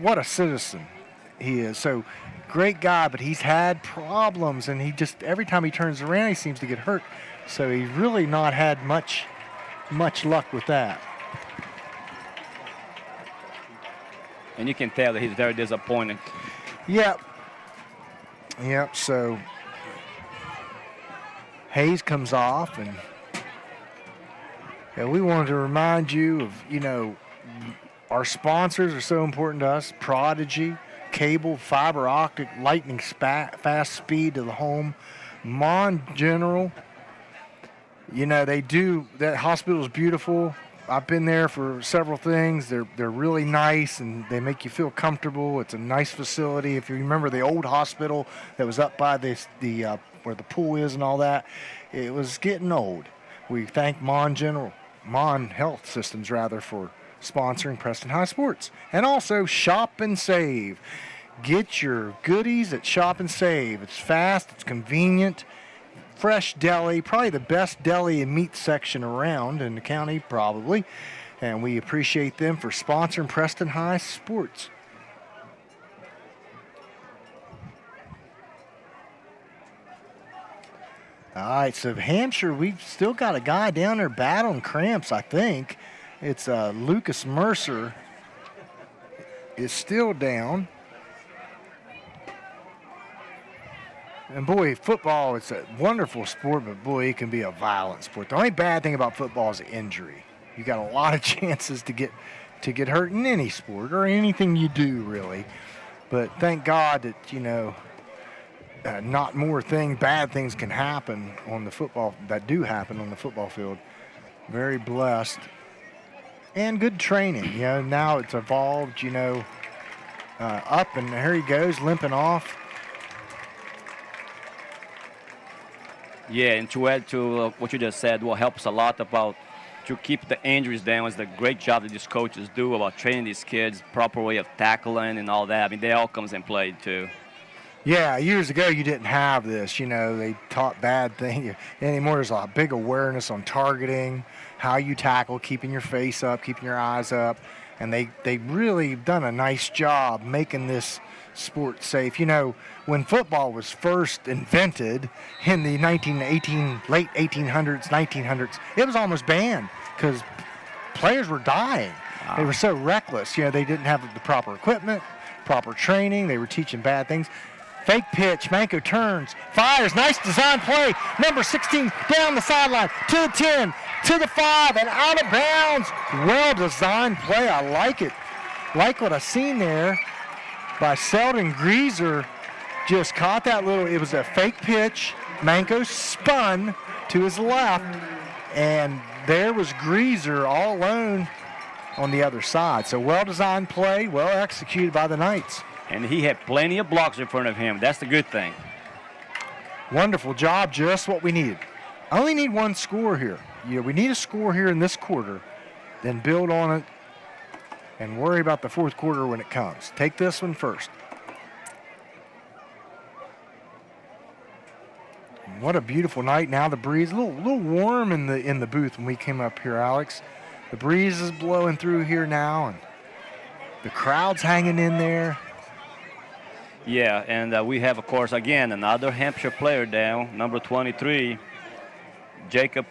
What a citizen he is. So great guy, but he's had problems, and he just every time he turns around, he seems to get hurt. So he's really not had much luck with that. And you can tell that he's very disappointed. Yep. So Hayes comes off, and we wanted to remind you of, our sponsors are so important to us. Prodigy, cable, fiber optic, lightning fast speed to the home. Mon General, that hospital is beautiful. I've been there for several things. They're really nice, and they make you feel comfortable. It's a nice facility. If you remember the old hospital that was up by the where the pool is and all that, it was getting old. We thank Mon Health Systems for sponsoring Preston High Sports, and also Shop and Save. Get your goodies at Shop and Save. It's fast. It's convenient. Fresh deli, probably the best deli and meat section around in the county, probably. And we appreciate them for sponsoring Preston High Sports. All right, so Hampshire, we've still got a guy down there battling cramps, I think. It's Lucas Mercer is still down. And boy, football, it's a wonderful sport, but boy, it can be a violent sport. The only bad thing about football is injury. You got a lot of chances to get hurt in any sport or anything you do, really. But thank God that, you know, not more bad things can happen on the football, that do happen on the football field. Very blessed. And good training. You know, now it's evolved, you know, up, and here he goes, limping off. Yeah, and to add to what you just said, what helps a lot about to keep the injuries down is the great job that these coaches do about training these kids, proper way of tackling and all that. I mean, they all comes in play too. Yeah, years ago you didn't have this. You know, they taught bad things. Anymore, there's a big awareness on targeting, how you tackle, keeping your face up, keeping your eyes up. And they really done a nice job making this sport safe. You know, when football was first invented in the late 1800s, 1900s, it was almost banned because players were dying. Wow. They were so reckless. You know, they didn't have the proper equipment, proper training. They were teaching bad things. Fake pitch, Manko turns, fires, nice design play. Number 16 down the sideline, to the 10, to the 5, and out of bounds. Well-designed play, I like it. Like what I seen there by Selden Greaser. Just caught that it was a fake pitch. Manko spun to his left, and there was Greaser all alone on the other side. So well-designed play, well executed by the Knights. And he had plenty of blocks in front of him. That's the good thing. Wonderful job, just what we needed. I only need one score here. You know, we need a score here in this quarter, then build on it and worry about the fourth quarter when it comes. Take this one first. What a beautiful night. Now the breeze, a little warm in the booth when we came up here, Alex. The breeze is blowing through here now, and the crowd's hanging in there. Yeah, and we have, of course, again, another Hampshire player down, number 23, Jacob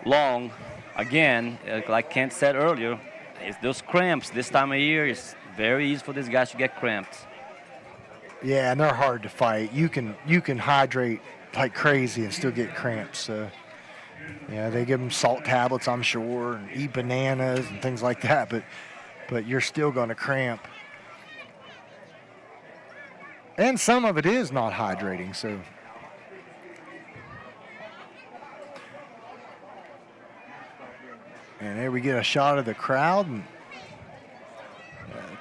Long. Again, like Kent said earlier, it's those cramps this time of year. It's very easy for these guys to get cramps. Yeah, and they're hard to fight. You can hydrate like crazy and still get cramps. So, yeah, they give them salt tablets, I'm sure, and eat bananas and things like that. But you're still going to cramp. And some of it is not hydrating, so. And there we get a shot of the crowd. And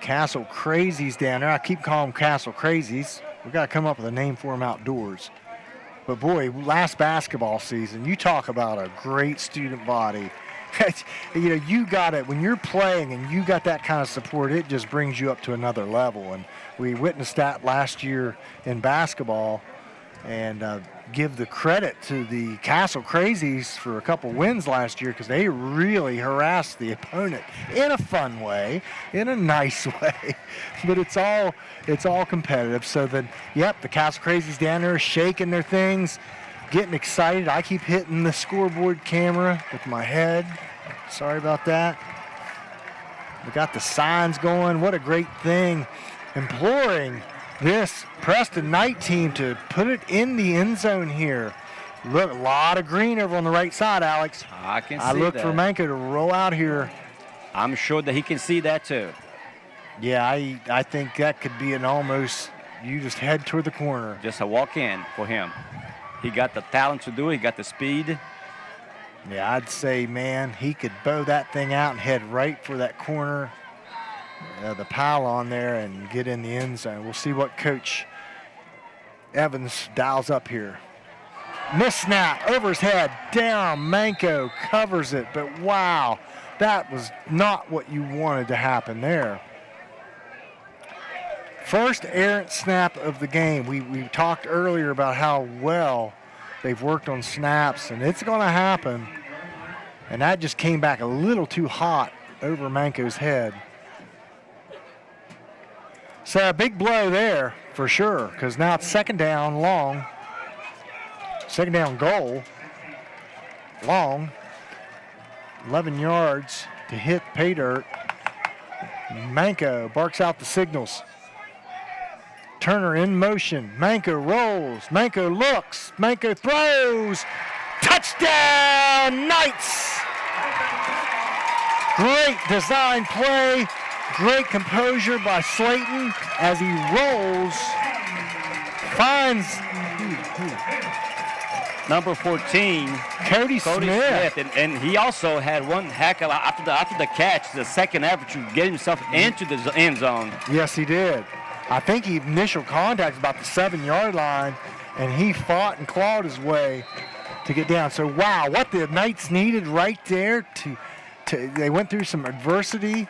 Castle Crazies down there. I keep calling them Castle Crazies. We've got to come up with a name for them outdoors. But boy, last basketball season, you talk about a great student body. You know, you got it when you're playing and you got that kind of support, it just brings you up to another level. And we witnessed that last year in basketball, and give the credit to the Castle Crazies for a couple wins last year, because they really harassed the opponent in a fun way, in a nice way. But it's all competitive. So then, yep, the Castle Crazies down there shaking their things, getting excited. I keep hitting the scoreboard camera with my head. Sorry about that. We got the signs going. What a great thing. Imploring this Preston Knight team to put it in the end zone here. Look, a lot of green over on the right side, Alex. I can see that. I look that. for Manko to roll out here. I'm sure that he can see that too. Yeah, I think that could be an almost, you just head toward the corner. Just a walk in for him. He got the talent to do it. He got the speed. Yeah, I'd say, man, he could bow that thing out and head right for that corner, the pylon there, and get in the end zone. We'll see what Coach Evans dials up here. Miss snap, over his head, down, Manko covers it, but wow, that was not what you wanted to happen there. First errant snap of the game. We talked earlier about how well they've worked on snaps, and it's going to happen. And that just came back a little too hot over Manko's head. So a big blow there for sure, because now it's second down, long. Second down goal. Long. 11 yards to hit pay dirt. Manko barks out the signals. Turner in motion. Manko rolls. Manko looks. Manko throws. Touchdown, Knights! Great design play. Great composure by Slayton as he rolls. Finds number 14, Cody Smith. And he also had one heck of after the catch, the second effort to get himself into the end zone. Yes, he did. I think he initial contact was about the 7-yard line, and he fought and clawed his way to get down. So wow, what the Knights needed right there they went through some adversity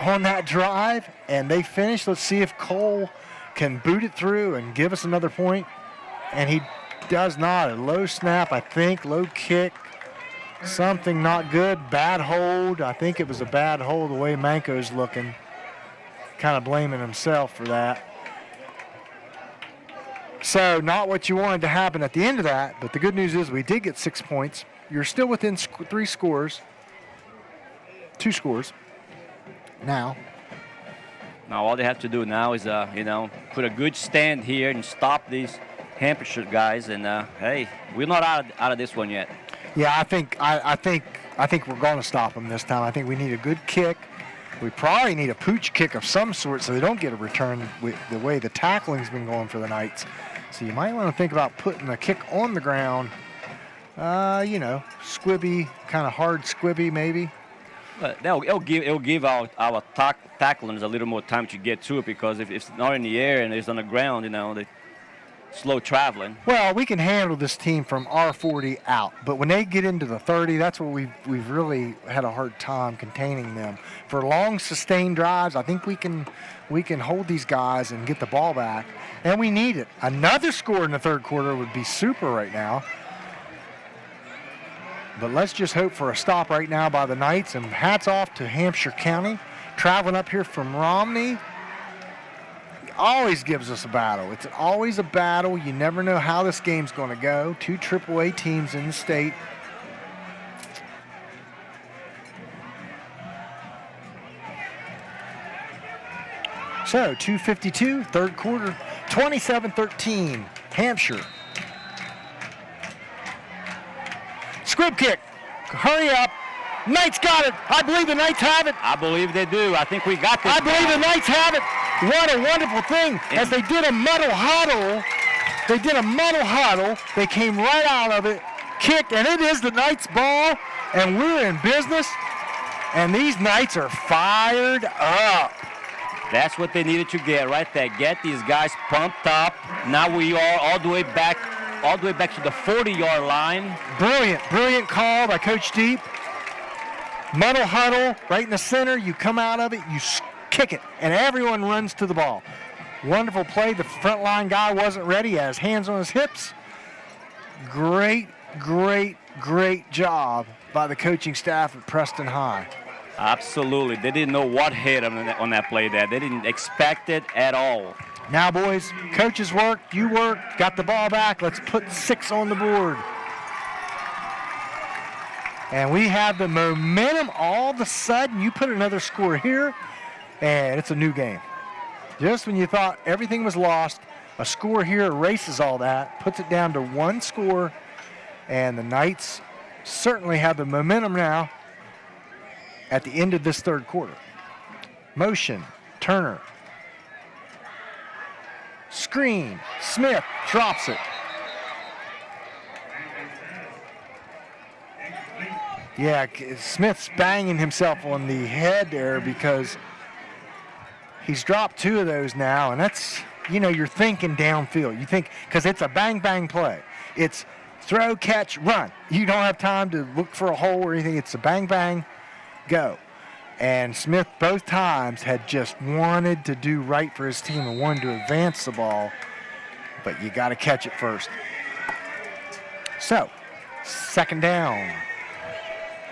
on that drive, and they finished. Let's see if Cole can boot it through and give us another point. And he does not. A low snap, I think, low kick, something not good, bad hold. I think it was a bad hold the way Manko's looking. Kind of blaming himself for that. So not what you wanted to happen at the end of that, but the good news is we did get 6 points. You're still within 2 scores now. Now all they have to do now is, put a good stand here and stop these Hampshire guys. And hey, we're not out of this one yet. Yeah, I think we're going to stop them this time. I think we need a good kick. We probably need a pooch kick of some sort so they don't get a return with the way the tackling's been going for the Knights. So you might want to think about putting a kick on the ground. Squibby, kind of hard squibby maybe. But it'll give our tacklers a little more time to get to it, because if it's not in the air and it's on the ground, they slow traveling. Well, we can handle this team from our 40 out, but when they get into the 30, that's where we've really had a hard time containing them. For long sustained drives, I think we can hold these guys and get the ball back, and we need it. Another score in the third quarter would be super right now. But let's just hope for a stop right now by the Knights, and hats off to Hampshire County, traveling up here from Romney. Always gives us a battle. It's always a battle. You never know how this game's going to go. 2 AAA teams in the state. So 2:52, third quarter, 27-13, Hampshire. Squib kick. Hurry up. Knights got it. I believe the Knights have it. I believe they do. I think we got this. I believe the Knights have it. What a wonderful thing. As they did a muddle huddle. They came right out of it, kicked, and it is the Knights' ball, and we're in business. And these Knights are fired up. That's what they needed to get right there. Get these guys pumped up. Now we are all the way back to the 40-yard line. Brilliant call by Coach Deep. Muddle huddle right in the center. You come out of it, you kick it, and everyone runs to the ball. Wonderful play. The front line guy wasn't ready. He has hands on his hips. Great job by the coaching staff at Preston High. Absolutely. They didn't know what hit them on that play there. They didn't expect it at all. Now, boys, coaches worked, you worked, got the ball back. Let's put 6 on the board. And we have the momentum. All of a sudden, you put another score here, and it's a new game. Just when you thought everything was lost, a score here erases all that, puts it down to 1 score, and the Knights certainly have the momentum now at the end of this third quarter. Motion, Turner. Screen, Smith drops it. Yeah, Smith's banging himself on the head there because he's dropped 2 of those now, and that's, you're thinking downfield. You think, because it's a bang play. It's throw, catch, run. You don't have time to look for a hole or anything. It's a bang, go. And Smith both times had just wanted to do right for his team and wanted to advance the ball, but you got to catch it first. So, second down,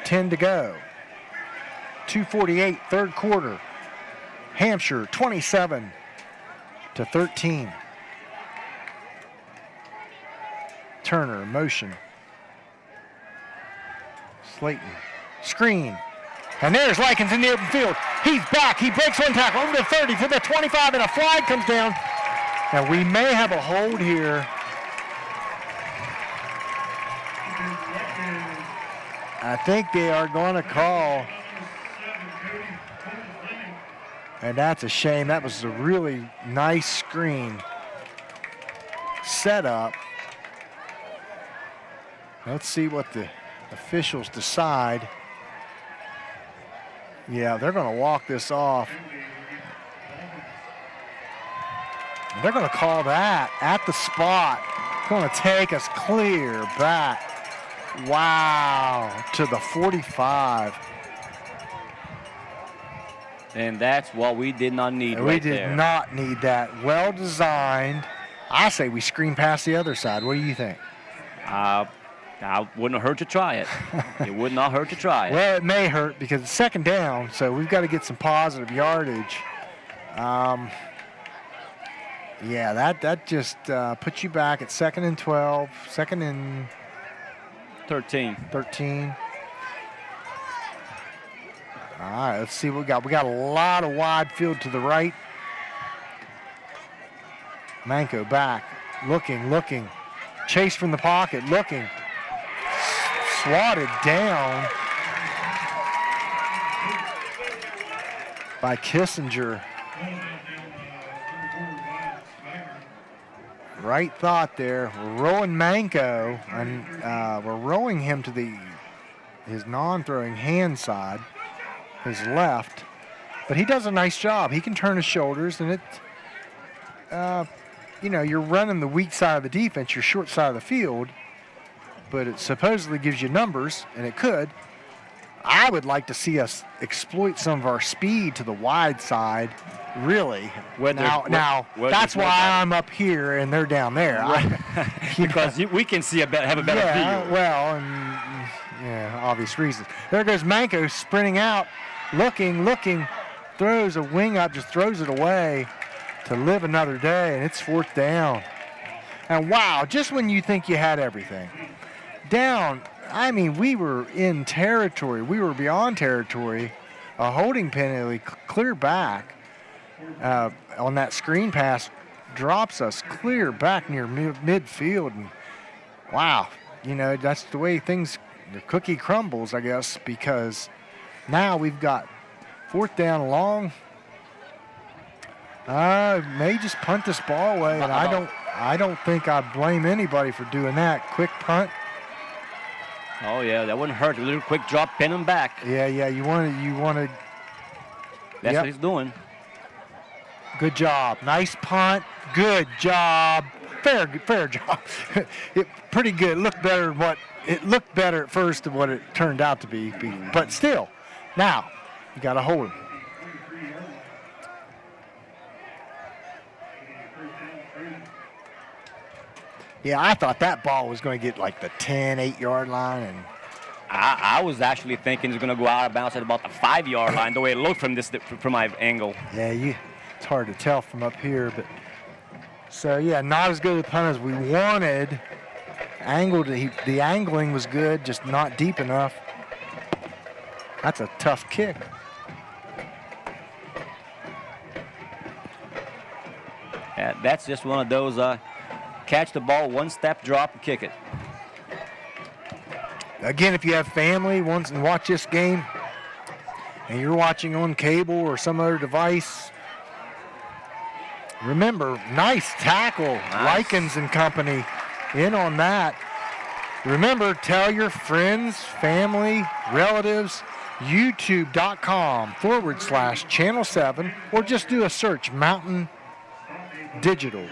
10 to go. 2:48, third quarter. Hampshire 27-13. Turner in motion. Slayton. Screen. And there's Likens in the open field. He's back. He breaks one tackle over the 30 for the 25, and a flag comes down. And we may have a hold here. I think they are going to call. And that's a shame. That was a really nice screen setup. Let's see what the officials decide. Yeah, they're going to walk this off. They're going to call that at the spot. Going to take us clear back. Wow, to the 45. And that's what we did not need We did not need that. Well designed. I say we screen past the other side. What do you think? I wouldn't hurt to try it. It would not hurt to try it. Well, it may hurt because it's second down, so we've got to get some positive yardage. Yeah, that just puts you back at 2nd and 12, 2nd and 13. All right, let's see what we got. We got a lot of wide field to the right. Manco back, looking. Chase from the pocket, looking. Swatted down by Kissinger. Right thought there. We're rolling Manco, and we're rolling him to his non-throwing hand side, his left. But he does a nice job. He can turn his shoulders, and you're running the weak side of the defense, your short side of the field, but it supposedly gives you numbers, and it could. I would like to see us exploit some of our speed to the wide side, really. Now, that's why I'm up here and they're down there. Right. Because we can see have a better view. Well, obvious reasons. There goes Manco sprinting out, looking, throws a wing up, just throws it away to live another day, and it's 4th down. And wow, just when you think you had everything. Down, I mean, we were in territory. We were beyond territory. A holding penalty clear back on that screen pass drops us clear back near midfield. And wow, that's the way the cookie crumbles, I guess, because now we've got 4th down long. May just punt this ball away, and I don't think I blame anybody for doing that. Quick punt. Oh yeah, that wouldn't hurt. A little quick drop, pin him back. Yeah. You want to. That's what he's doing. Good job. Nice punt. Good job. Fair job. Pretty good. It looked better at first than what it turned out to be. But still, now you got to hold him. Yeah, I thought that ball was going to get like the 10, 8-yard line. And I was actually thinking it's going to go out of bounds at about the 5-yard line, the way it looked from my angle. Yeah, it's hard to tell from up here. But so, yeah, not as good a punt as we wanted. The angling was good, just not deep enough. That's a tough kick. Yeah, that's just one of those catch the ball, one step, drop, and kick it. Again, if you have family wants to watch this game and you're watching on cable or some other device, remember, nice tackle. Nice. Likens and company in on that. Remember, tell your friends, family, relatives, youtube.com/Channel 7, or just do a search, Mountain Digital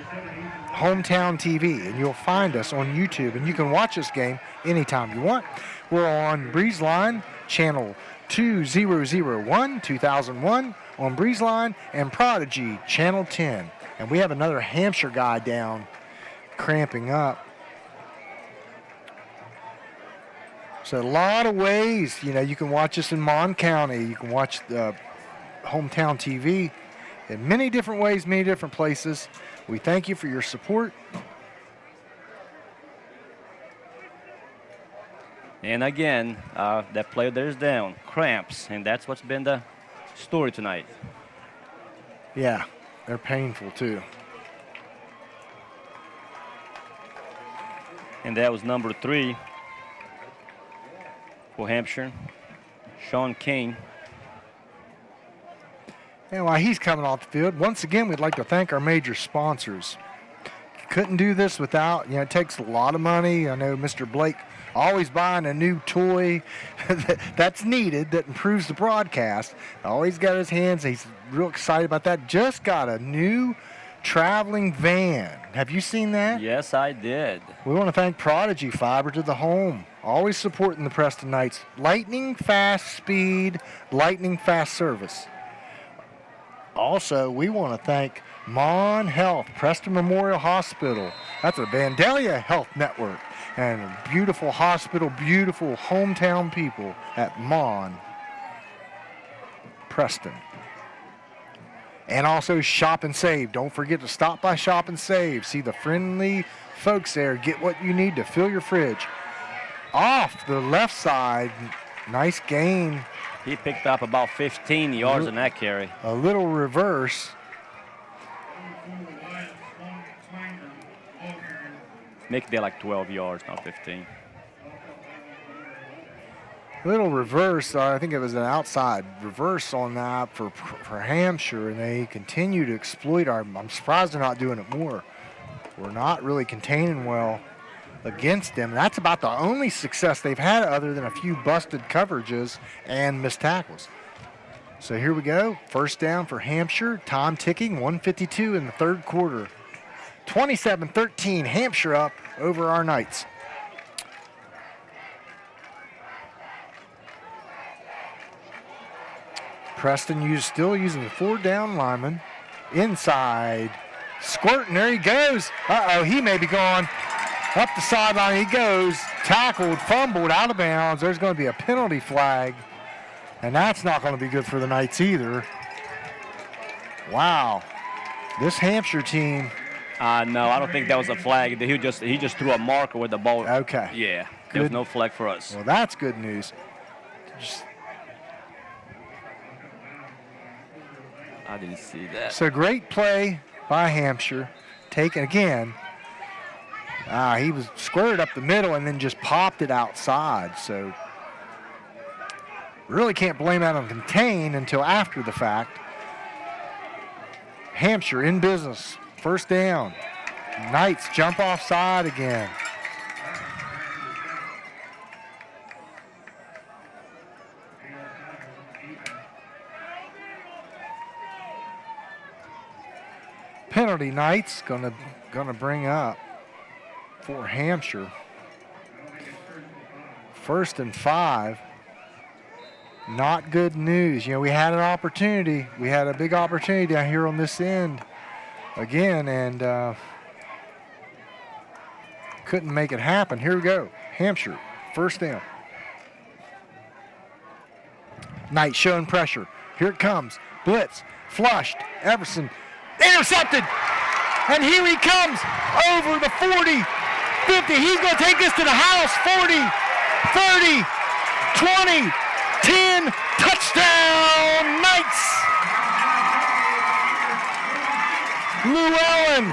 Hometown TV, and you'll find us on YouTube, and you can watch this game anytime you want. We're on Breezeline, channel 2001 on Breezeline, and Prodigy, channel 10. And we have another Hampshire guy down cramping up. So a lot of ways, you can watch us in Mon County. You can watch the Hometown TV in many different ways, many different places. We thank you for your support. And again, that player there is down, cramps, and that's what's been the story tonight. Yeah, they're painful too. And that was number 3 for Hampshire, Sean King. And while he's coming off the field, once again, we'd like to thank our major sponsors. Couldn't do this without, it takes a lot of money. I know Mr. Blake always buying a new toy that's needed, that improves the broadcast. Always got his hands, he's real excited about that. Just got a new traveling van. Have you seen that? Yes, I did. We want to thank Prodigy Fiber to the Home, always supporting the Preston Knights. Lightning fast speed, lightning fast service. Also, we want to thank Mon Health, Preston Memorial Hospital. That's a Vandalia Health Network. And a beautiful hospital, beautiful hometown people at Mon, Preston. And also Shop and Save. Don't forget to stop by Shop and Save. See the friendly folks there. Get what you need to fill your fridge. Off the left side, nice gain. He picked up about 15 yards in that carry. A little reverse. Make it like 12 yards, not 15. Little reverse. I think it was an outside reverse on that for Hampshire, and they continue to exploit our. I'm surprised they're not doing it more. We're not really containing well against them. That's about the only success they've had, other than a few busted coverages and missed tackles. So here we go. First down for Hampshire. Time ticking. 1:52 in the third quarter. 27-13. Hampshire up over our Knights. Preston still using the 4-down lineman. Inside. Squirting. There he goes. Uh-oh, he may be gone. Up the sideline he goes. Tackled, fumbled, out of bounds. There's going to be a penalty flag. And that's not going to be good for the Knights either. Wow. This Hampshire team. No, I don't think that was a flag. He just threw a marker with the ball. Okay. Yeah, there was no flag for us. Well, that's good news. I didn't see that. So great play by Hampshire. Taken again. He was squared up the middle and then just popped it outside. So really can't blame that on contain until after the fact. Hampshire in business. First down. Knights jump offside again. Penalty Knights gonna bring up for Hampshire. 1st and 5. Not good news. We had an opportunity. We had a big opportunity down here on this end again, and couldn't make it happen. Here we go. Hampshire, first down. Knight showing pressure. Here it comes. Blitz, flushed. Everson, intercepted. And here he comes over the 40, 50. He's going to take this to the house. 40, 30, 20, 10. Touchdown, Knights. Llewellyn,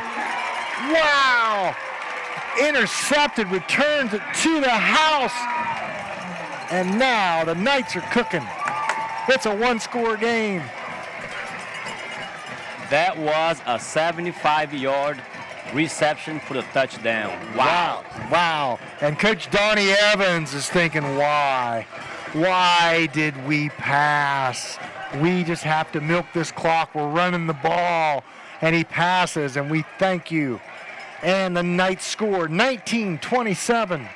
wow. Intercepted, returns it to the house. And now the Knights are cooking. It's a one-score game. That was a 75-yard reception for the touchdown. Wow. Wow. And Coach Donnie Evans is thinking, why? Why did we pass? We just have to milk this clock. We're running the ball. And he passes, and we thank you. And the Knights score 19-27.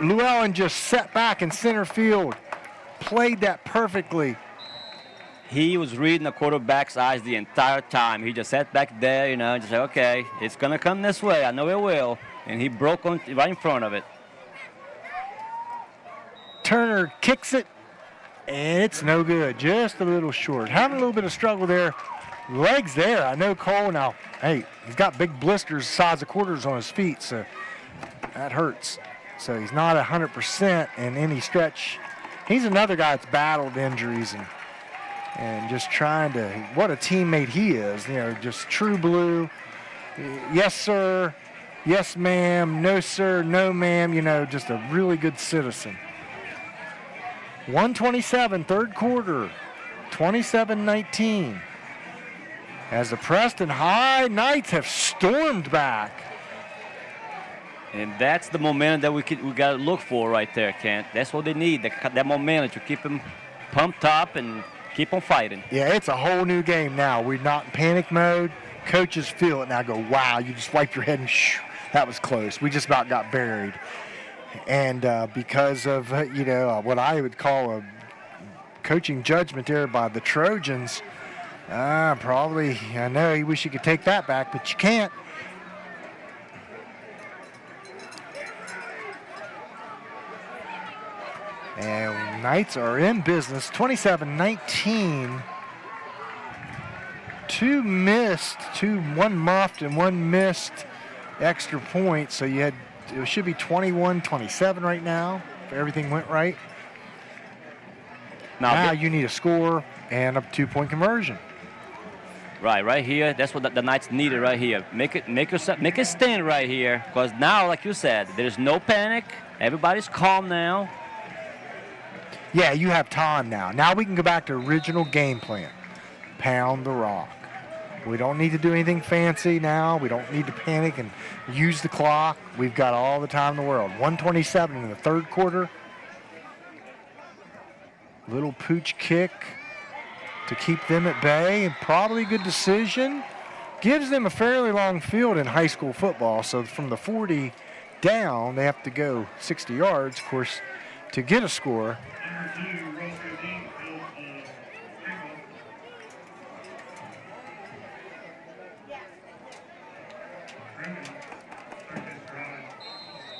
Llewellyn just set back in center field. Played that perfectly. He was reading the quarterback's eyes the entire time. He just sat back there, just said, okay, it's going to come this way. I know it will. And he broke on right in front of it. Turner kicks it, and it's no good. Just a little short. Having a little bit of struggle there. Legs there. I know Cole now. hey, he's got big blisters the size of quarters on his feet, so that hurts. So he's not 100% in any stretch. He's another guy that's battled injuries and just trying to, what a teammate he is, just true blue. Yes, sir. Yes, ma'am. No, sir. No, ma'am. Just a really good citizen. 1:27, third quarter, 27-19. As the Preston High Knights have stormed back. And that's the momentum that we got to look for right there, Kent. That's what they need, that momentum to keep them pumped up and keep on fighting. Yeah, it's a whole new game now. We're not in panic mode. Coaches feel it now. Go, wow, you just wipe your head and shoo, that was close. We just about got buried. And because of, what I would call a coaching judgment there by the Trojans, probably, I know you wish you could take that back, but you can't. And Knights are in business, 27-19. One muffed and one missed extra point. So it should be 21-27 right now if everything went right. Now you need a score and a 2-point conversion. Right here. That's what the Knights needed right here. Make a stand right here, because now, like you said, there's no panic. Everybody's calm now. Yeah, you have time now. Now we can go back to original game plan. Pound the rock. We don't need to do anything fancy now. We don't need to panic and use the clock. We've got all the time in the world. 1:27 in the third quarter. Little pooch kick to keep them at bay, and probably a good decision. Gives them a fairly long field in high school football, so from the 40 down, they have to go 60 yards, of course, to get a score.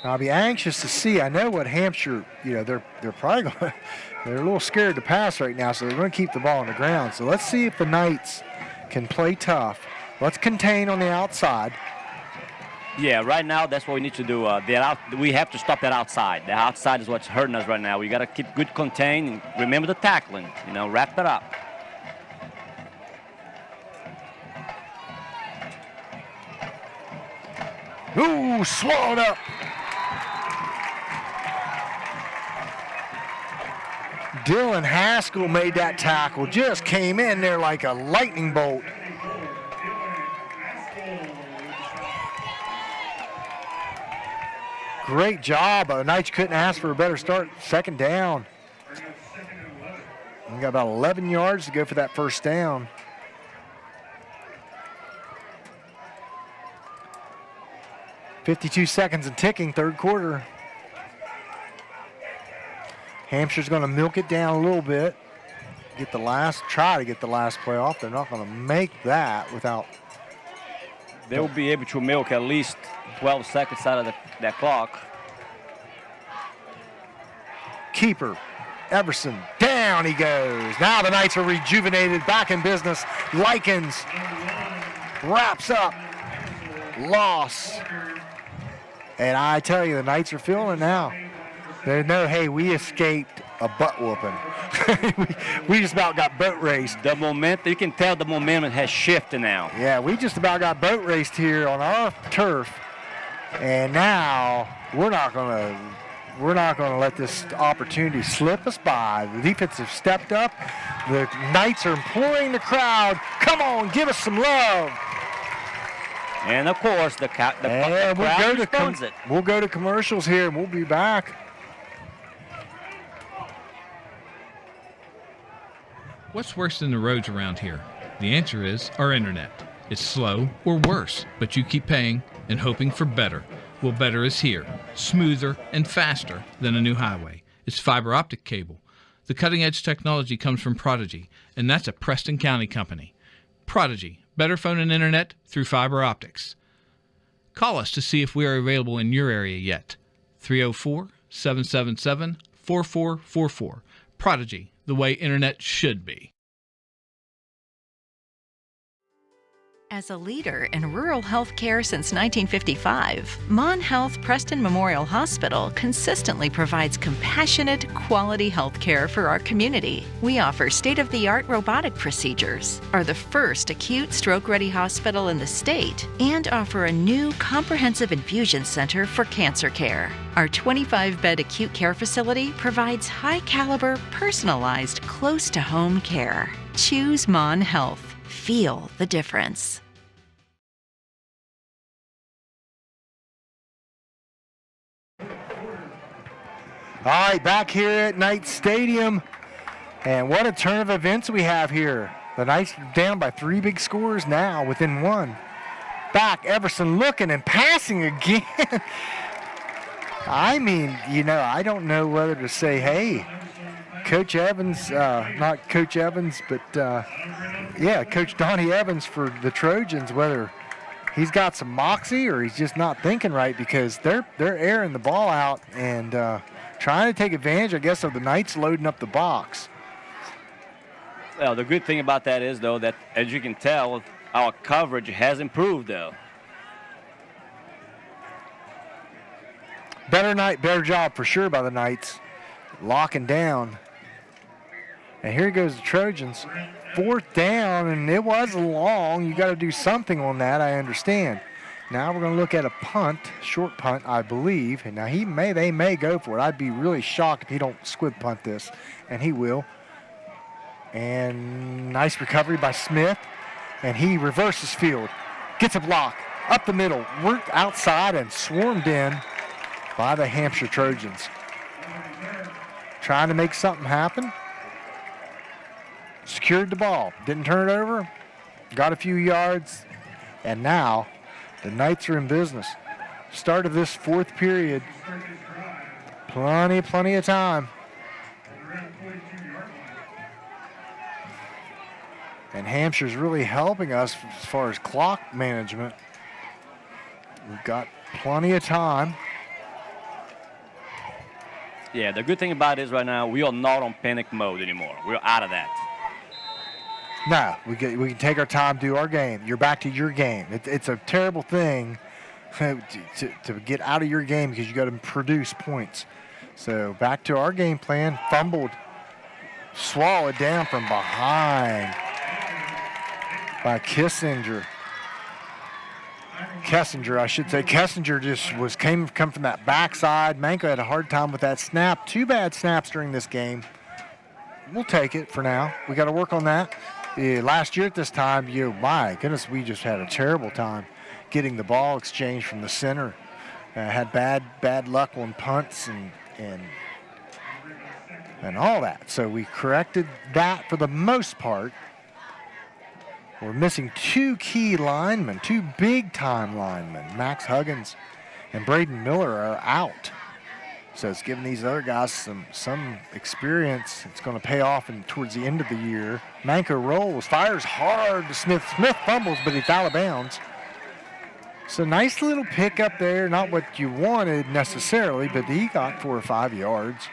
I'll be anxious to see. I know what Hampshire, they're probably going. They're a little scared to pass right now, so they're going to keep the ball on the ground. So let's see if the Knights can play tough. Let's contain on the outside. Yeah, right now that's what we need to do. We have to stop that outside. The outside is what's hurting us right now. We got to keep good contain and remember the tackling. Wrap it up. Ooh, swallowed up. Dylan Haskell made that tackle. Just came in there like a lightning bolt. Great job. The Knights couldn't ask for a better start. Second down. We got about 11 yards to go for that first down. .52 seconds and ticking, third quarter. Hampshire's going to milk it down a little bit. Try to get the last play off. They're not going to make that without. They'll be able to milk at least 12 seconds out of that clock. Keeper, Everson, down he goes. Now the Knights are rejuvenated, back in business. Likens wraps up. Loss. And I tell you, the Knights are feeling it now. They know, hey, we escaped a butt whooping. we just about got boat raced. The momentum, you can tell the momentum has shifted now. Yeah, we just about got boat raced here on our turf. And now we're not gonna let this opportunity slip us by. The defense have stepped up. The Knights are imploring the crowd, come on, give us some love. And of course, the crowd responds it. We'll go to commercials here, and we'll be back. What's worse than the roads around here? The answer is our internet. It's slow or worse, but you keep paying and hoping for better. Well, better is here, smoother and faster than a new highway. It's fiber optic cable. The cutting-edge technology comes from Prodigy, and that's a Preston County company. Prodigy, better phone and internet through fiber optics. Call us to see if we are available in your area yet. 304-777-4444. Prodigy, the way internet should be. As a leader in rural health care since 1955, Mon Health Preston Memorial Hospital consistently provides compassionate, quality health care for our community. We offer state-of-the-art robotic procedures, are the first acute stroke-ready hospital in the state, and offer a new comprehensive infusion center for cancer care. Our 25-bed acute care facility provides high-caliber, personalized, close-to-home care. Choose Mon Health. Feel the difference. All right, back here at Knights Stadium. And what a turn of events we have here. The Knights are down by 3 big scores now, within 1. Back, Everson looking and passing again. I mean, I don't know whether to say, hey, Coach Evans, not Coach Evans, but Coach Donnie Evans for the Trojans, whether he's got some moxie or he's just not thinking right, because they're airing the ball out and trying to take advantage, I guess, of the Knights loading up the box. Well, the good thing about that is, though, that as you can tell, our coverage has improved, though. Better job for sure by the Knights, locking down. And here goes the Trojans. 4th down, and it was long. You got to do something on that, I understand. Now we're going to look at a punt, short punt, I believe. And now they may go for it. I'd be really shocked if he don't squib punt this, and he will. And nice recovery by Smith, and he reverses field, gets a block up the middle, worked outside and swarmed in by the Hampshire Trojans. Trying to make something happen. Secured the ball, didn't turn it over, got a few yards, and now the Knights are in business. Start of this 4th period. Plenty of time. And Hampshire's really helping us as far as clock management. We've got plenty of time. Yeah, the good thing about it is right now we are not on panic mode anymore. We're out of that. No, we can take our time, do our game. You're back to your game. It's a terrible thing to get out of your game because you got to produce points. So back to our game plan. Fumbled, swallowed down from behind by Kessinger, I should say. Kessinger just came from that backside. Manko had a hard time with that snap. 2 bad snaps during this game. We'll take it for now. We got to work on that. Last year at this time, my goodness, we just had a terrible time getting the ball exchanged from the center. Had bad luck on punts and all that. So we corrected that for the most part. We're missing 2 key linemen, 2 big-time linemen. Max Huggins and Braden Miller are out. So it's giving these other guys some experience. It's going to pay off towards the end of the year. Manko rolls, fires hard to Smith. Smith fumbles, but he's out of bounds. So nice little pick up there. Not what you wanted necessarily, but he got 4 or 5 yards.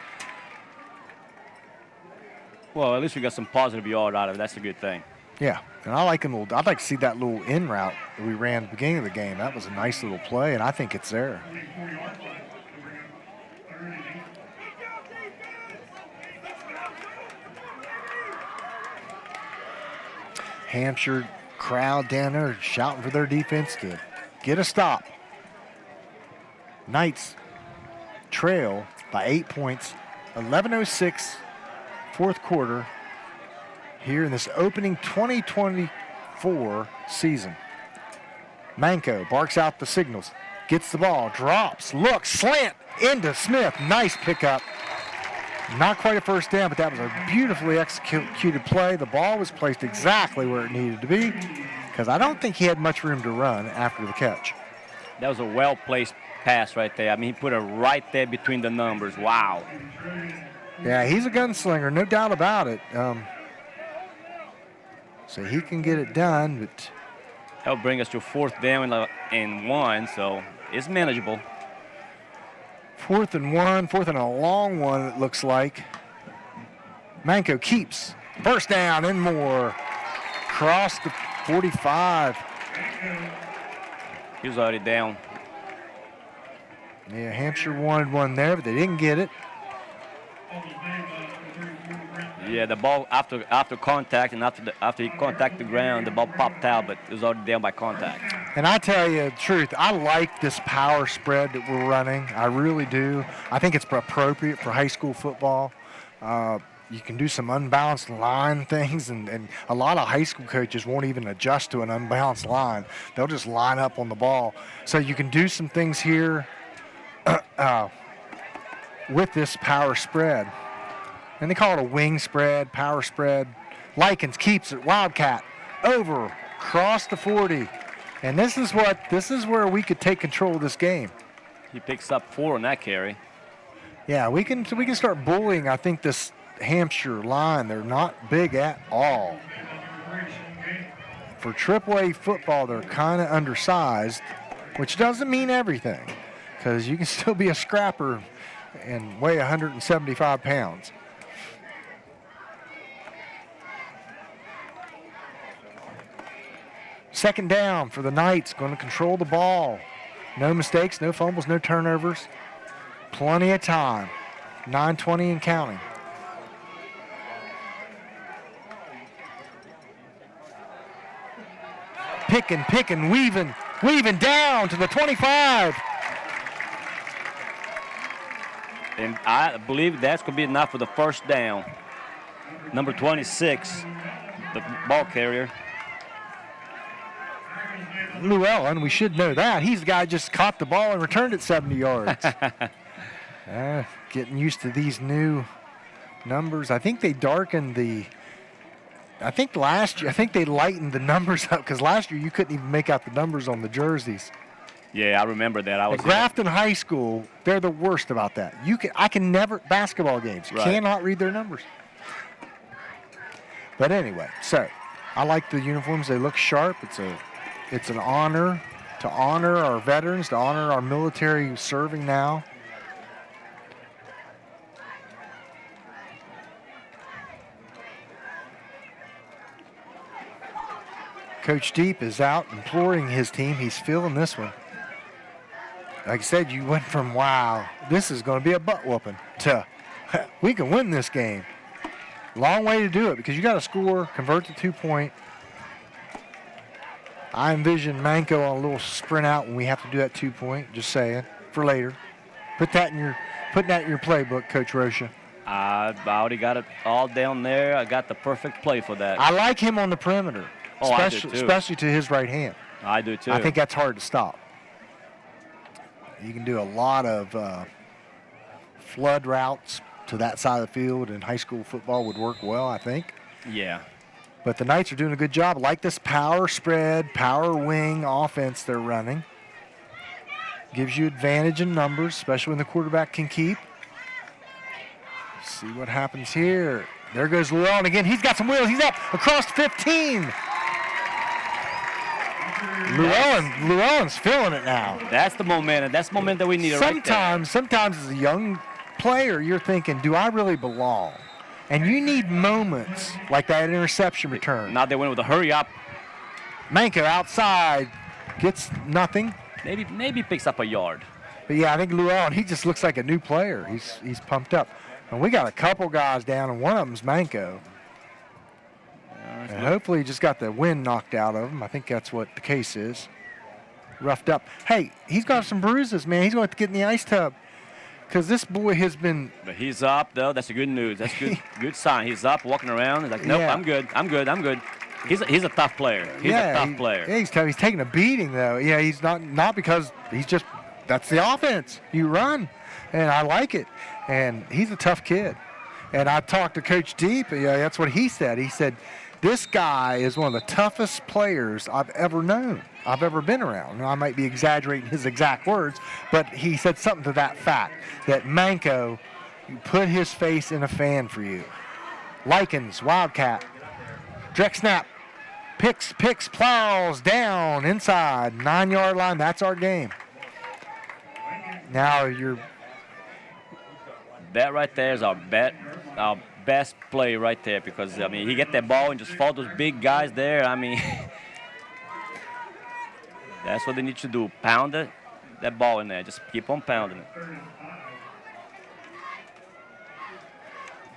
Well, at least we got some positive yard out of it. That's a good thing. Yeah, and I'd like to see that little in route that we ran at the beginning of the game. That was a nice little play, and I think it's there. Hampshire crowd down there shouting for their defense to get a stop. Knights trail by 8 points, 11:06, 4th quarter, here in this opening 2024 season. Manko barks out the signals, gets the ball, drops, looks, slant into Smith. Nice pickup. Not quite a first down, but that was a beautifully executed play. The ball was placed exactly where it needed to be because I don't think he had much room to run after the catch. That was a well-placed pass right there. I mean, he put it right there between the numbers. Wow. Yeah, he's a gunslinger, no doubt about it. So he can get it done, but that'll bring us to 4th down and 1, so it's manageable. 4th and 1, 4th and a long one, it looks like. Manko keeps. First down and more. Cross the 45. He was already down. Yeah, Hampshire wanted one there, but they didn't get it. Yeah, the ball after contact and after he contacted the ground, the ball popped out, but it was already down by contact. And I tell you the truth, I like this power spread that we're running. I really do. I think it's appropriate for high school football. You can do some unbalanced line things, and a lot of high school coaches won't even adjust to an unbalanced line. They'll just line up on the ball. So you can do some things here with this power spread. And they call it a wing spread, power spread. Likens keeps it, Wildcat, over, across the 40. And this is where we could take control of this game. He picks up 4 on that carry. Yeah, we can start bullying, I think, this Hampshire line. They're not big at all. For AAA football, they're kind of undersized, which doesn't mean everything, because you can still be a scrapper and weigh 175 pounds. Second down for the Knights, going to control the ball. No mistakes, no fumbles, no turnovers. Plenty of time. 9:20 and counting. Picking, weaving down to the 25. And I believe that's going to be enough for the first down. Number 26, the ball carrier. Llewellyn, we should know that. He's the guy who just caught the ball and returned it 70 yards. Getting used to these new numbers. I think they darkened the... I think they lightened the numbers up, because last year you couldn't even make out the numbers on the jerseys. Yeah, I remember that. I was At Grafton High School, they're the worst about that. I can never... Basketball games, right. Cannot read their numbers. But anyway, so I like the uniforms. They look sharp. It's an honor to honor our veterans, to honor our military serving now. Coach Deep is out imploring his team. He's feeling this one. Like I said, you went from, wow, this is going to be a butt whooping, to we can win this game. Long way to do it, because you got to score, convert to 2-point. I envision Manco on a little sprint out when we have to do that 2-point, just saying, for later. Putting that in your playbook, Coach Rocha. I already got it all down there. I got the perfect play for that. I like him on the perimeter, I do too. especially to his right hand. I do too. I think that's hard to stop. You can do a lot of flood routes to that side of the field, and high school football would work well, I think. Yeah. But the Knights are doing a good job. I like this power spread, power wing offense they're running. Gives you advantage in numbers, especially when the quarterback can keep. See what happens here. There goes Llewellyn again. He's got some wheels. He's up across 15. Llewellyn's feeling it now. That's the momentum. That's the momentum that we need. Sometimes as a young player, you're thinking, do I really belong? And you need moments like that interception return. Now they went with a hurry up. Manco outside gets nothing. Maybe picks up a yard. But yeah, I think Llewellyn, he just looks like a new player. He's pumped up. And we got a couple guys down, and one of them's Manco. And hopefully he just got the wind knocked out of him. I think that's what the case is. Roughed up. Hey, he's got some bruises, man. He's going to have to get in the ice tub, because this boy has been... But he's up, though. That's a good news. That's good. Good sign. He's up, walking around. He's like, nope, yeah. I'm good. He's a tough player. He's a tough player. Yeah, he's taking a beating, though. Yeah, he's not because he's just... That's the offense. You run, and I like it. And he's a tough kid. And I talked to Coach Deep. Yeah, that's what he said. He said, this guy is one of the toughest players I've ever known, I've ever been around. Now, I might be exaggerating his exact words, but he said something to that fact, that Manco put his face in a fan for you. Likens, Wildcat, direct snap, picks, plows down inside, 9-yard line. That's our game. Now that right there is our best play right there, because, I mean, he get that ball and just follow those big guys there. I mean, That's what they need to do. Pound that ball in there. Just keep on pounding it.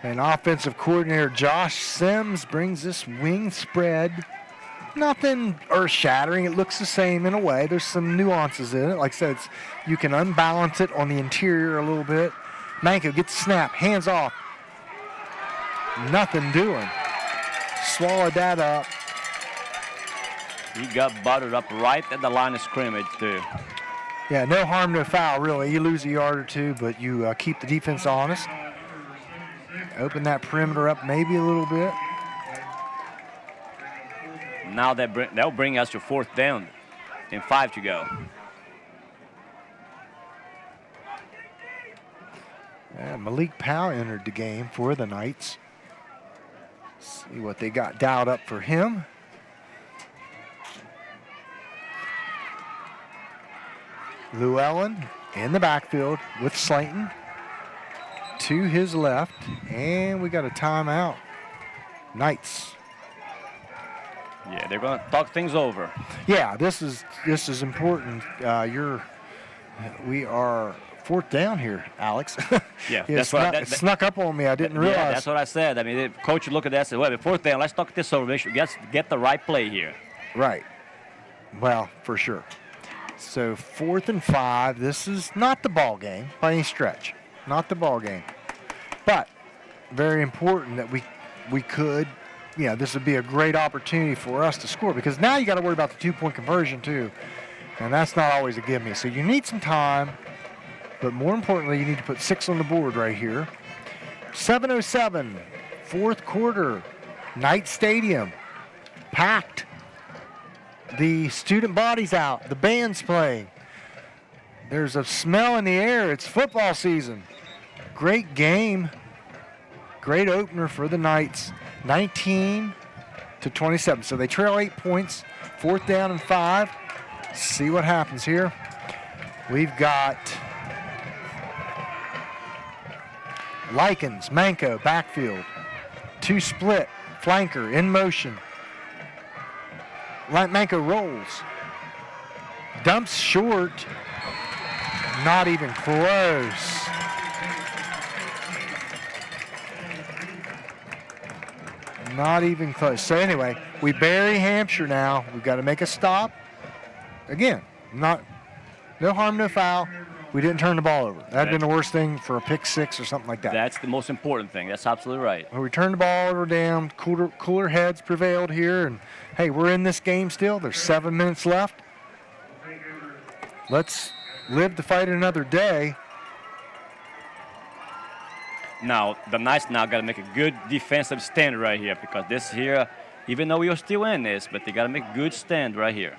And offensive coordinator Josh Sims brings this wing spread. Nothing earth-shattering. It looks the same in a way. There's some nuances in it. Like I said, you can unbalance it on the interior a little bit. Manko gets the snap, hands off. Nothing doing. Swallowed that up. He got buttered up right at the line of scrimmage, too. Yeah, no harm, no foul, really. You lose a yard or two, but you keep the defense honest. Open that perimeter up maybe a little bit. Now that'll bring us to 4th down and 5 to go. Malik Powell entered the game for the Knights. See what they got dialed up for him. Llewellyn in the backfield with Slayton to his left, and we got a timeout. Knights. Yeah, they're going to talk things over. Yeah, this is important. We are 4th down here, Alex. Yeah, It snuck up on me. I didn't realize. Yeah, that's what I said. I mean, the coach would look at that and say, well, 4th down, let's talk this over. Make sure get the right play here. Right. Well, for sure. So 4th and 5. This is not the ball game by any stretch. Not the ball game. But very important that we could, this would be a great opportunity for us to score, because now you got to worry about the 2-point conversion too. And that's not always a gimme. So you need some time, but more importantly, you need to put 6 on the board right here. 7:07, 4th quarter, Knight Stadium, packed. The student body's out. The band's playing. There's a smell in the air. It's football season. Great game. Great opener for the Knights. 19-27. So they trail 8 points. 4th down and 5. See what happens here. We've got Likens, Manko, backfield. 2 split. Flanker in motion. Manko rolls. Dumps short. Not even close. Not even close. So anyway, we bury Hampshire now. We've got to make a stop. Again, no harm, no foul. We didn't turn the ball over. That'd been the worst thing for a pick 6 or something like that. That's the most important thing. That's absolutely right. We turned the ball over down. Cooler heads prevailed here. And, hey, we're in this game still. There's 7 minutes left. Let's live to fight another day. Now, the Knights now got to make a good defensive stand right here, because this here, even though we are still in this, but they got to make a good stand right here.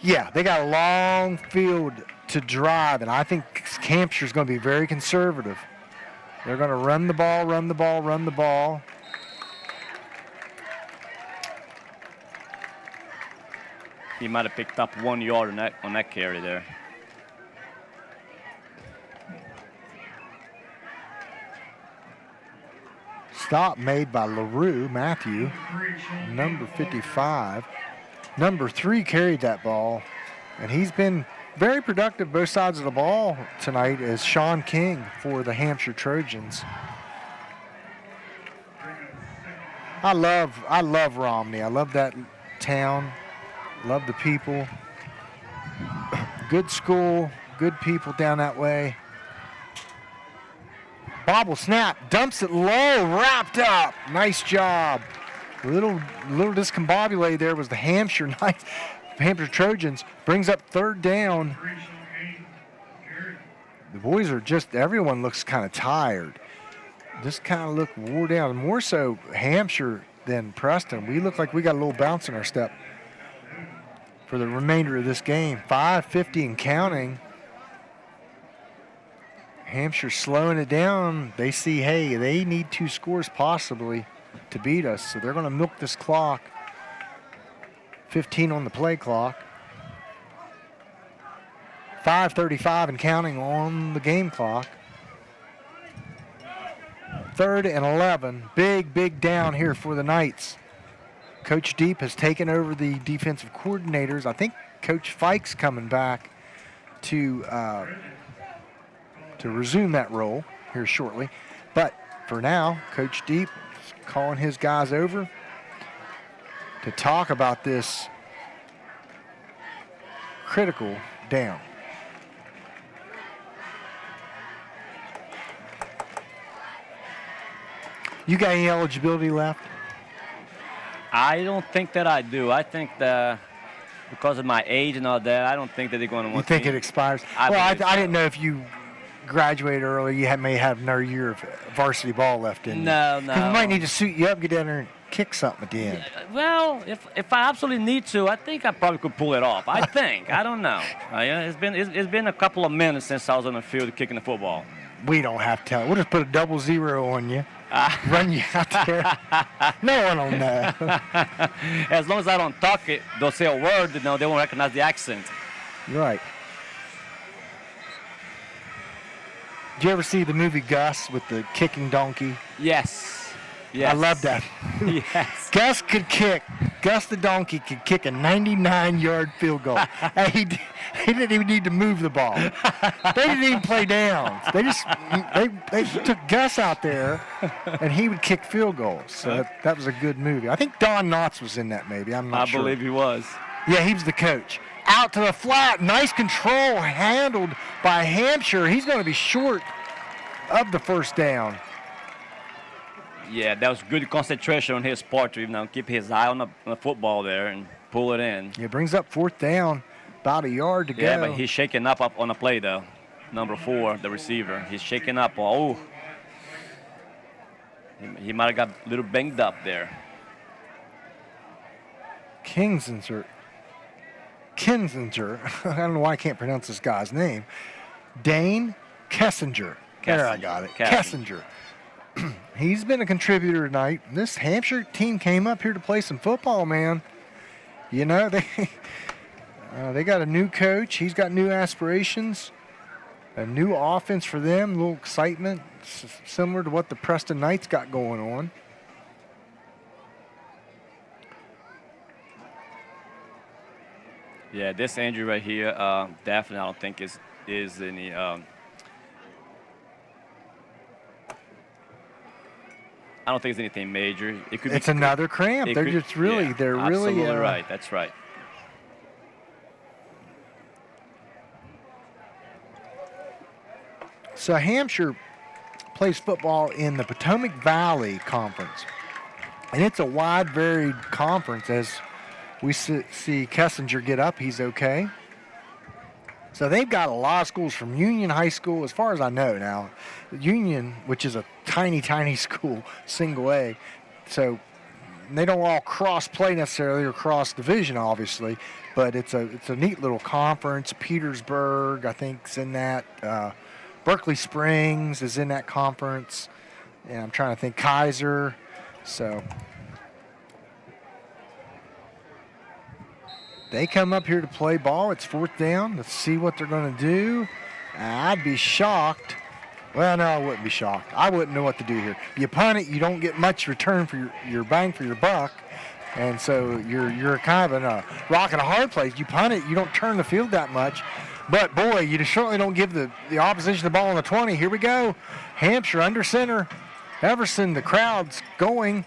Yeah, they got a long field to drive, and I think Hampshire's going to be very conservative. They're going to run the ball, run the ball, run the ball. He might have picked up 1 yard on that carry there. Stop made by LaRue, Matthew, number 55. Number 3 carried that ball, and he's been very productive both sides of the ball tonight as Sean King for the Hampshire Trojans. I love Romney. I love that town. Love the people. Good school, good people down that way. Bobble snap, dumps it low, wrapped up. Nice job. A little discombobulated there was the Hampshire Knights. Hampshire Trojans brings up 3rd down. The boys are everyone looks kind of tired. Just kind of look wore down. More so Hampshire than Preston. We look like we got a little bounce in our step for the remainder of this game. 5:50 and counting. Hampshire slowing it down. They see, hey, they need 2 scores possibly to beat us, so they're going to milk this clock. 15 on the play clock. 5:35 and counting on the game clock. 3rd and 11. Big down here for the Knights. Coach Deep has taken over the defensive coordinators. I think Coach Fike's coming back to resume that role here shortly. But for now, Coach Deep is calling his guys over to talk about this critical down. You got any eligibility left? I don't think that I do. I think that because of my age and all that, I don't think that they're going to want. You think it expires? I didn't know if you graduated early. You may have another year of varsity ball left in you. No. We might need to suit you up, get down there and kick something at the end. Well, if I absolutely need to, I think I probably could pull it off. I think. I don't know. It's been a couple of minutes since I was on the field kicking the football. We don't have to tell. We'll just put a 00 on you. Run you out there. No one will know. As long as I don't talk it, they'll say a word, they won't recognize the accent. Right. Did you ever see the movie Gus with the kicking donkey? Yes. I love that. Yes. Gus could kick. Gus the donkey could kick a 99-yard field goal. And he didn't even need to move the ball. They didn't even play downs. They took Gus out there, and he would kick field goals. So that was a good movie. I think Don Knotts was in that maybe. I'm not sure. I believe he was. Yeah, he was the coach. Out to the flat. Nice control handled by Hampshire. He's going to be short of the first down. Yeah, that was good concentration on his part to keep his eye on the football there and pull it in. It brings up fourth down, about a yard to go. Yeah, but he's shaking up on the play, though. Number 4, the receiver. He's shaking up. Oh, he might have got a little banged up there. Kinzinger. I don't know why I can't pronounce this guy's name. Dane Kessinger. There, I got it. Kessinger. He's been a contributor tonight. This Hampshire team came up here to play some football, man. You know, they got a new coach. He's got new aspirations, a new offense for them, a little excitement, similar to what the Preston Knights got going on. Yeah, this injury right here, definitely I don't think is any. I don't think it's anything major. It's another cramp. They're really. Absolutely right. That's right. So Hampshire plays football in the Potomac Valley Conference, and it's a wide, varied conference. As we see Kessinger get up, he's okay. So they've got a lot of schools from Union High School, as far as I know now. Union, which is a tiny, tiny school, single A. So they don't all cross-play necessarily or cross-division, obviously. But it's a neat little conference. Petersburg, I think, is in that. Berkeley Springs is in that conference. And I'm trying to think, Kaiser. So they come up here to play ball. It's fourth down. Let's see what they're going to do. I'd be shocked. Well, no, I wouldn't be shocked. I wouldn't know what to do here. You punt it, you don't get much return for your bang for your buck. And so you're kind of in a rock and a hard place. You punt it, you don't turn the field that much. But, boy, you certainly don't give the opposition the ball on the 20. Here we go. Hampshire under center. Everson, the crowd's going.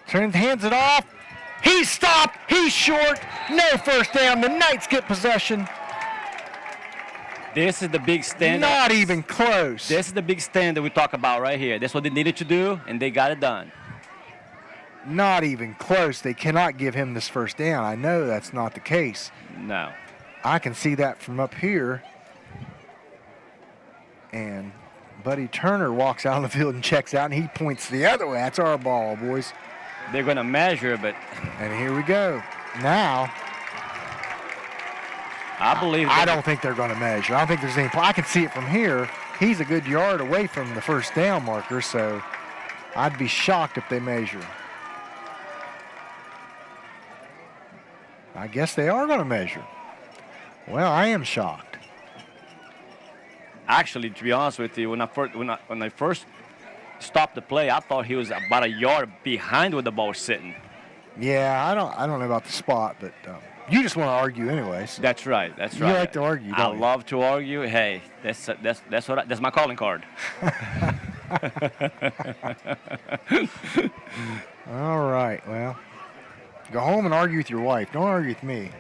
Hands it off. He's stopped. He's short. No first down. The Knights get possession. This is the big stand. Not even close. This is the big stand that we talk about right here. That's what they needed to do, and they got it done. Not even close. They cannot give him this first down. I know that's not the case. No. I can see that from up here. And Buddy Turner walks out on the field and checks out, and he points the other way. That's our ball, boys. They're going to measure, but... And here we go. Now... I don't think they're going to measure. I don't think there's any... I can see it from here. He's a good yard away from the first down marker, so I'd be shocked if they measure. I guess they are going to measure. Well, I am shocked. Actually, to be honest with you, when I first stopped the play, I thought he was about a yard behind where the ball was sitting. Yeah, I don't know about the spot, but you just want to argue anyways. That's right. You like to argue, I don't you? love to argue. Hey, that's my calling card. All right, well, go home and argue with your wife. Don't argue with me.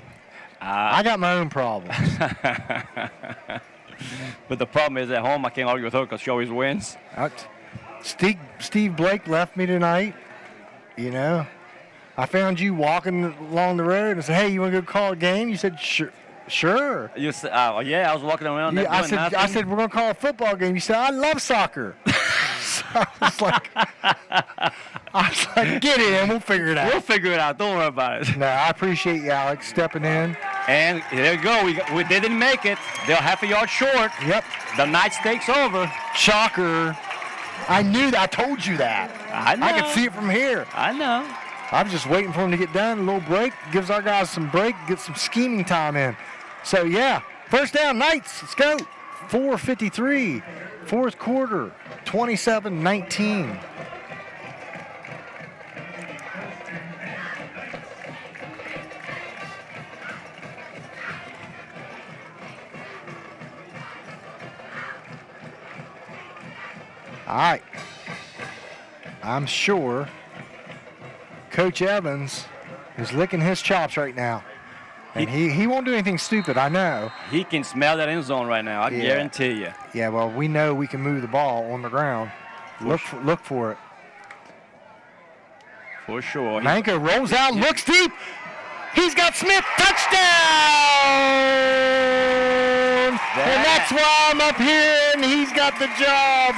I got my own problems. But the problem is at home I can't argue with her because she always wins. Steve Blake left me tonight. You know, I found you walking along the road and said, "Hey, you want to go call a game?" You said, "Sure." You said, yeah, I was walking around. Yeah, doing nothing. I said, "We're going to call a football game." You said, "I love soccer." So I was like, "Get in, we'll figure it out." We'll figure it out. Don't worry about it. No, I appreciate you, Alex, stepping in. And there you go. We didn't make it. They're half a yard short. Yep. The night stake's over. Shocker. I knew that. I told you that. I know. I could see it from here. I know. I'm just waiting for him to get done. A little break. Gives our guys some break. Get some scheming time in. So, yeah. First down, Knights. Let's go. 4:53. Fourth quarter. 27-19. All right. I'm sure Coach Evans is licking his chops right now. And he won't do anything stupid, I know. He can smell that end zone right now, I guarantee you. Yeah, well, we know we can move the ball on the ground. Look for it. For sure. Manko rolls out, looks deep. He's got Smith. Touchdown! And that's why I'm up here, and he's got the job.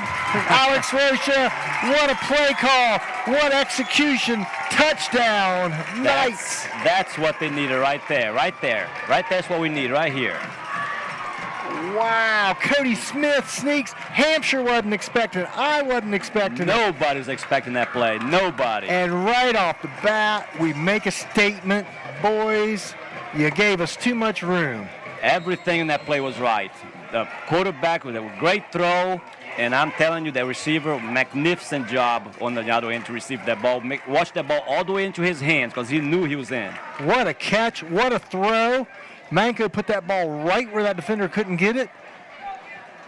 Alex Rocha, what a play call. What execution. Touchdown. Nice. That's what they needed right there. Right there's what we need right here. Wow. Cody Smith sneaks. Hampshire wasn't expecting it. I wasn't expecting it. Nobody's expecting that play. Nobody. And right off the bat, we make a statement. Boys, you gave us too much room. Everything in that play was right. The quarterback with a great throw, and I'm telling you, the receiver, magnificent job on the other end to receive that ball. Watch that ball all the way into his hands because he knew he was in. What a catch, what a throw. Manko put that ball right where that defender couldn't get it.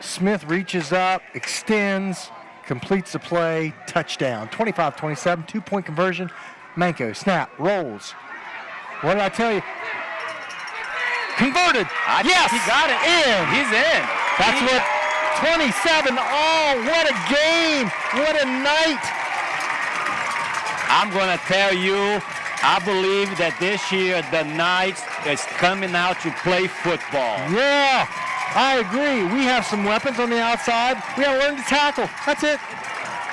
Smith reaches up, extends, completes the play, touchdown. 25-27, two-point conversion. Manko, snap, rolls. What did I tell you? Converted. Yes, he got it. He's in. That's what 27. Oh, what a game. What a night. I'm going to tell you, I believe that this year the Knights is coming out to play football. Yeah, I agree. We have some weapons on the outside. We got to learn to tackle. That's it.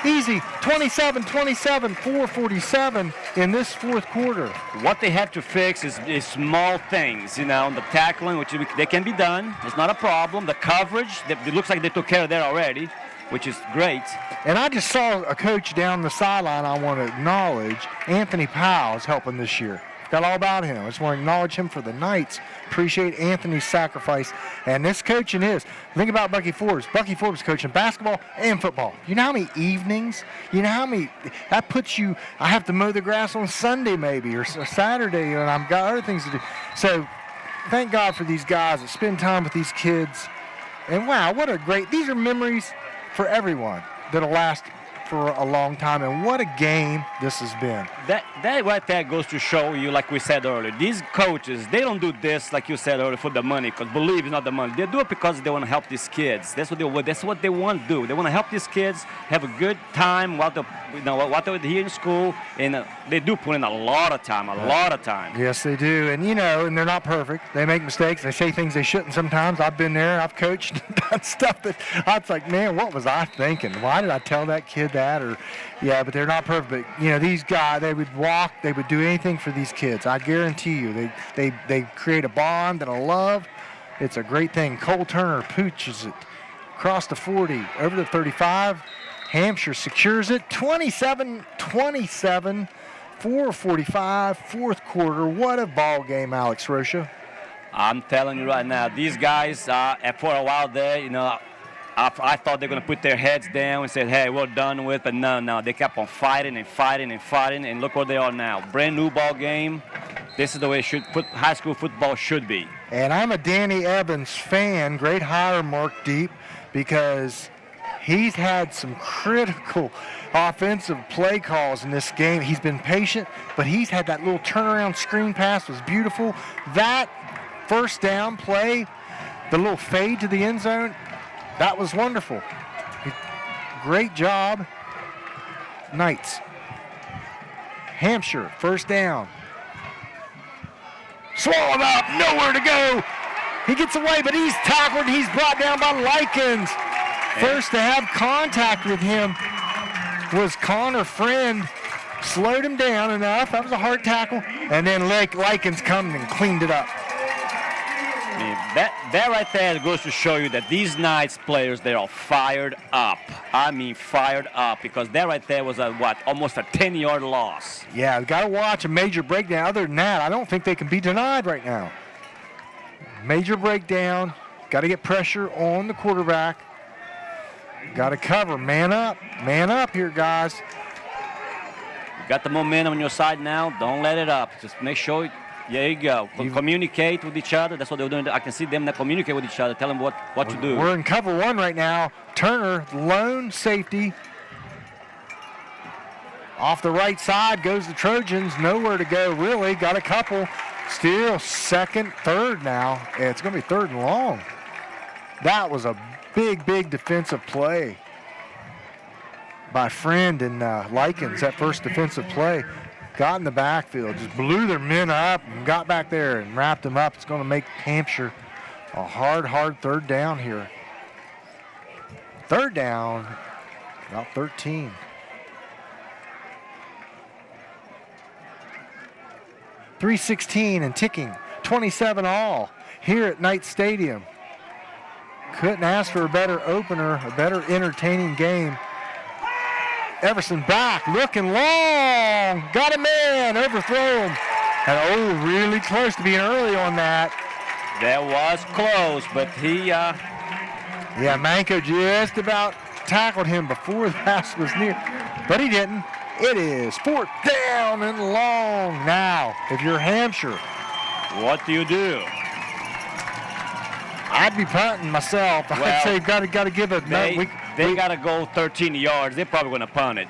Easy. 27-27, 4:47 in this fourth quarter. What they have to fix is small things, the tackling, which they can be done. It's not a problem. The coverage, it looks like they took care of that already, which is great. And I just saw a coach down the sideline I want to acknowledge. Anthony Powell is helping this year. Got all about him. I just want to acknowledge him for the Knights. Appreciate Anthony's sacrifice. And this coaching is. Think about Bucky Forbes. Bucky Forbes coaching basketball and football. You know how many evenings? You know how many? That puts you, I have to mow the grass on Sunday maybe or Saturday, and I've got other things to do. So thank God for these guys that spend time with these kids. And wow, what a great, these are memories for everyone that'll last for a long time, and what a game this has been. That right there goes to show you, like we said earlier, these coaches, they don't do this, like you said earlier, for the money, because believe it's not the money. They do it because they want to help these kids. That's what they want to do. They want to help these kids have a good time while they're here in school, and they do put in a lot of time. Yes, they do, and and they're not perfect. They make mistakes. They say things they shouldn't sometimes. I've been there. I've coached and done stuff that I was like, man, what was I thinking? Why did I tell that kid that? But they're not perfect. But, these guys, they would walk, they would do anything for these kids. I guarantee you, they create a bond and a love. It's a great thing. Cole Turner pooches it across the 40, over the 35. Hampshire secures it, 27-27, 4:45, fourth quarter. What a ball game, Alex Rocha. I'm telling you right now, these guys, for a while there, I thought they were going to put their heads down and said, hey, we're done with, but no. They kept on fighting and fighting and fighting, and look where they are now. Brand new ball game. This is the way high school football should be. And I'm a Danny Evans fan, great hire, Mark Deep, because he's had some critical offensive play calls in this game. He's been patient, but he's had that little turnaround screen pass was beautiful. That first down play, the little fade to the end zone, that was wonderful. Great job, Knights. Hampshire, first down. Swallowed up, nowhere to go. He gets away, but he's tackled. He's brought down by Likens. First to have contact with him was Connor Friend. Slowed him down enough. That was a hard tackle. And then Likens come and cleaned it up. I mean, that right there goes to show you that these Knights players, they are fired up. I mean, fired up, because that right there was almost a 10-yard loss. Yeah, got to watch a major breakdown. Other than that, I don't think they can be denied right now. Major breakdown. Got to get pressure on the quarterback. Got to cover. Man up here, guys. You got the momentum on your side now. Don't let it up. Just make sure. There you go. Communicate with each other. That's what they're doing. I can see them that communicate with each other. Tell them what to do. We're in cover one right now. Turner, lone safety. Off the right side goes the Trojans. Nowhere to go, really. Got a couple. Still third now. Yeah, it's going to be third and long. That was a big defensive play by Friend and Likens, that first defensive play. Got in the backfield, just blew their men up and got back there and wrapped them up. It's going to make Hampshire a hard third down here. Third down, about 13. .316 and ticking, 27 all here at Knight Stadium. Couldn't ask for a better opener, a better entertaining game. Everson back, looking long, got a man, overthrow him. And really close to being early on that. That was close, but he... Yeah, Manko just about tackled him before the pass was near, but he didn't. It is fourth down and long now. If you're Hampshire, what do you do? I'd be punting myself. Well, I'd say got to give it. They got to go 13 yards. They're probably going to punt it.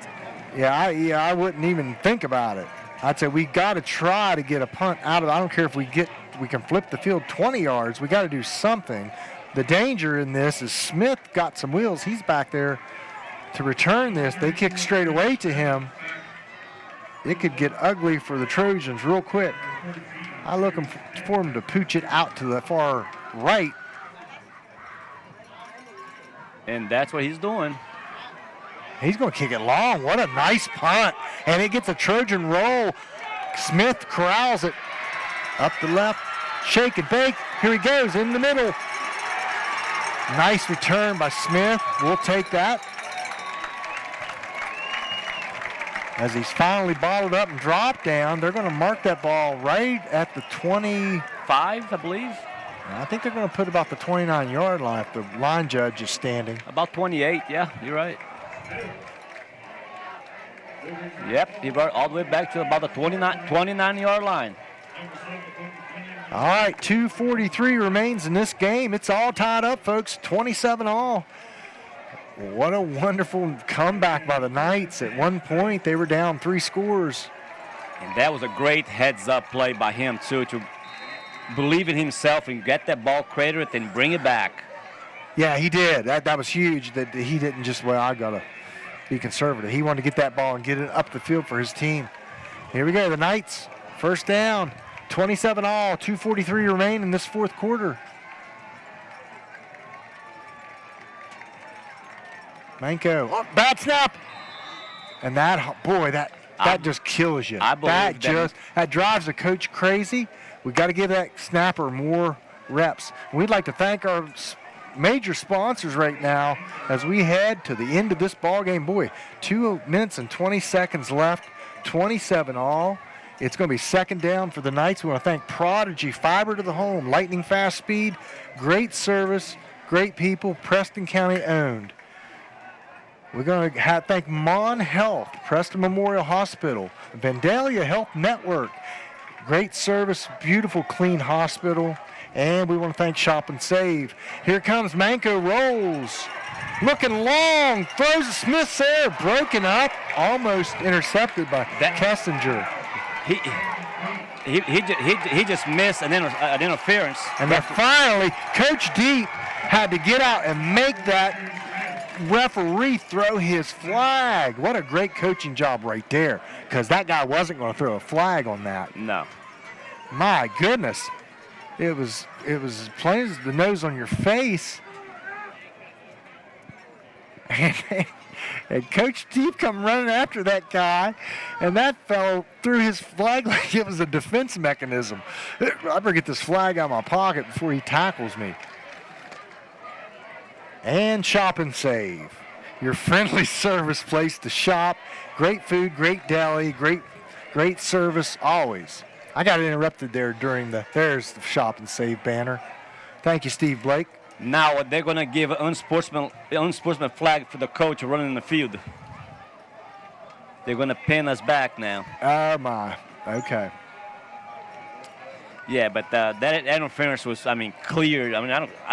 Yeah, I wouldn't even think about it. I'd say we got to try to get a punt out of it. I don't care if we can flip the field 20 yards. We got to do something. The danger in this is Smith got some wheels. He's back there to return this. They kick straight away to him. It could get ugly for the Trojans real quick. I'm looking for him to pooch it out to the far right. And that's what he's doing. He's going to kick it long. What a nice punt. And it gets a Trojan roll. Smith corrals it up the left. Shake and bake. Here he goes in the middle. Nice return by Smith. We'll take that. As he's finally bottled up and dropped down, they're going to mark that ball right at the 25, I believe. I think they're going to put about the 29-yard line if the line judge is standing. About 28, yeah, you're right. Yep, he brought all the way back to about the 29-yard line. All right, 2:43 remains in this game. It's all tied up, folks, 27 all. What a wonderful comeback by the Knights. At one point, they were down 3 scores. And that was a great heads-up play by him, too, to believe in himself and get that ball, crater it, and bring it back. Yeah, he did. That was huge that he didn't just, well, I got to be conservative. He wanted to get that ball and get it up the field for his team. Here we go, the Knights, first down, 27 all, 2:43 remain in this fourth quarter. Manko, bad snap. And that, boy, that just kills you. That drives the coach crazy. We've got to give that snapper more reps. We'd like to thank our major sponsors right now as we head to the end of this ball game. Boy, 2 minutes and 20 seconds left, 27 all. It's going to be second down for the Knights. We want to thank Prodigy, fiber to the home, lightning fast speed, great service, great people, Preston County owned. We're going to thank Mon Health, Preston Memorial Hospital, Vandalia Health Network. Great service, beautiful, clean hospital. And we want to thank Shop and Save. Here comes Manco, rolls. Looking long, throws a Smith's there, broken up, almost intercepted by Kessinger. He just missed an interference. And then finally, Coach Deep had to get out and make that referee throw his flag. What a great coaching job right there, because that guy wasn't going to throw a flag on that. No. My goodness. It was as plain as the nose on your face. And Coach Deep come running after that guy, and that fellow threw his flag like it was a defense mechanism. I better get this flag out of my pocket before he tackles me. And Shop and Save, your friendly service place to shop. Great food, great deli, great service always. I got interrupted there there's the Shop and Save banner. Thank you, Steve Blake. Now they're going to give an unsportsman flag for the coach running in the field. They're going to pin us back now. Oh, my. Okay. Yeah, but that interference was, clear. I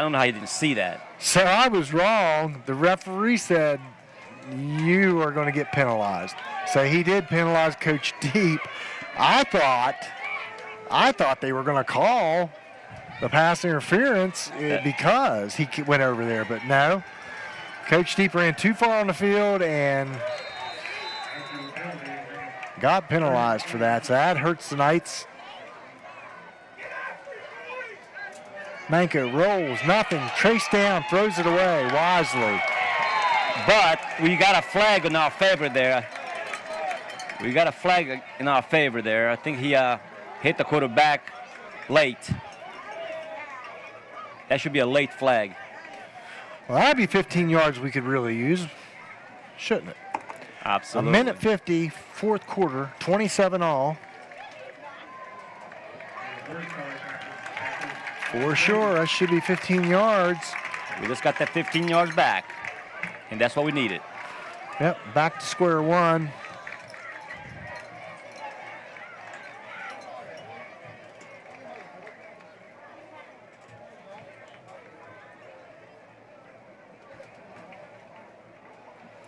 don't know how you didn't see that. So I was wrong. The referee said you are going to get penalized. So he did penalize Coach Deep. I thought they were going to call the pass interference because he went over there, but no. Coach Deep ran too far on the field and got penalized for that. So that hurts the Knights. Manco rolls, nothing, trace down, throws it away wisely. But we got a flag in our favor there. I think he hit the quarterback late. That should be a late flag. Well, that'd be 15 yards we could really use, shouldn't it? Absolutely. A minute 50, fourth quarter, 27 all. For sure, that should be 15 yards. We just got that 15 yards back, and that's what we needed. Yep, back to square one.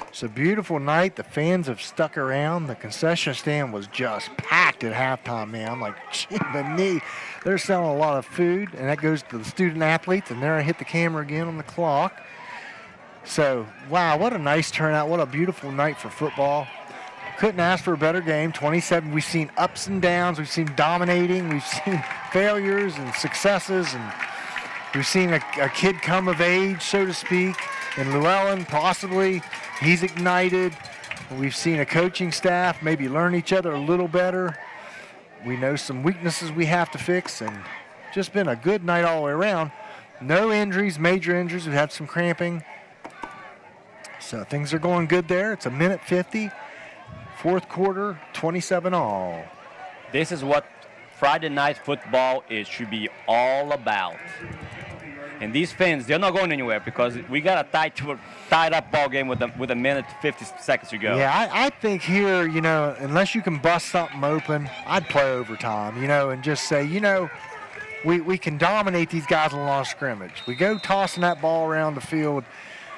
It's a beautiful night. The fans have stuck around. The concession stand was just packed at halftime, man. I'm like, gee, the knee. They're selling a lot of food, and that goes to the student athletes, and there I hit the camera again on the clock. So, wow, what a nice turnout. What a beautiful night for football. Couldn't ask for a better game. 27, we've seen ups and downs. We've seen dominating. We've seen failures and successes, and we've seen a kid come of age, so to speak, in Llewellyn, possibly. He's ignited. We've seen a coaching staff maybe learn each other a little better. We know some weaknesses we have to fix, and just been a good night all the way around. No injuries, major injuries. We've had some cramping. So things are going good there. It's a minute 50, fourth quarter, 27 all. This is what Friday night football should be all about. And these fans, they're not going anywhere because we got a tied up ball game with a minute 50 seconds to go. Yeah, I think here, unless you can bust something open, I'd play overtime, and just say, we can dominate these guys in long scrimmage. We go tossing that ball around the field,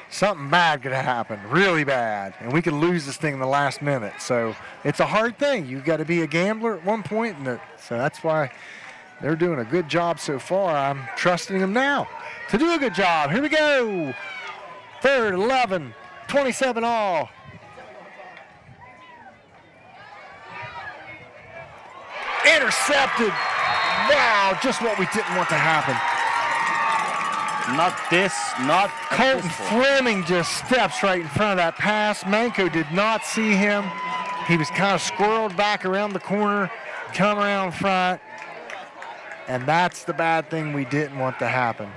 something bad could happen, really bad, and we could lose this thing in the last minute. So it's a hard thing. You've got to be a gambler at one point, so that's why they're doing a good job so far. I'm trusting them now to do a good job. Here we go. Third, 11, 27 all. Intercepted. Wow, just what we didn't want to happen. Colton Fleming just steps right in front of that pass. Manco did not see him. He was kind of squirreled back around the corner, come around front. And that's the bad thing we didn't want to happen.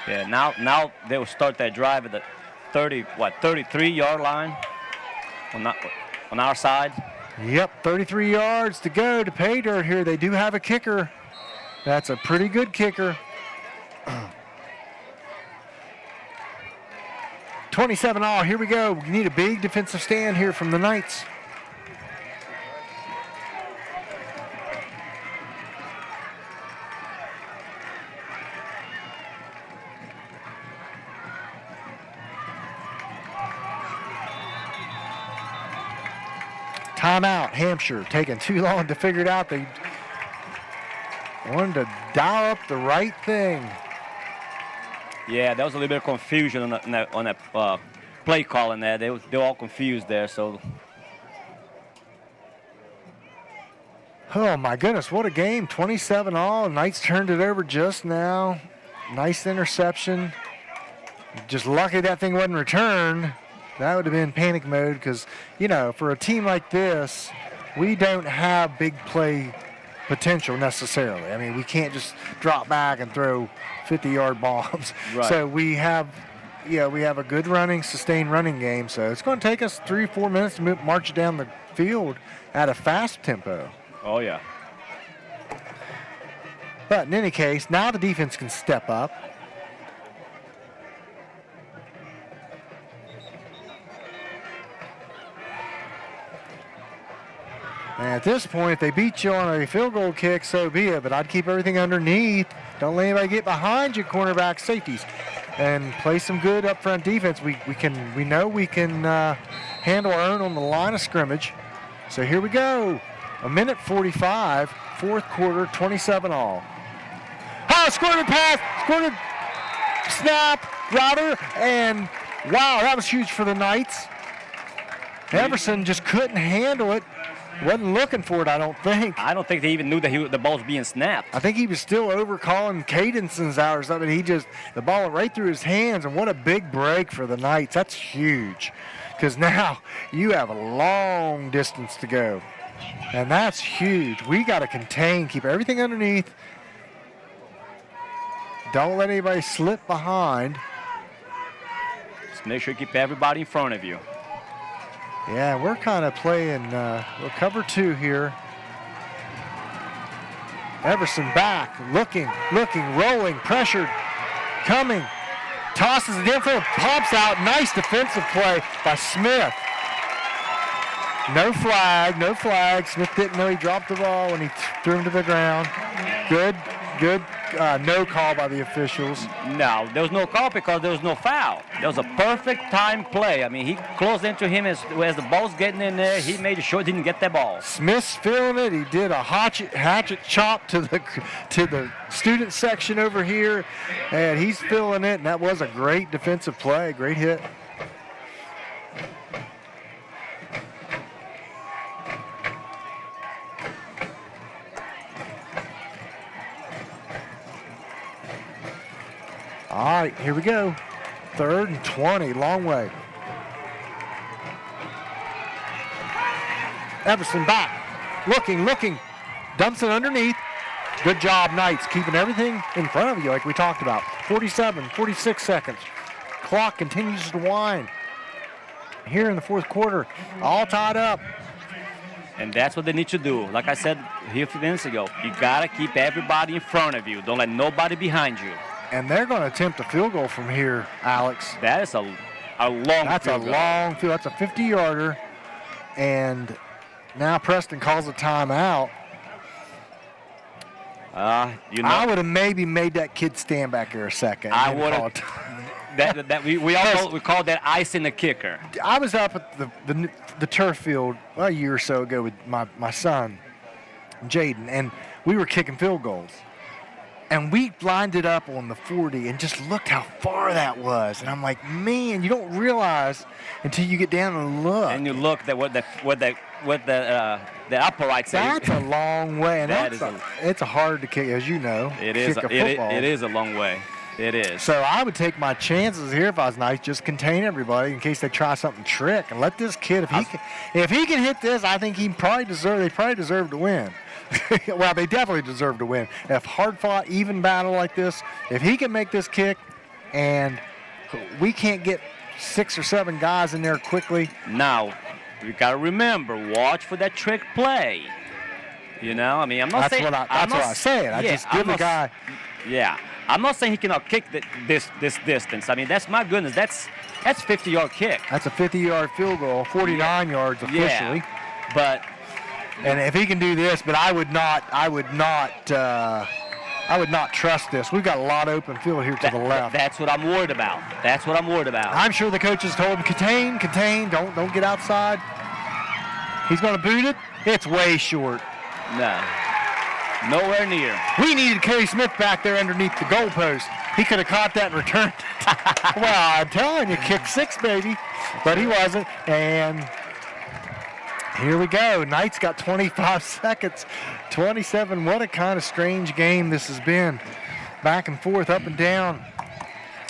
Yeah, now they will start that drive at the 33-yard line on our side. Yep, 33 yards to go to pay dirt here. They do have a kicker. That's a pretty good kicker. 27-all. Here we go. We need a big defensive stand here from the Knights. Timeout, Hampshire, taking too long to figure it out. They wanted to dial up the right thing. Yeah, there was a little bit of confusion on that play calling there. They were all confused there. So. Oh my goodness, what a game! 27-all. Knights turned it over just now. Nice interception. Just lucky that thing wasn't returned. That would have been panic mode because, you know, for a team like this, we don't have big play potential necessarily. I mean, we can't just drop back and throw 50-yard bombs. Right. So we have a good running, sustained running game. So it's going to take us 3 or 4 minutes to march down the field at a fast tempo. Oh, yeah. But in any case, now the defense can step up. And at this point, if they beat you on a field goal kick, so be it. But I'd keep everything underneath. Don't let anybody get behind you, cornerback safeties, and play some good up front defense. We know we can handle our own on the line of scrimmage. So here we go. 1:45, fourth quarter, 27-all. Oh, squirted pass, squirted snap, rather, and wow, that was huge for the Knights. Everson just couldn't handle it. Wasn't looking for it, I don't think. I don't think they even knew that the ball was being snapped. I think he was still overcalling Cadenson's out or something. The ball went right through his hands, and what a big break for the Knights. That's huge, because now you have a long distance to go, and that's huge. We got to contain, keep everything underneath. Don't let anybody slip behind. Just make sure you keep everybody in front of you. Yeah, we're kind of playing cover 2 here. Everson back, looking, rolling, pressured, coming. Tosses it in front, pops out. Nice defensive play by Smith. No flag. Smith didn't know he dropped the ball when he threw him to the ground. Good. No call by the officials. No, there was no call because there was no foul. That was a perfect time play. I mean, he closed into him as the ball's getting in there. He made sure he didn't get that ball. Smith's feeling it. He did a hatchet chop to the student section over here, and he's feeling it. And that was a great defensive play, great hit. All right, here we go. 3rd and 20, long way. Everson back, looking, dumps it underneath. Good job, Knights, keeping everything in front of you like we talked about. 46 seconds. Clock continues to wind. Here in the fourth quarter, all tied up. And that's what they need to do. Like I said here a few minutes ago, you got to keep everybody in front of you. Don't let nobody behind you. And they're going to attempt a field goal from here, Alex. That is a long field goal. That's a long field. That's a 50-yarder. And now Preston calls a timeout. I would have maybe made that kid stand back there a second. I would have. We call that icing the kicker. I was up at the turf field a year or so ago with my son, Jaden, and we were kicking field goals. And we lined it up on the 40 and just looked how far that was. And I'm like, man, you don't realize until you get down and look. And you look at what the upright says. That's a long way. And it's hard to kick, as you know. It is. It is a long way. It is. So I would take my chances here if I was nice, just contain everybody in case they try something trick, and let this kid, if he can hit this, I think they probably deserve to win. Well, they definitely deserve to win. If hard-fought, even battle like this, if he can make this kick and we can't get 6 or 7 guys in there quickly. Now, we got to remember, watch for that trick play. You know, I mean, I'm not saying. That's what I said. I just give the guy. Yeah, I'm not saying he cannot kick this distance. I mean, that's my goodness. That's 50-yard kick. That's a 50-yard field goal, 49 yards officially. Yeah, but and if he can do this, but I would not trust this. We've got a lot of open field here to the left. That's what I'm worried about. I'm sure the coaches told him, contain, don't get outside. He's going to boot it. It's way short. No, nowhere near. We needed Kerry Smith back there underneath the goalpost. He could have caught that and returned it. Well, I'm telling you, kick 6, baby. But he wasn't. And here we go. Knight's got 25 seconds. 27. What a kind of strange game this has been. Back and forth, up and down.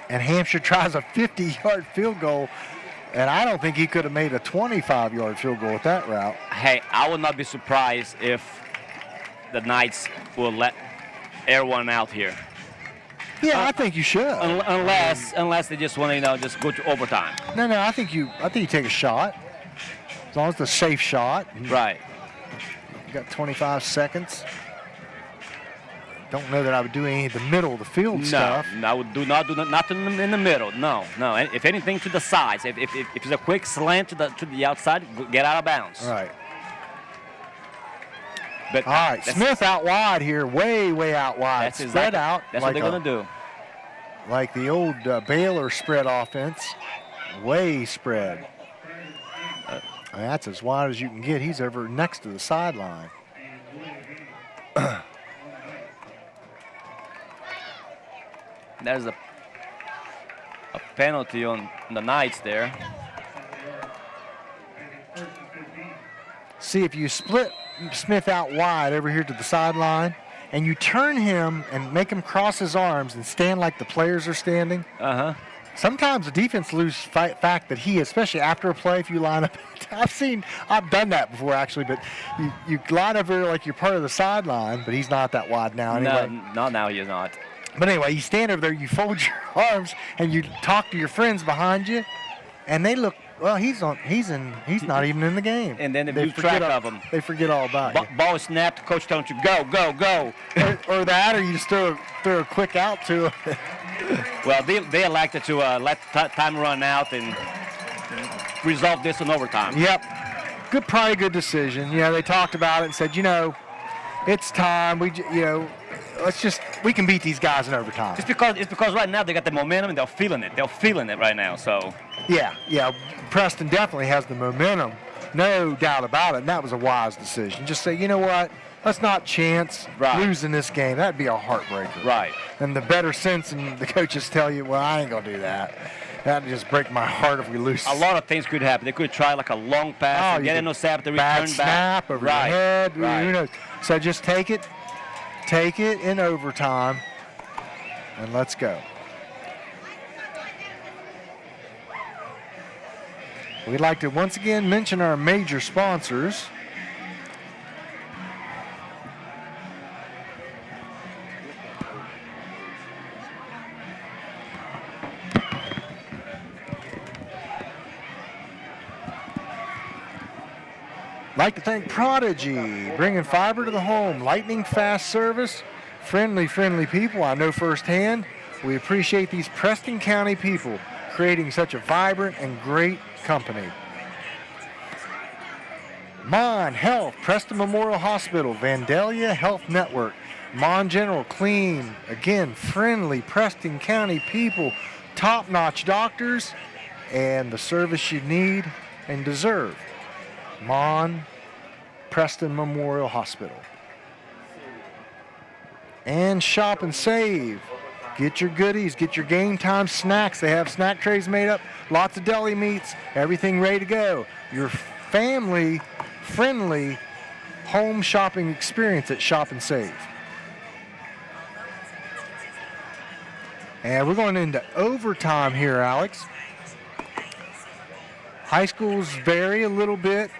And Hampshire tries a 50-yard field goal. And I don't think he could have made a 25-yard field goal with that route. Hey, I would not be surprised if the Knights will let air one out here. Yeah, I think you should. Unless they just want to, just go to overtime. No, I think you take a shot. As long as it's a safe shot. Right. You got 25 seconds. Don't know that I would do any of the middle of the field stuff. No, I would not do nothing in the middle. No. If anything, to the sides. If it's a quick slant to the outside, get out of bounds. Right. But all right, Smith out wide here, way out wide. Spread out. That's what they're going to do. Like the old Baylor spread offense. Way spread. That's as wide as you can get. He's over next to the sideline. There's a penalty on the Knights there. See, if you split Smith out wide over here to the sideline and you turn him and make him cross his arms and stand like the players are standing, sometimes the defense loses fact that he, especially after a play, if you line up, I've done that before actually, but you line over like you're part of the sideline, but he's not that wide now anyway. No, not now he is not. But anyway, you stand over there, you fold your arms, and you talk to your friends behind you, and they look, well, he's not even in the game. And then they lose track of him. They forget all about you. Ball is snapped, coach tells you, go. or that, or you just throw a quick out to him. Well, they elected to let time run out and resolve this in overtime. Yep. Probably a good decision. They talked about it and said, it's time. We can beat these guys in overtime. It's because right now they got the momentum and they're feeling it. They're feeling it right now. So. Yeah. Preston definitely has the momentum, no doubt about it. And that was a wise decision. Just say, you know what? Let's not chance losing this game. That'd be a heartbreaker. Right. And the better sense, and the coaches tell you, well, I ain't gonna do that. That'd just break my heart if we lose. A lot of things could happen. They could try like a long pass, and get intercepted, return back. Snap over your head. Who knows? So just take it in overtime, and let's go. We'd like to once again mention our major sponsors. Like to thank Prodigy, bringing fiber to the home, lightning fast service, friendly people I know firsthand. We appreciate these Preston County people creating such a vibrant and great company. Mon Health, Preston Memorial Hospital, Vandalia Health Network, Mon General Clean, again, friendly Preston County people, top-notch doctors, and the service you need and deserve. Mon Preston Memorial Hospital. And Shop and Save. Get your goodies, get your game time snacks. They have snack trays made up, lots of deli meats, everything ready to go. Your family-friendly home shopping experience at Shop and Save. And we're going into overtime here, Alex. High schools vary a little bit.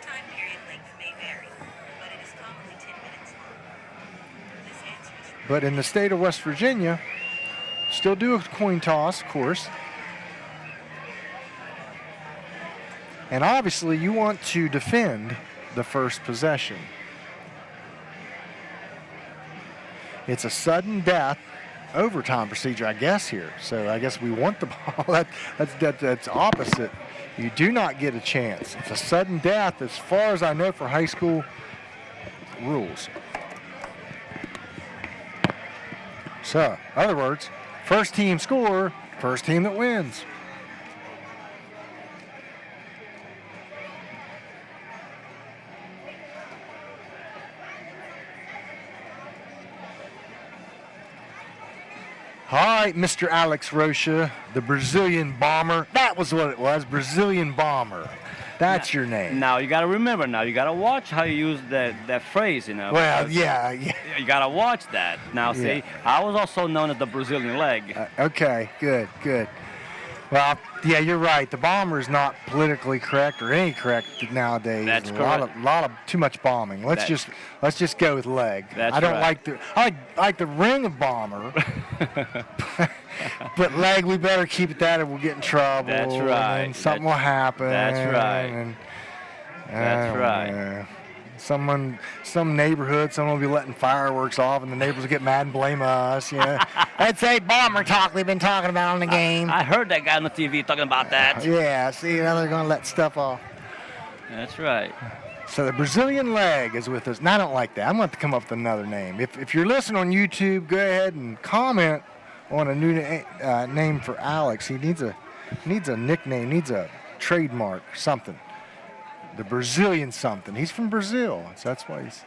But in the state of West Virginia, still do a coin toss, of course. And obviously you want to defend the first possession. It's a sudden death overtime procedure, I guess, here. So I guess we want the ball. That's opposite. You do not get a chance. It's a sudden death as far as I know for high school rules. So, in other words, first team score, first team that wins. All right, Mr. Alex Rocha, the Brazilian Bomber. That was what it was, Brazilian Bomber. That's your name. Now, you got to remember now, you got to watch how you use that phrase, you know. Well, yeah. You got to watch that. Now, see, Yeah. I was also known as the Brazilian leg. Okay, good. Well, yeah, you're right. The bomber is not politically correct or any correct nowadays. That's a correct. lot of too much bombing. Let's just go with leg. That's I don't right. I like the ring of bomber, but leg we better keep it that or we'll get in trouble. That's right. And something will happen. That's right. And, That's right. know. Some neighborhood, someone will be letting fireworks off, and the neighbors will get mad and blame us. You know, that's a bomber talk we've been talking about on the game. I heard that guy on the TV talking about that. Yeah, see, now they're going to let stuff off. That's right. So the Brazilian leg is with us. Now, I don't like that. I'm going to have to come up with another name. If you're listening on YouTube, go ahead and comment on a new name for Alex. He needs a nickname, needs a trademark, something. The Brazilian something. He's from Brazil, so that's why he's...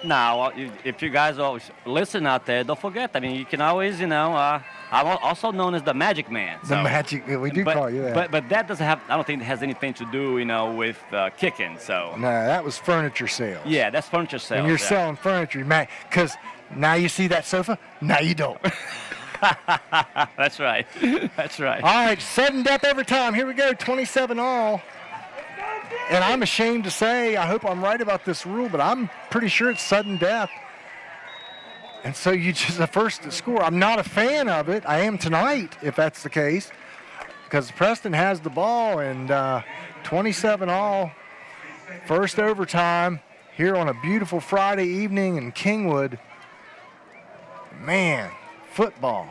Now, if you guys always listen out there, don't forget, I mean, you can always, I'm also known as the Magic Man. The Magic, we do call you that. But that doesn't have, I don't think it has anything to do, with kicking, so. No, that was furniture sales. Yeah, that's furniture sales. When you're selling furniture, man, because now you see that sofa, now you don't. That's right. That's right. All right, sudden death overtime. Here we go, 27-all. And I'm ashamed to say, I hope I'm right about this rule, but I'm pretty sure it's sudden death. And so you just the first to score. I'm not a fan of it. I am tonight, if that's the case, because Preston has the ball, and 27-all, first overtime here on a beautiful Friday evening in Kingwood. Man, football.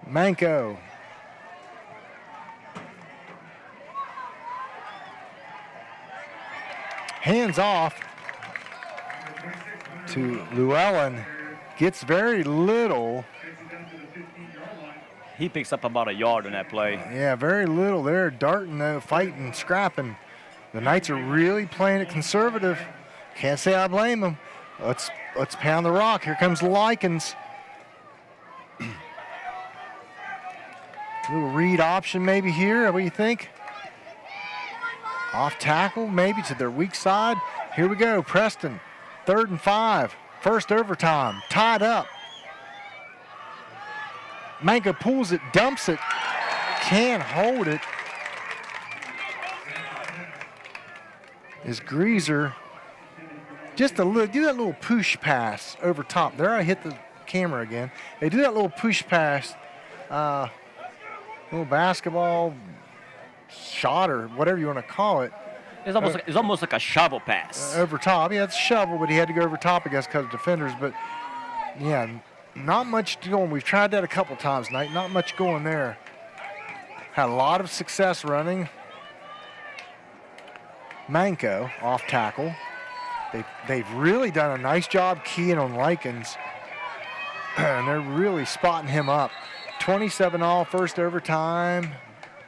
Manco. Hands off to Llewellyn. Gets very little. He picks up about a yard on that play. Yeah, very little there. Darting, though, fighting, scrapping. The Knights are really playing it conservative. Can't say I blame them. Let's pound the rock. Here comes the Likens. Little read option maybe here. What do you think? Off tackle maybe to their weak side. Here we go. Preston, 3rd and 5. First overtime. Tied up. Manco pulls it, dumps it. Can't hold it. Is Greaser. Just a little, do that little push pass over top. There I hit the camera again. They do that little push pass. Little basketball shot or whatever you want to call it. It's almost like a shovel pass. Over top. Yeah, it's a shovel, but he had to go over top, I guess, because of defenders. But, yeah, not much going. We've tried that a couple times tonight. Not much going there. Had a lot of success running. Manco off tackle. They've really done a nice job keying on Likens. And they're really spotting him up. 27-all, first overtime.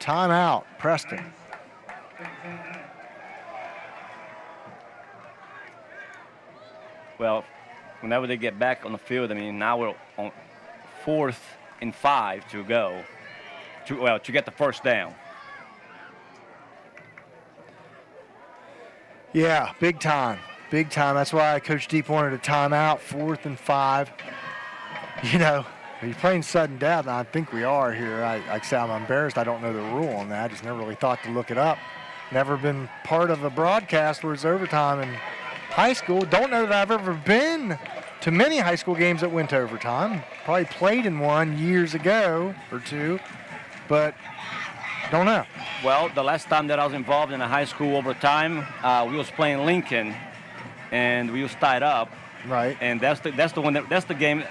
Timeout, Preston. Well, whenever they get back on the field, I mean, now we're on 4th and 5 to go, to get the first down. Yeah, big time. Big time. That's why Coach Deep wanted a timeout, 4th and 5. You know, you're playing sudden death, and I think we are here. Like I say, I'm embarrassed I don't know the rule on that. I just never really thought to look it up. Never been part of a broadcast where it's overtime in high school. Don't know that I've ever been to many high school games that went to overtime. Probably played in one years ago or two. But Don't know. Well, the last time that I was involved in a high school overtime, we was playing Lincoln, and we was tied up. Right. And that's the game,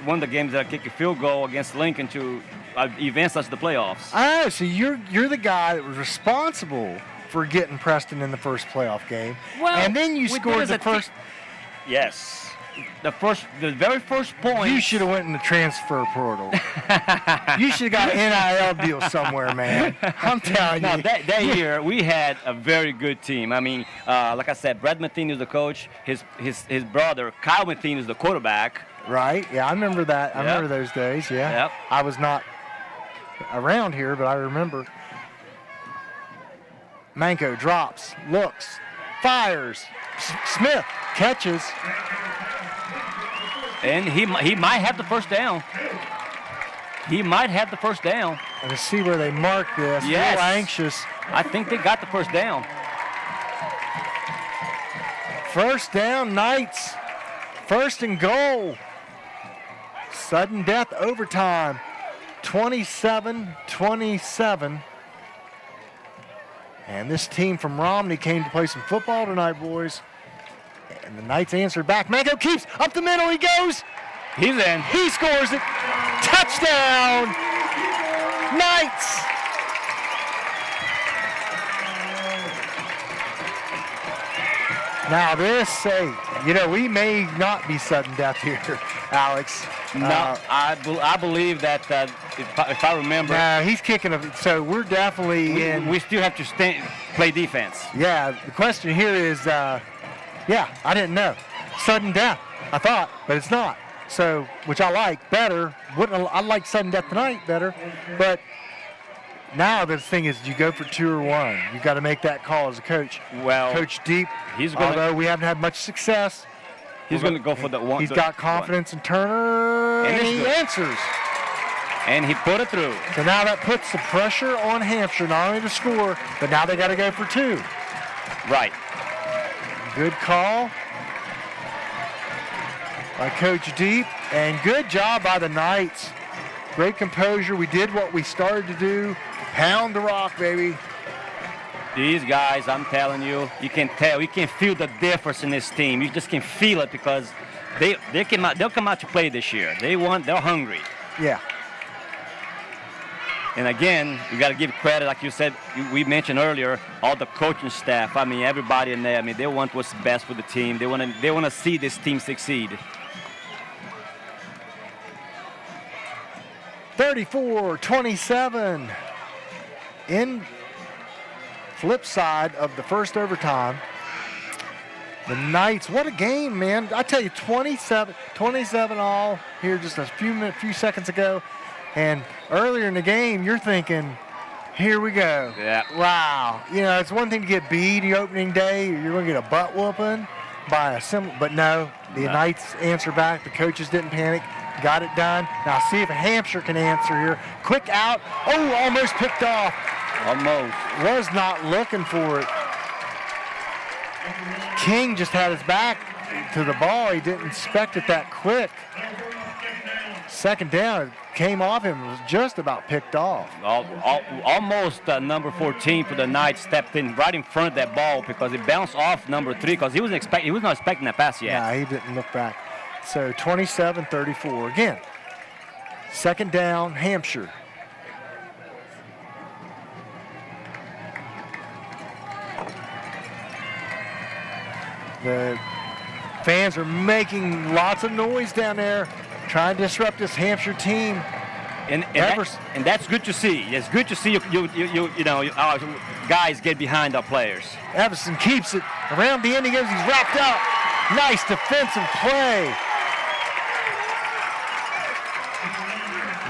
one of the games that I kicked a field goal against Lincoln to advance us to the playoffs. Oh, so you're the guy that was responsible for getting Preston in the first playoff game. Well, and then you scored the first. Yes. The very first point. You should have went in the transfer portal. You should have got an NIL deal somewhere, man. I'm telling you. That year we had a very good team. I mean, like I said, Brad Matheny was the coach. His brother Kyle Matheny was the quarterback. Right. Yeah, I remember that. I remember those days. Yeah. Yep. I was not around here, but I remember. Manko drops, looks, fires. Smith catches. And he might have the first down. He might have the first down. Let's see where they mark this. Yes. Real anxious. I think they got the first down. First down, Knights. First and goal. Sudden death overtime. 27-27. And this team from Romney came to play some football tonight, boys. And the Knights answered back. Manko keeps up the middle. He goes. He's in. He scores it. Touchdown. Knights. Now this, we may not be sudden death here, Alex. No, I believe that if I remember. He's kicking so we're definitely in. We still have to play defense. Yeah, the question here is, I didn't know. Sudden death, I thought, but it's not. So, which I like better. I like sudden death tonight better, but now the thing is, you go for 2 or 1. You've got to make that call as a coach. Well, Coach Deep, although we haven't had much success, he's going to go for the one. He's got confidence in Turner, and he answers. And he put it through. So now that puts the pressure on Hampshire, not only to score, but now they got to go for 2. Right. Good call by Coach Deep, and good job by the Knights. Great composure. We did what we started to do. Pound the rock, baby. These guys, I'm telling you, you can tell, you can feel the difference in this team. You just can feel it because they'll come out to play this year. They're hungry. Yeah. And again, you got to give credit, like you said, we mentioned earlier, all the coaching staff. I mean, everybody in there. I mean, they want what's best for the team. They want to see this team succeed. 34-27. In flip side of the first overtime, the Knights, what a game, man. I tell you, 27 all here just a few seconds ago. And earlier in the game, you're thinking, here we go. Yeah. Wow. It's one thing to get beat the opening day. You're going to get a butt whooping by but no, the Knights answer back. The coaches didn't panic. Got it done. Now see if Hampshire can answer here. Quick out. Oh, almost picked off. Almost. Was not looking for it. King just had his back to the ball. He didn't expect it that quick. Second down, it came off him. It was just about picked off. Almost number 14 for the Knights stepped in right in front of that ball because it bounced off number 3 because he was not expecting that pass yet. Yeah, he didn't look back. So 27-34. Again, second down, Hampshire. The fans are making lots of noise down there, trying to disrupt this Hampshire team. And that's good to see. It's good to see our guys get behind our players. Everson keeps it around the end. He goes. He's wrapped up. Nice defensive play.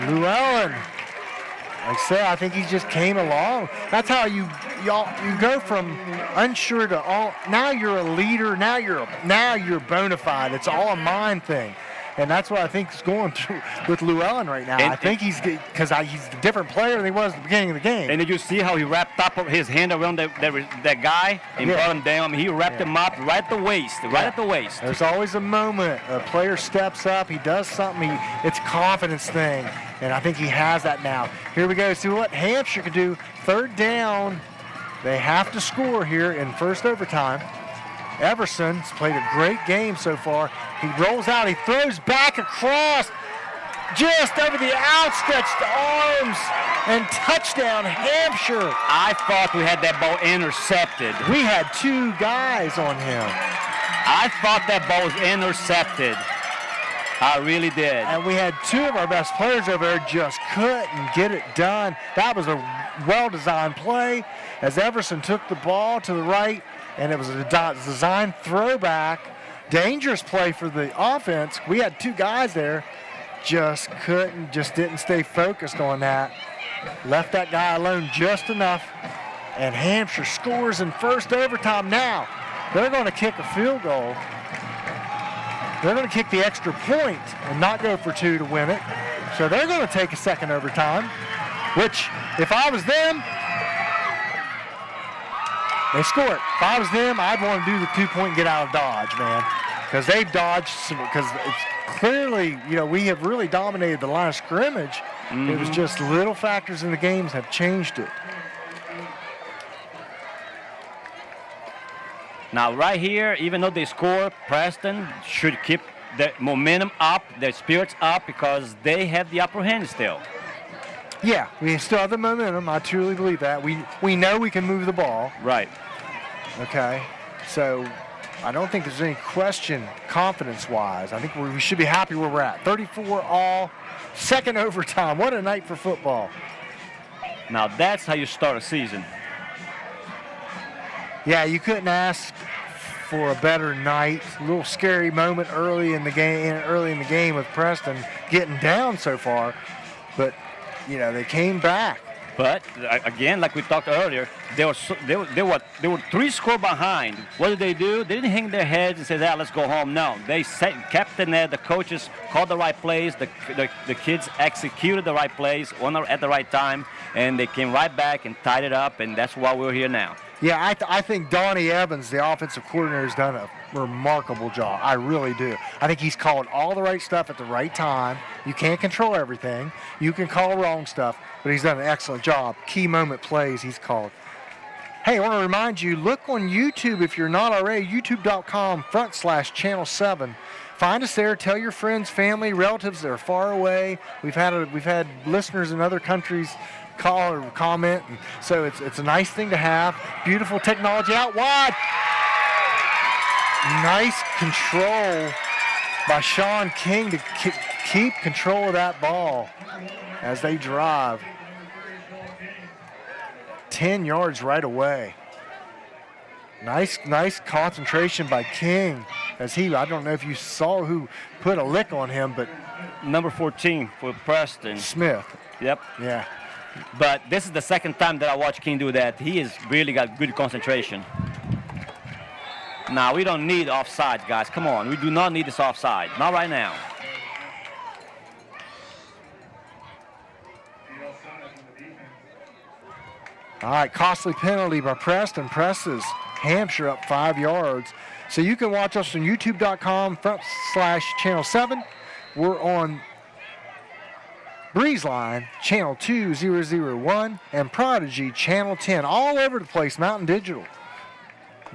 Llewellyn. Like I said, I think he just came along. That's how you go from unsure to all. Now you're a leader. Now you're bona fide. It's all a mind thing. And that's what I think is going through with Llewellyn right now. I think he's a different player than he was at the beginning of the game. And did you see how he wrapped up his hand around that guy and brought him down? He wrapped him up right at the waist, at the waist. There's always a moment a player steps up, he does something, it's a confidence thing. And I think he has that now. Here we go. See what Hampshire can do. third down. They have to score here in first overtime. Everson's played a great game so far. He rolls out, he throws back across, just over the outstretched arms, and touchdown, Hampshire. I thought we had that ball intercepted. We had 2 guys on him. I thought that ball was intercepted. I really did. And we had 2 of our best players over there, just couldn't get it done. That was a well-designed play as Everson took the ball to the right, and it was a designed throwback. Dangerous play for the offense. We had 2 guys there, just didn't stay focused on that. Left that guy alone just enough, and Hampshire scores in first overtime. Now, they're going to kick a field goal. They're going to kick the extra point and not go for 2 to win it. So they're going to take a second overtime, which, if I was them, they score it. If I was them, I'd want to do the 2-point and get out of Dodge, man, because they've dodged, because it's clearly, we have really dominated the line of scrimmage. Mm-hmm. It was just little factors in the games have changed it. Now, right here, even though they score, Preston should keep the momentum up, their spirits up, because they have the upper hand still. Yeah, we still have the momentum. I truly believe that. We know we can move the ball. Right. Okay. So I don't think there's any question confidence-wise. I think we should be happy where we're at. 34 all, second overtime. What a night for football. Now, that's how you start a season. Yeah, you couldn't ask for a better night. A little scary moment early in the game with Preston getting down so far, but they came back. But again, like we talked earlier, they were 3 score behind. What did they do? They didn't hang their heads and say, let's go home. No, they kept in there. The coaches called the right plays. The kids executed the right plays at the right time, and they came right back and tied it up, and that's why we're here now. Yeah, I think Donnie Evans, the offensive coordinator, has done a remarkable job. I really do. I think he's called all the right stuff at the right time. You can't control everything. You can call wrong stuff, but he's done an excellent job. Key moment plays he's called. Hey, I want to remind you, look on YouTube if you're not already, youtube.com/channel 7. Find us there. Tell your friends, family, relatives that are far away. We've had listeners in other countries call or comment, and so it's a nice thing to have. Beautiful technology out wide. Nice control by Sean King to keep control of that ball as they drive 10 yards right away. Nice concentration by King as I don't know if you saw who put a lick on him, but number 14 for Preston. Smith. Yep. Yeah. But this is the second time that I watched King do that. He has really got good concentration. Now, we don't need offside, guys. Come on. We do not need this offside. Not right now. All right, costly penalty by Preston. Presses Hampshire up 5 yards. So you can watch us on youtube.com/channel 7. We're on Breezeline, channel 2001, and Prodigy, channel 10, all over the place, Mountain Digital.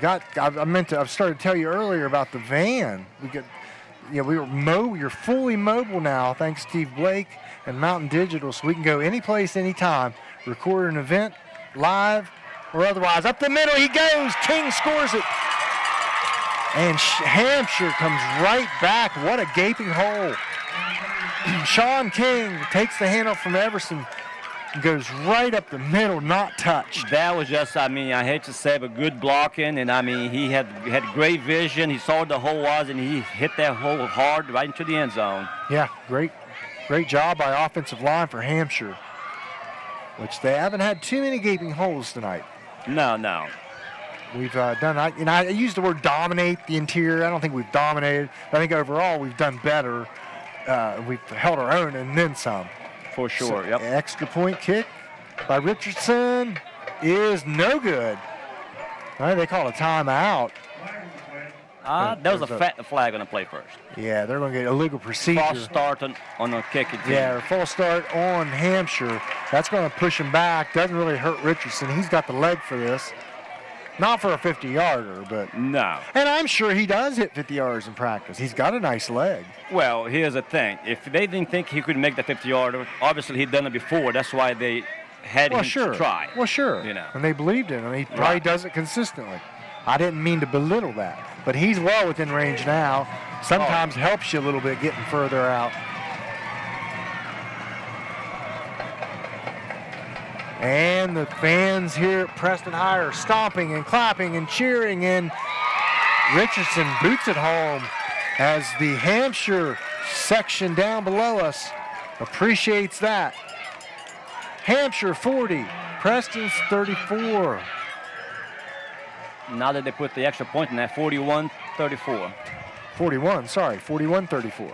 I've started to tell you earlier about the van. You're fully mobile now, thanks to Steve Blake and Mountain Digital, so we can go any place, anytime, record an event, live or otherwise. Up the middle he goes, King scores it. And Hampshire comes right back. What a gaping hole. Sean King takes the handoff from Everson, goes right up the middle, not touched. That was just, I hate to say, but good blocking, and he had great vision. He saw where the hole was, and he hit that hole hard right into the end zone. Yeah, great job by offensive line for Hampshire, which they haven't had too many gaping holes tonight. No. We've done, I used the word dominate the interior. I don't think we've dominated. I think overall we've done better. We've held our own and then some. For sure, so, yep. Extra point kick by Richardson is no good. All right, they call a timeout. There was a flag on the play first. Yeah, they're going to get illegal procedure. False start on a kick. Yeah, a false start on Hampshire. That's going to push him back. Doesn't really hurt Richardson. He's got the leg for this. Not for a 50-yarder, but... No. And I'm sure he does hit 50 yarders in practice. He's got a nice leg. Well, here's the thing. If they didn't think he could make the 50-yarder, obviously he'd done it before. That's why they had him to try. Well, sure. You know. And they believed in him. He probably does it consistently. I didn't mean to belittle that. But he's well within range now. Sometimes helps you a little bit getting further out. And the fans here at Preston High are stomping and clapping and cheering, and Richardson boots it home as the Hampshire section down below us appreciates that. Hampshire 40, Preston's 34. Now that they put the extra point in that, 41-34. 41-34.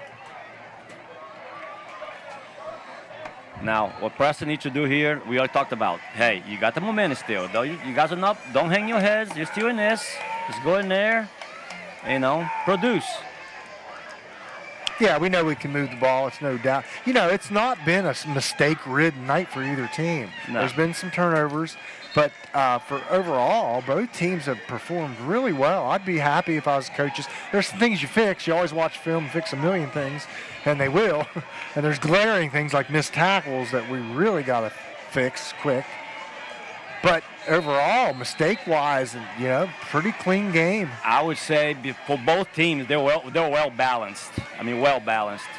Now, what Preston needs to do here, we already talked about. Hey, you got the momentum still. You guys are not, don't hang your heads. You're still in this. Just go in there, produce. Yeah, we know we can move the ball. It's no doubt. It's not been a mistake-ridden night for either team. No. There's been some turnovers, but for overall, both teams have performed really well. I'd be happy if I was coaches. There's some things you fix. You always watch film and fix a million things, and they will. And there's glaring things like missed tackles that we really got to fix quick. But overall, mistake-wise, pretty clean game. I would say for both teams, they're well balanced. Well balanced.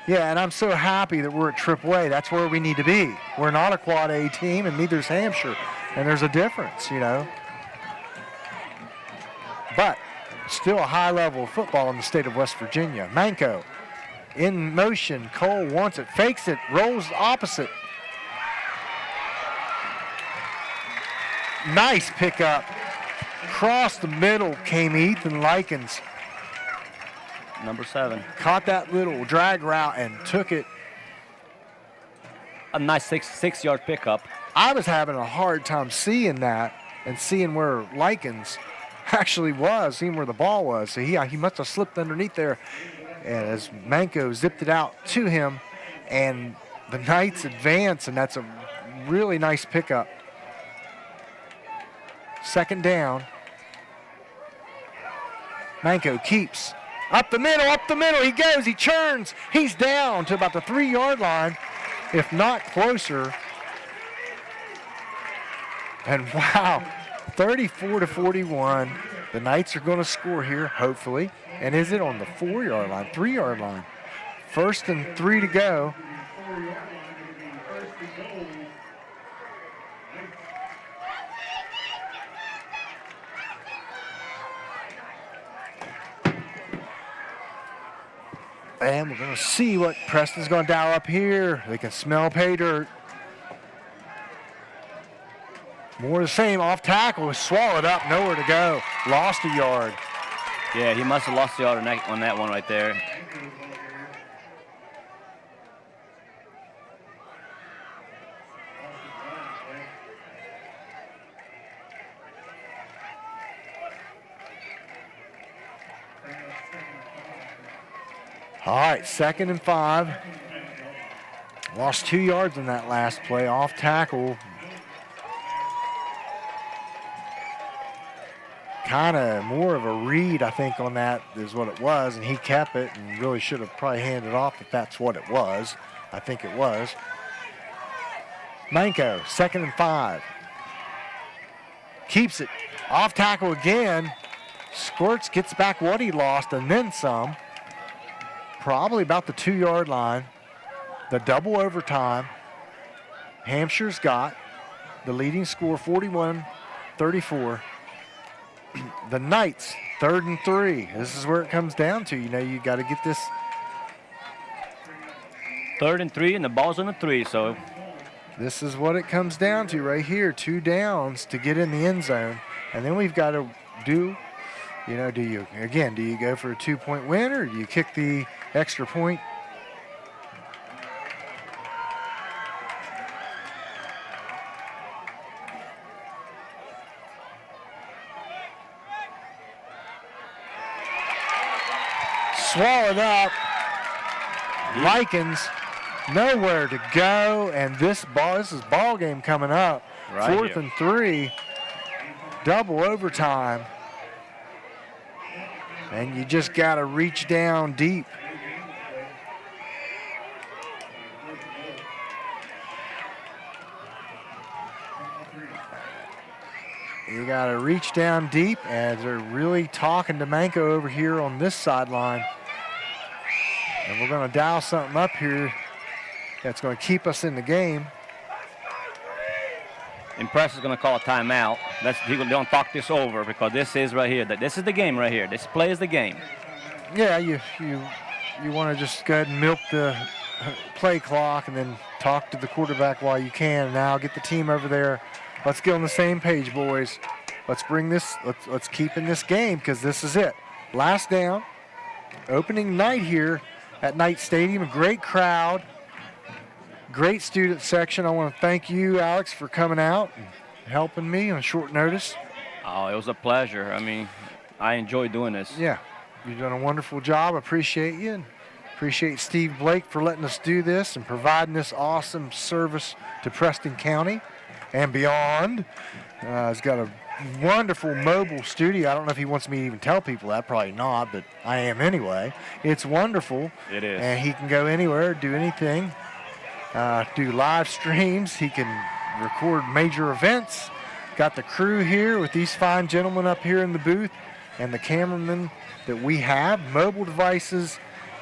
Yeah, and I'm so happy that we're at AAA. That's where we need to be. We're not a Quad A team, and neither is Hampshire. And there's a difference, But still a high level of football in the state of West Virginia. Manco in motion. Cole wants it, fakes it, rolls opposite. Nice pickup. Across the middle came Ethan Likens. Number 7. Caught that little drag route and took it. A nice six-yard pickup. I was having a hard time seeing that and seeing where Likens actually was, seeing where the ball was. So he must have slipped underneath there. And as Manco zipped it out to him, and the Knights advance, and that's a really nice pickup. Second down. Manco keeps. Up the middle, he goes, he churns. He's down to about the 3-yard line, if not closer. And wow, 34-41. The Knights are going to score here, hopefully. And is it on the 4-yard line, 3-yard line? 1st and 3 to go. And we're going to see what Preston's going to dial up here. They can smell pay dirt. More of the same. Off tackle. Swallowed up. Nowhere to go. Lost a yard. Yeah, he must have lost the yard on that one right there. All right, 2nd and 5. Lost 2 yards in that last play. Off tackle. Kind of more of a read, I think, on that is what it was, and he kept it and really should have probably handed off if that's what it was. I think it was. Manco, 2nd and 5. Keeps it. Off tackle again. Squirts, gets back what he lost and then some. Probably about the 2-yard line. The double overtime. Hampshire's got the leading score, 41-34. The Knights, 3rd and 3. This is where it comes down to. You got to get this. 3rd and 3, and the ball's on the 3, so. This is what it comes down to right here. 2 downs to get in the end zone. And then we've got to do you go for a 2-point win, or do you kick the extra point? swallowed up. Likens nowhere to go, and this is ball game coming up. Right 4th here. and 3, double overtime. And you just got to reach down deep. You got to reach down deep, as they're really talking to Manco over here on this sideline. And we're going to dial something up here that's going to keep us in the game. And Preston's going to call a timeout. People don't talk this over, because this is right here. This is the game right here. This play is the game. Yeah, you want to just go ahead and milk the play clock and then talk to the quarterback while you can. Now get the team over there. Let's get on the same page, boys. Let's bring this. Let's keep in this game, because this is it. Last down. Opening night here at Knight Stadium. A great crowd. Great student section. I want to thank you, Alex, for coming out and helping me on short notice. Oh, it was a pleasure. I mean, I enjoy doing this. Yeah, you've done a wonderful job. I appreciate you. And appreciate Steve Blake for letting us do this and providing this awesome service to Preston County and beyond. He's got a wonderful mobile studio. I don't know if he wants me to even tell people that. Probably not, but I am anyway. It's wonderful. It is. And he can go anywhere, do anything. Do live streams. He can record major events. Got the crew here with these fine gentlemen up here in the booth and the cameramen that we have. Mobile devices.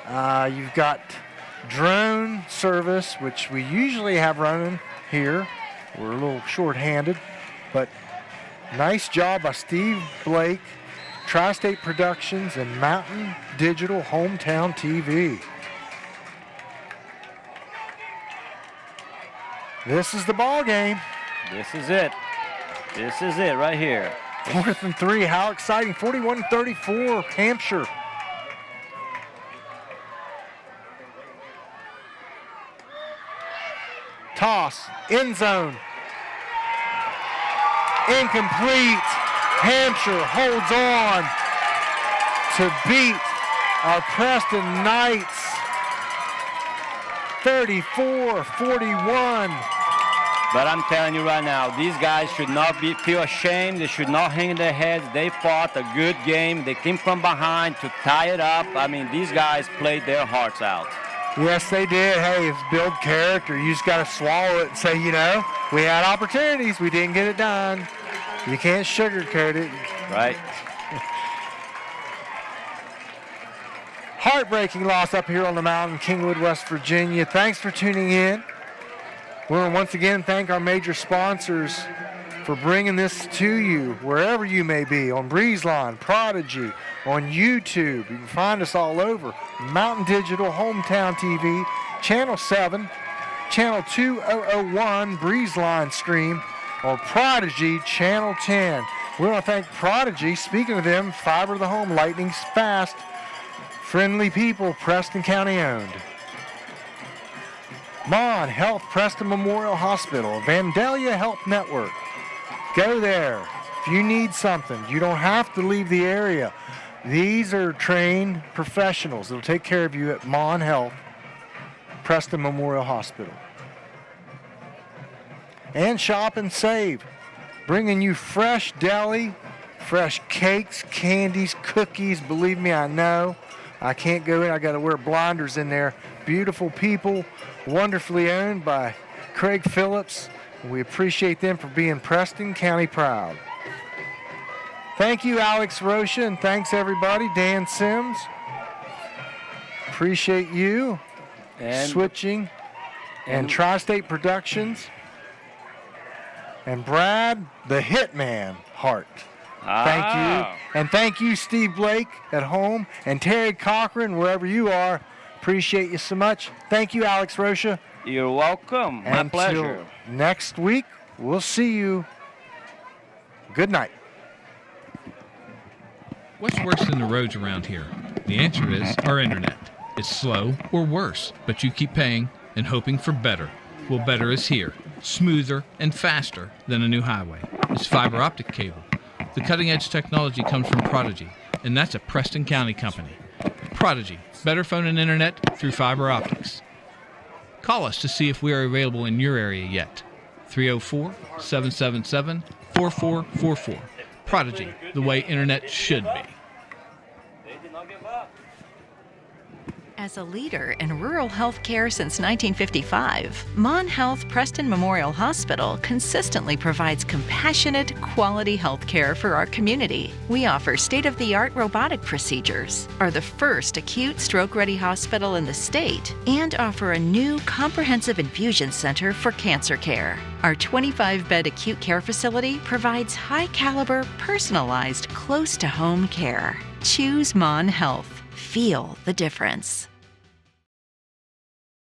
You've got drone service, which we usually have running here. We're a little short-handed, but nice job by Steve Blake, Tri-State Productions, and Mountain Digital Hometown TV. This is the ball game. This is it. This is it right here. 4th and 3, how exciting. 41-34, Hampshire. Toss, end zone. Incomplete. Hampshire holds on to beat our Preston Knights. 34-41. But I'm telling you right now, these guys should not feel ashamed. They should not hang their heads. They fought a good game. They came from behind to tie it up. I mean, these guys played their hearts out. Yes, they did. Hey, it's build character. You just got to swallow it and say, you know, we had opportunities. We didn't get it done. You can't sugarcoat it. Right. Heartbreaking loss up here on the mountain, Kingwood, West Virginia. Thanks for tuning in. We want to once again thank our major sponsors for bringing this to you wherever you may be, on BreezeLine, Prodigy, on YouTube. You can find us all over. Mountain Digital, Hometown TV, Channel 7, Channel 2001, BreezeLine stream, or Prodigy, Channel 10. We want to thank Prodigy. Speaking of them, fiber to the home, lightning's fast. Friendly people, Preston County owned. Mon Health, Preston Memorial Hospital, Vandalia Health Network. Go there. If you need something, you don't have to leave the area. These are trained professionals that will take care of you at Mon Health, Preston Memorial Hospital. And Shop and Save, bringing you fresh deli, fresh cakes, candies, cookies. Believe me, I know. I can't go in. I got to wear blinders in there. Beautiful people, wonderfully owned by Craig Phillips. We appreciate them for being Preston County proud. Thank you, Alex Rocha, and thanks everybody. Dan Sims. Appreciate you. And Switching and Tri-State Productions. And Brad, the Hitman Hart. Thank you. And thank you, Steve Blake at home, and Terry Cochran, wherever you are. Appreciate you so much. Thank you, Alex Rocha. You're welcome. My pleasure. Until next week, we'll see you. Good night. What's worse than the roads around here? The answer is our internet. It's slow or worse, but you keep paying and hoping for better. Well, better is here. Smoother and faster than a new highway. It's fiber optic cable. The cutting-edge technology comes from Prodigy, and that's a Preston County company. Prodigy, better phone and internet through fiber optics. Call us to see if we are available in your area yet. 304-777-4444. Prodigy, the way internet should be. As a leader in rural health care since 1955, Mon Health Preston Memorial Hospital consistently provides compassionate, quality health care for our community. We offer state-of-the-art robotic procedures, are the first acute stroke-ready hospital in the state, and offer a new comprehensive infusion center for cancer care. Our 25-bed acute care facility provides high-caliber, personalized, close-to-home care. Choose Mon Health. Feel the difference.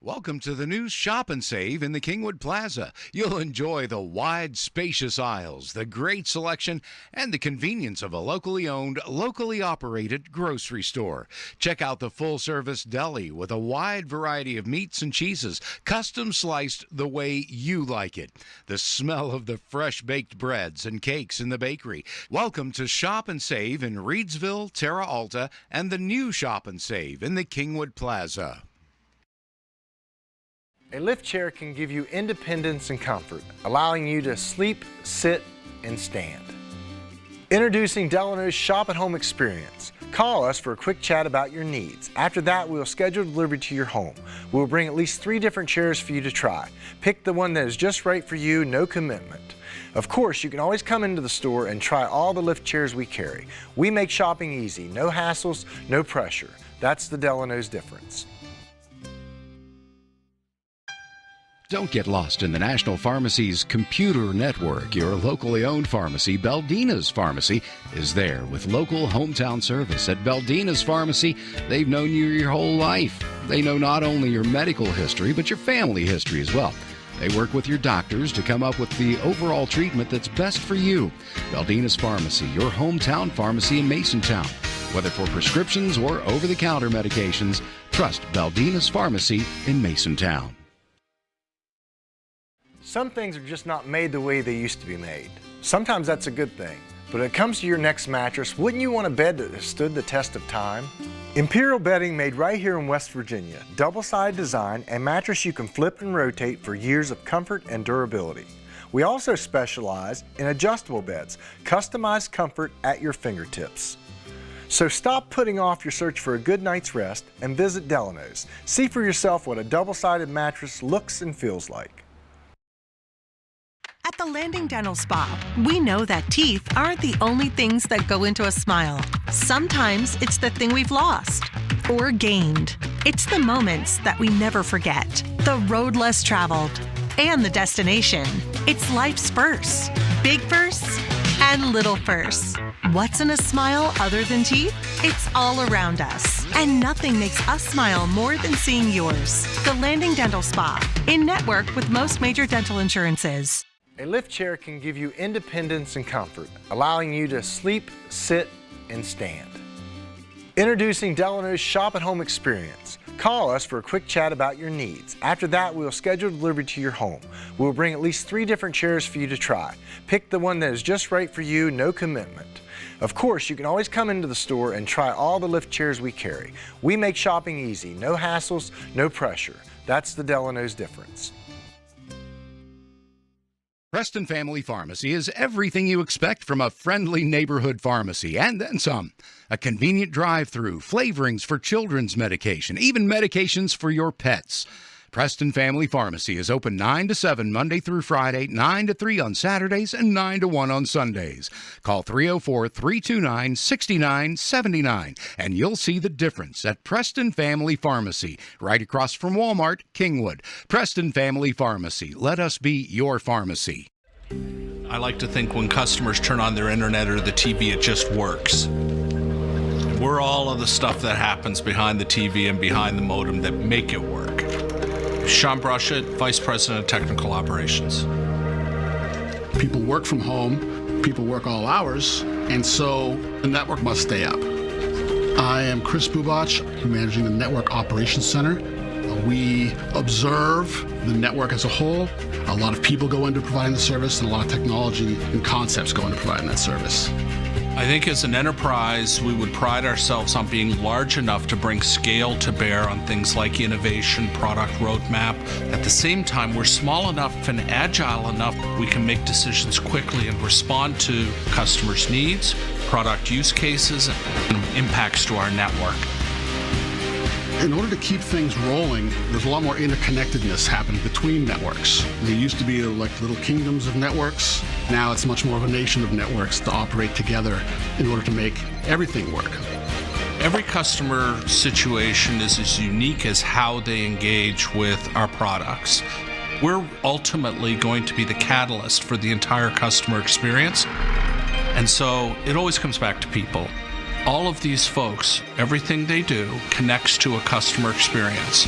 Welcome to the new Shop and Save in the Kingwood Plaza. You'll enjoy the wide, spacious aisles, the great selection, and the convenience of a locally owned, locally operated grocery store. Check out the full-service deli with a wide variety of meats and cheeses, custom sliced the way you like it. The smell of the fresh-baked breads and cakes in the bakery. Welcome to Shop and Save in Reedsville, Terra Alta, and the new Shop and Save in the Kingwood Plaza. A lift chair can give you independence and comfort, allowing you to sleep, sit, and stand. Introducing Delano's Shop at Home experience. Call us for a quick chat about your needs. After that, we'll schedule delivery to your home. We'll bring at least 3 different chairs for you to try. Pick the one that is just right for you, no commitment. Of course, you can always come into the store and try all the lift chairs we carry. We make shopping easy, no hassles, no pressure. That's the Delano's difference. Don't get lost in the National Pharmacy's computer network. Your locally owned pharmacy, Baldina's Pharmacy, is there with local hometown service. At Baldina's Pharmacy, they've known you your whole life. They know not only your medical history, but your family history as well. They work with your doctors to come up with the overall treatment that's best for you. Baldina's Pharmacy, your hometown pharmacy in Masontown. Whether for prescriptions or over-the-counter medications, trust Baldina's Pharmacy in Masontown. Some things are just not made the way they used to be made. Sometimes that's a good thing. But when it comes to your next mattress, wouldn't you want a bed that has stood the test of time? Imperial bedding made right here in West Virginia. Double-sided design and mattress you can flip and rotate for years of comfort and durability. We also specialize in adjustable beds, customized comfort at your fingertips. So stop putting off your search for a good night's rest and visit Delano's. See for yourself what a double-sided mattress looks and feels like. At the Landing Dental Spa, we know that teeth aren't the only things that go into a smile. Sometimes it's the thing we've lost or gained. It's the moments that we never forget, the road less traveled, and the destination. It's life's firsts, big firsts and little firsts. What's in a smile other than teeth? It's all around us. And nothing makes us smile more than seeing yours. The Landing Dental Spa, in network with most major dental insurances. A lift chair can give you independence and comfort, allowing you to sleep, sit, and stand. Introducing Delano's Shop at Home experience. Call us for a quick chat about your needs. After that, we'll schedule delivery to your home. We'll bring at least 3 different chairs for you to try. Pick the one that is just right for you, no commitment. Of course, you can always come into the store and try all the lift chairs we carry. We make shopping easy, no hassles, no pressure. That's the Delano's difference. Preston Family Pharmacy is everything you expect from a friendly neighborhood pharmacy, and then some. A convenient drive-through, flavorings for children's medication, even medications for your pets. Preston Family Pharmacy is open 9 to 7 Monday through Friday, 9 to 3 on Saturdays, and 9 to 1 on Sundays. Call 304-329-6979, and you'll see the difference at Preston Family Pharmacy, right across from Walmart, Kingwood. Preston Family Pharmacy. Let us be your pharmacy. I like to think when customers turn on their internet or the TV, it just works. We're all of the stuff that happens behind the TV and behind the modem that make it work. Sean Brushett, Vice President of Technical Operations. People work from home, people work all hours, and so the network must stay up. I am Chris Bubach, managing the Network Operations Center. We observe the network as a whole. A lot of people go into providing the service, and a lot of technology and concepts go into providing that service. I think as an enterprise, we would pride ourselves on being large enough to bring scale to bear on things like innovation, product roadmap. At the same time, we're small enough and agile enough we can make decisions quickly and respond to customers' needs, product use cases, and impacts to our network. In order to keep things rolling, there's a lot more interconnectedness happening between networks. There used to be like little kingdoms of networks. Now it's much more of a nation of networks to operate together in order to make everything work. Every customer situation is as unique as how they engage with our products. We're ultimately going to be the catalyst for the entire customer experience. And so it always comes back to people. All of these folks, everything they do connects to a customer experience.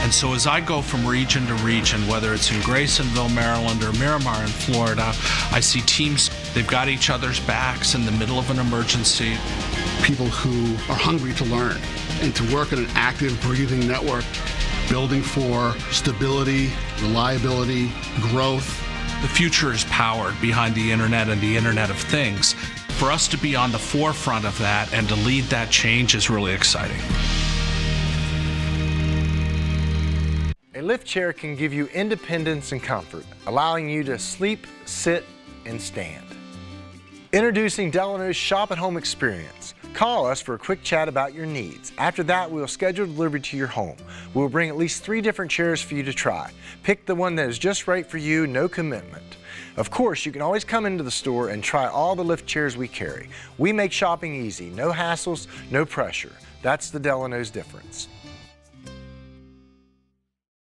And so as I go from region to region, whether it's in Graysonville, Maryland, or Miramar in Florida, I see teams, they've got each other's backs in the middle of an emergency. People who are hungry to learn and to work in an active, breathing network, building for stability, reliability, growth. The future is powered behind the internet and the Internet of Things. For us to be on the forefront of that and to lead that change is really exciting. A lift chair can give you independence and comfort, allowing you to sleep, sit, and stand. Introducing Delano's Shop at Home experience. Call us for a quick chat about your needs. After that, we'll schedule delivery to your home. We'll bring at least 3 different chairs for you to try. Pick the one that is just right for you, no commitment. Of course, you can always come into the store and try all the lift chairs we carry. We make shopping easy, no hassles, no pressure. That's the Delano's difference.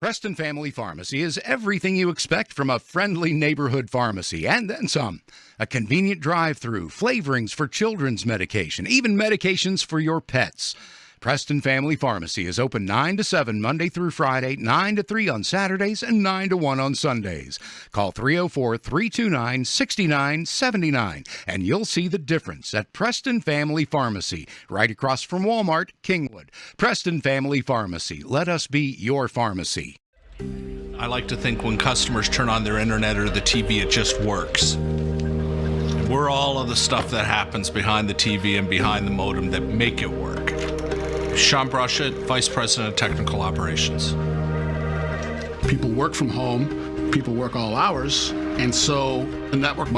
Preston Family Pharmacy is everything you expect from a friendly neighborhood pharmacy, and then some. A convenient drive-through, flavorings for children's medication, even medications for your pets. Preston Family Pharmacy is open 9 to 7 Monday through Friday, 9 to 3 on Saturdays, and 9 to 1 on Sundays. Call 304-329-6979, and you'll see the difference at Preston Family Pharmacy, right across from Walmart, Kingwood. Preston Family Pharmacy. Let us be your pharmacy. I like to think when customers turn on their internet or the TV, it just works. We're all of the stuff that happens behind the TV and behind the modem that make it work. Sean Brushett, Vice President of Technical Operations. People work from home, people work all hours, and so the network